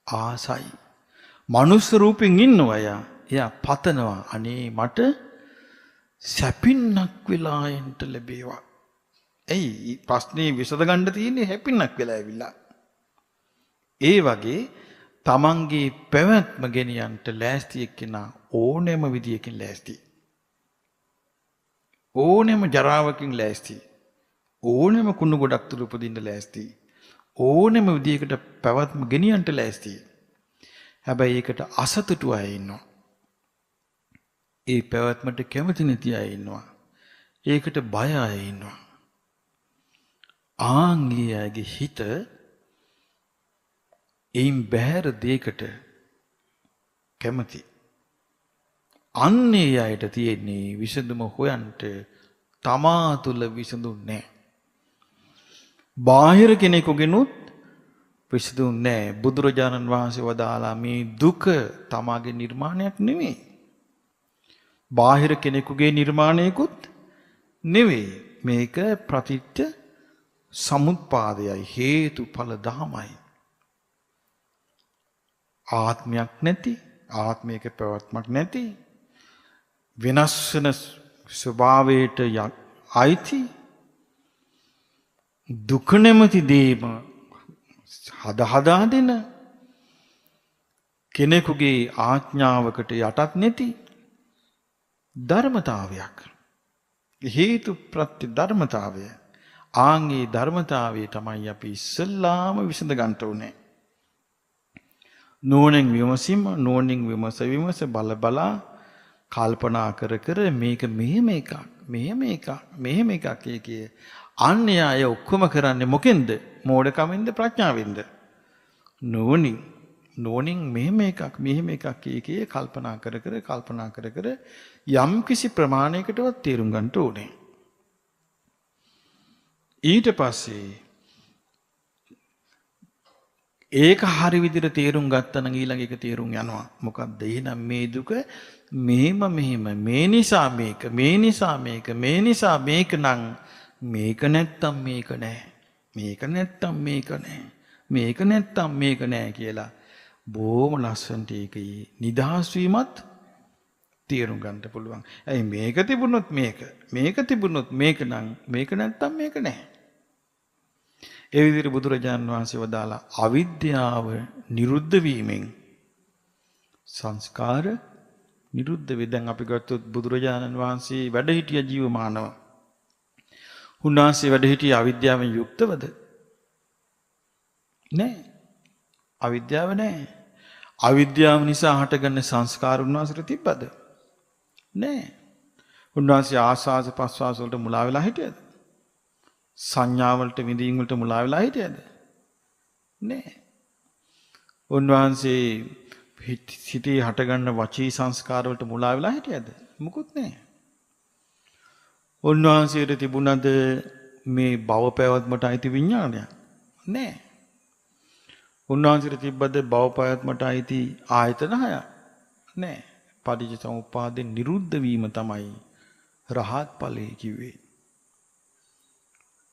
ආසයි. මනුස්ස රූපෙන් ඉන්නවා එයා පතනවා අනේ මට සැපින්නක් වෙලා එන්න ලැබේවා. එයි ප්‍රශ්නේ විසඳ ගන්න තියෙන්නේ හැපින්නක් වෙලා ඇවිල්ලා. ඒ වගේ තමන්ගේ පැවැත්ම ගෙනියන්ට ලෑස්ති එක්කෙනා ඕනෑම විදියකින් ලෑස්ති. ඕනෑම ජරාවකින් ලෑස්ති. ඕනෑම කුණු ගොඩක් තුල උපදින්න ලෑස්ති. ඕනෑම විදියකට පැවැත්ම ගෙනියන්ට ලෑස්ති. හැබැයි ඒකට අසතුටු අය ඉන්නවා. ඒ පැවැත්මට කැමති නැති අය ඉන්නවා. ඒකට බය අය ඉන්නවා. ආන්ගියගේ හිත එයින් බැහැර දෙයකට කැමති. අන්නේ අයට තියෙන්නේ විසඳුම හොයන්ට තමා තුළ විසඳුම් නැහැ. බාහිර කෙනෙකුගෙනුත් විසඳුන්නේ නැහැ. බුදුරජාණන් වහන්සේ වදාලා මේ දුක තමාගේ නිර්මාණයක් නෙමෙයි. බාහිර කෙනෙකුගේ නිර්මාණයකුත් නෙවෙයි. මේක ප්‍රතිත්‍ය සමුත්පාදයයි, හේතුඵල ධමයි. ආත්මයක් නැති, ආත්මයක පැවැත්මක් නැති, වෙනස් වෙන ස්වභාවයට අයිති දුක නැමැති දේම හදා දෙන කෙනෙකුගේ ආඥාවකට යටත් නැති ධර්මතාවයක්. හේතු ප්‍රත්‍ය ධර්මතාවය. ආන්ගේ ධර්මතාවය තමයි අපි ඉස්සල්ලාම විසඳ ගන්න ඕනේ. නෝනෙන් විමස බලා කල්පනා කර මේක මෙහෙම එකක් කිය අන්‍ය අය ඔක්කොම කරන්නේ මොකෙන්ද? මෝඩකමින්ද ප්‍රඥාවෙන්ද? නෝනින් මෙහෙම එකක් කිය කල්පනා කර යම් කිසි ප්‍රමාණයකටවත් තේරුම් ගන්න ඕනේ. ඊට පස්සේ ඒක හරි විදිහට තේරුම් ගත්තා නම් ඊළඟ එක තේරුම් යනවා. මොකක්ද? එහෙනම් මේ දුක මෙහෙම මේ නිසා මේක නම් මේක නැත්තම් මේක නෑ කියලා බොහොම ලස්සනට ඒකේ නිදහස් වීමත් තේරුම් ගන්න පුළුවන්. ඇයි මේක තිබුණොත් මේක තිබුණොත් මේක නම් මේක නැත්තම් මේක නෑ. ඒ විදිහට බුදුරජාණන් වහන්සේ වදාලා අවිද්‍යාව නිරුද්ධ වීමෙන් සංස්කාර නිරුද්ධ වේ. දැන් අපි ගත්තොත් බුදුරජාණන් වහන්සේ වැඩ හිටිය ජීවමානව. උන්වහන්සේ වැඩ හිටිය අවිද්‍යාවෙන් යුක්තවද? නෑ. අවිද්‍යාව නෑ. අවිද්‍යාව නිසා හටගන්න සංස්කාර උන්වහන්සේට තිබ්බද? නෑ. උන්වහන්සේ ආස්වාද ප්‍රස්වාස වලට මුලා වෙලා හිටියද? සංඥා වලට විඳීම් වලට මුලා වෙලා හිටියද? නෑ. උන්වහන්සේ සිටී හටගන්න වචී සංස්කාර වලට මුලා වෙලා හිටියද? මුකුත් නෑ. උන්වහන්සේට තිබුණද මේ භව පැවැත්මට අයිති විඥානයක්? නෑ. උන්වහන්සේට තිබ්බද භව පැවැත්මට අයිති ආයතන 6ක්? නෑ. පටිච්චසමුප්පාදේ නිරුද්ධ වීම තමයි රහත් ඵලයේ කිව්වේ.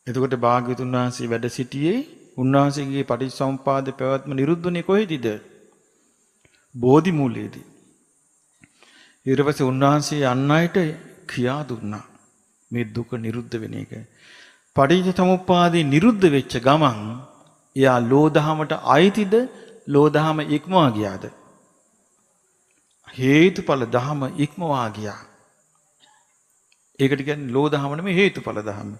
එතකොට භාග්‍යවතුන් වහන්සේ වැඩ සිටියේ උන්වහන්සේගේ පටිච්චසමුප්පාද පැවැත්ම නිරුද්ධුනේ කොහෙදද? බෝධි මූලයේදී. ඊට පස්සේ උන්වහන්සේ අන් අයට කියා දුන්නා මේ දුක නිරුද්ධ වෙන එක. පටිච්චසමුප්පාදේ නිරුද්ධ වෙච්ච ගමන් එයා ලෝදහමට අයිතිද? ලෝදහම ඉක්මවා ගියාද? හේතුඵල ධම ඉක්මවා ගියා. ඒකට කියන්නේ ලෝදහම නෙමෙයි හේතුඵල ධම.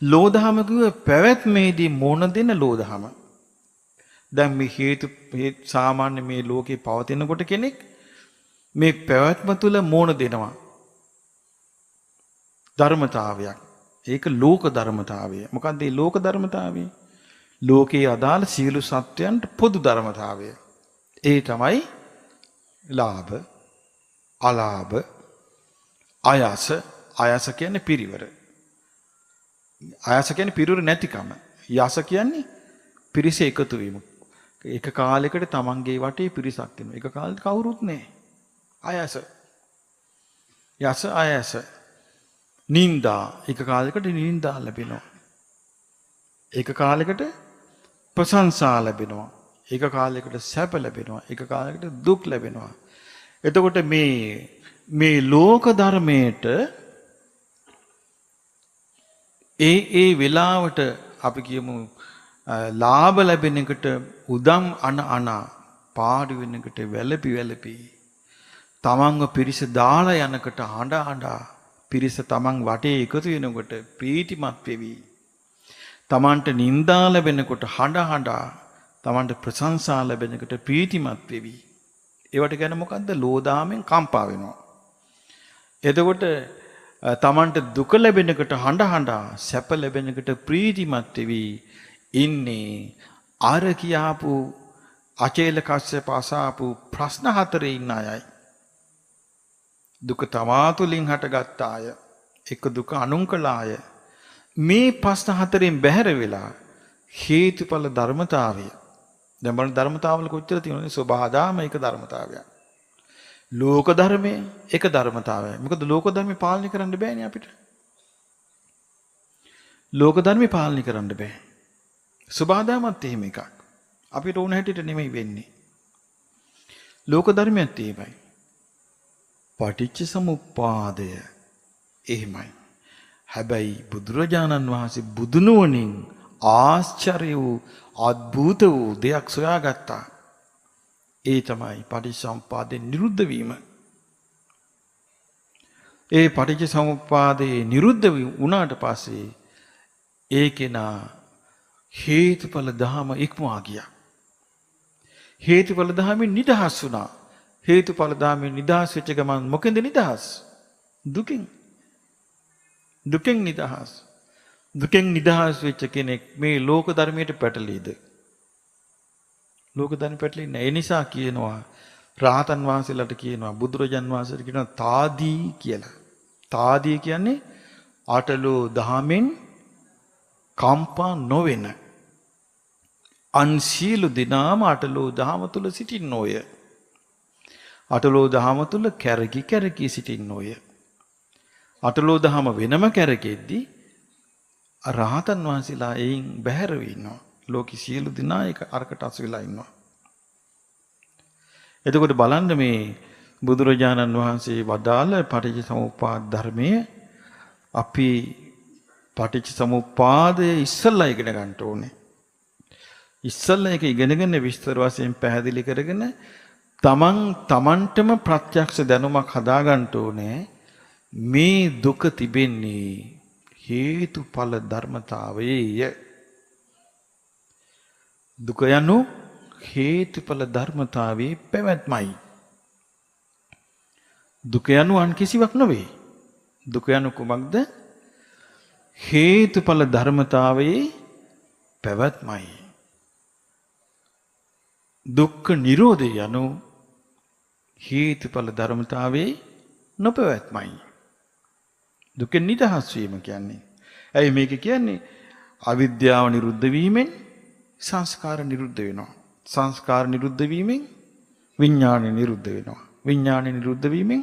ලෝදහම කිව්ව පැවැත්මේදී මොන දෙන ලෝදහම. දැන් මේ සාමාන්‍ය මේ ලෝකේ පවතිනකොට කෙනෙක් මේ පැවැත්ම තුල මොන දෙනවා ධර්මතාවයක්. ඒක ලෝක ධර්මතාවය. මොකක්ද මේ ලෝක ධර්මතාවය? ලෝකේ අදාළ සියලු සත්වයන්ට පොදු ධර්මතාවය. ඒ තමයි ලාභ, අලාභ, ආයාස. ආයාස කියන්නේ පිරිවර. ආයාස කියන්නේ පිරිවර නැතිකම. යස කියන්නේ පිරිස එකතු වීම. එක කාලයකට තමන්ගේ වටේ පිරිසක් ඉන්නවා. එක කාලෙක කවුරුත් නැහැ. ආයාස. යස ආයාස. නින්දා. එක කාලයකට නින්දා ලැබෙනවා. එක කාලයකට ප්‍රශංසා ලැබෙනවා. එක කාලයකට සැප ලැබෙනවා. එක කාලයකට දුක් ලැබෙනවා. එතකොට මේ ලෝක ධර්මයට ඒ වෙලාවට අපි කියමු ලාභ ලැබෙන එකට උදම් අන පාඩු වෙන එකට වැළපි තමන්ව පිරිස දාලා යනකට හඬ පිරිස තමන් වටේ එකතු වෙනකොට ප්‍රීතිමත් වෙවි. තමන්ට නිന്ദා ලැබෙනකොට හඬ තමන්ට ප්‍රශංසා ලැබෙනකොට ප්‍රීතිමත් වෙවි. ඒවට කියන්නේ මොකද්ද? ලෝදාමෙන් කම්පා වෙනවා. එතකොට තමන්ට දුක ලැබෙනකොට හඬ සැප ලැබෙනකොට ප්‍රීතිමත් වෙවි ඉන්නේ අර කියාපු අචේල කස්සප අසාපු ප්‍රශ්න හතරේ ඉන්න අයයි. දුක තමා තුළින් හටගත් අය, එක දුක අනුන් කළ අය. මේ ප්‍රශ්න හතරෙන් බැහැර වෙලා හේතුඵල ධර්මතාවය දැන් බලන්න ධර්මතාවල කොච්චර තියෙනවද? සබහාදාම එක ධර්මතාවයක්. ලෝක ධර්මයේ එක ධර්මතාවයක්. මොකද ලෝක ධර්මේ පාලනය කරන්න බෑනේ අපිට. ලෝක ධර්මේ පාලනය කරන්න බෑ. සබහාදාමත් එහෙම එකක්. අපිට ඕන හැටියට නෙමෙයි වෙන්නේ. ලෝක ධර්මයත් එහෙමයි. පටිච්ච සමුප්පාදය එහෙමයි. හැබැයි බුදුරජාණන් වහන්සේ බුදුනුවණින් ආශ්චර්ය වූ අద్භූත වූ දෙයක් සොයාගත්තා. ඒ තමයි පටිච්චසමුප්පාදේ නිරුද්ධ වීම. ඒ පටිච්චසමුප්පාදේ නිරුද්ධ වුණාට පස්සේ ඒකේනා හේතුඵල ධම ඉක්මවා ගියා. හේතුඵල ධමෙන් නිදහස් වුණා. හේතුඵල ධමෙන් නිදහස් වෙච්ච ගමන් මොකෙන්ද නිදහස්? දුකින්. දුකෙන් නිදහස්. දුකෙන් නිදහස් වෙච්ච කෙනෙක් මේ ලෝක ධර්මයට පැටලීද? ලෝක ධර්ම පැටලෙන්නේ නැහැ. ඒ නිසා කියනවා රාහතන් වහන්සේලාට කියනවා බුදුරජාන් වහන්සේට කියනවා තාදී කියලා. තාදී කියන්නේ අටලෝ දහමෙන් කම්පා නොවෙන අන් සීල දිනාම අටලෝ දහම තුල සිටින්නෝය. අටලෝ දහම තුල කැරකි කැරකි සිටින්නෝය. අටලෝ දහම වෙනම කැරකෙද්දී රහතන් වහන්සේලා එයින් බැහැර වෙනවා. ලෝකි සියලු දිනා එක අරකට අසු වෙලා ඉන්නවා. එතකොට බලන්න මේ බුදුරජාණන් වහන්සේ වදාළ පටිච්චසමුප්පාද ධර්මයේ අපි පටිච්චසමුප්පාදය ඉස්සල්ලා ඉගෙන ගන්න ඕනේ. ඉස්සල්ලා ඒක ඉගෙනගෙන විස්තර වශයෙන් පැහැදිලි කරගෙන තමන්ටම ප්‍රත්‍යක්ෂ දැනුමක් හදා ගන්න ඕනේ. මේ දුක තිබෙන්නේ හේතුඵල ධර්මතාවයේය. දුක යනු හේතුඵල ධර්මතාවයේ පැවැත්මයි. දුක යනු අන් කිසිවක් නොවේ. දුක යනු කුමක්ද? හේතුඵල ධර්මතාවයේ පැවැත්මයි. දුක්ඛ නිරෝධය යනු හේතුඵල ධර්මතාවයේ නොපැවැත්මයි. දුකෙන් නිදහස් වීම කියන්නේ. ඇයි මේක කියන්නේ? අවිද්‍යාව නිරුද්ධ වීමෙන් සංස්කාර නිරුද්ධ වෙනවා. සංස්කාර නිරුද්ධ වීමෙන් විඥාන නිරුද්ධ වෙනවා. විඥාන නිරුද්ධ වීමෙන්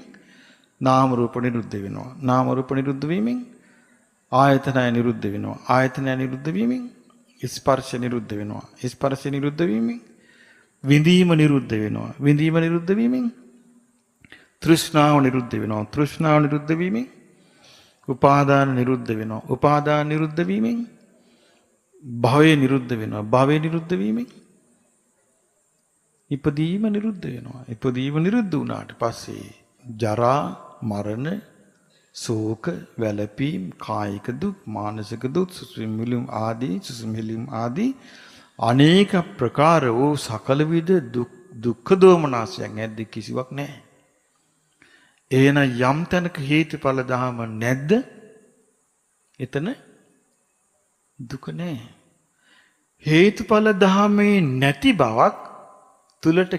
නාම රූප නිරුද්ධ වෙනවා. නාම රූප නිරුද්ධ වීමෙන් ආයතනය නිරුද්ධ වෙනවා. ආයතනය නිරුද්ධ වීමෙන් ස්පර්ශ නිරුද්ධ වෙනවා. ස්පර්ශ නිරුද්ධ වීමෙන් විඳීම නිරුද්ධ වෙනවා. විඳීම නිරුද්ධ වීමෙන් තෘෂ්ණාව නිරුද්ධ වෙනවා. තෘෂ්ණාව නිරුද්ධ වීමෙන් උපාදාන නිරුද්ධ වෙනවා. උපාදාන නිරුද්ධ වීමෙන් භවය නිරුද්ධ වෙනවා. භවය නිරුද්ධ වීමෙන් ඉපදීම නිරුද්ධ වෙනවා. ඉපදීම නිරුද්ධ වුණාට පස්සේ ජරා මරණ ශෝක වැළපීම් කායික දුක් මානසික දුක් සුසුමිලුම් ආදී අනේක ප්‍රකාර වූ සකල විද දුක්ඛ දෝමනසයන් ඇද්ද කිසිවක් නැහැ. එහෙනම් යම් තැනක හේතුඵල ධම නැද්ද? එතන දුක නැහැ. හේතුඵල ධමේ නැති බවක් තුලට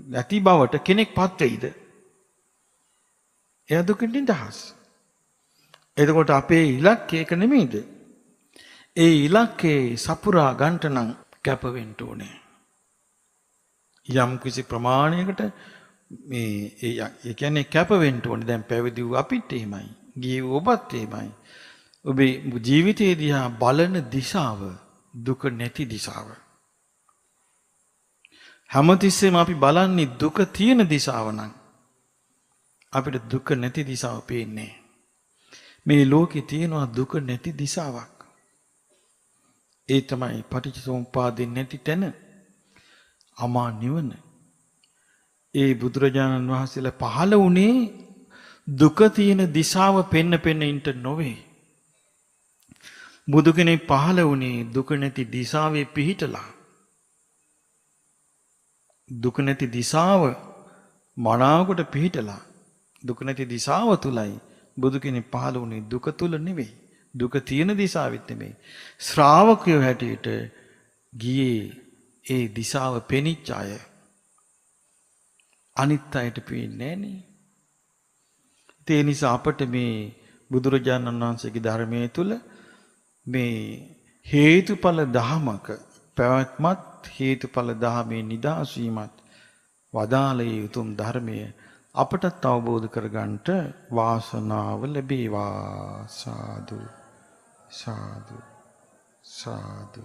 නැති බවට කෙනෙක්පත් වෙයිද? එයා දුකින් නිදහස්. එතකොට අපේ ඉලක්කය ඒක නෙමෙයිද? ඒ ඉලක්කේ සපුරා ගන්නට නම් කැප වෙන්න ඕනේ. යම් කිසි ප්‍රමාණයකට මේ ඒ කියන්නේ කැප වෙන්න ඕනේ. දැන් පැවිදි වූ අපිත් එහෙමයි. ගිහි ඔබත් එහෙමයි. ඔබේ ජීවිතයේ දිහා බලන දිශාව දුක නැති දිශාව. හැමතිස්සෙම අපි බලන්නේ දුක තියෙන දිශාව නම් අපිට දුක නැති දිශාව පේන්නේ. මේ ලෝකේ තියෙනවා දුක නැති දිශාවක්. ඒ තමයි පටිච්චසමුප්පාදෙන් නැති තැන. අමා නිවන. ඒ බුදුරජාණන් වහන්සේලා පහළ වුණේ දුක තියෙන දිශාව පෙන්න ඉන්න නොවේ. බුදු කෙනෙක් පහළ වුණේ දුක නැති දිශාවේ පිහිටලා. දුක නැති දිශාව මනාවකට පිහිටලා. දුක නැති දිශාව තුලයි බුදු කෙනෙක් පහළ වුණේ. දුක තුල නෙවෙයි. දුක තියෙන දිශාවෙත් නෙවෙයි. ශ්‍රාවකයෝ හැටියට ගියේ ඒ දිශාව පෙනිච්ච අය. අනිත් අයට පේන්නේ නෑනේ. ඒ නිසා අපට මේ බුදුරජාණන් වහන්සේගේ ධර්මයේ තුල මේ හේතුඵල ධමක පැවැත්මත් හේතුඵල ධර්මයේ නිදහස් වීමත් වදාළේ උතුම් ධර්මය අපටත් අවබෝධ කරගන්නට වාසනාව ලැබේවා. සාදු සාදු සාදු.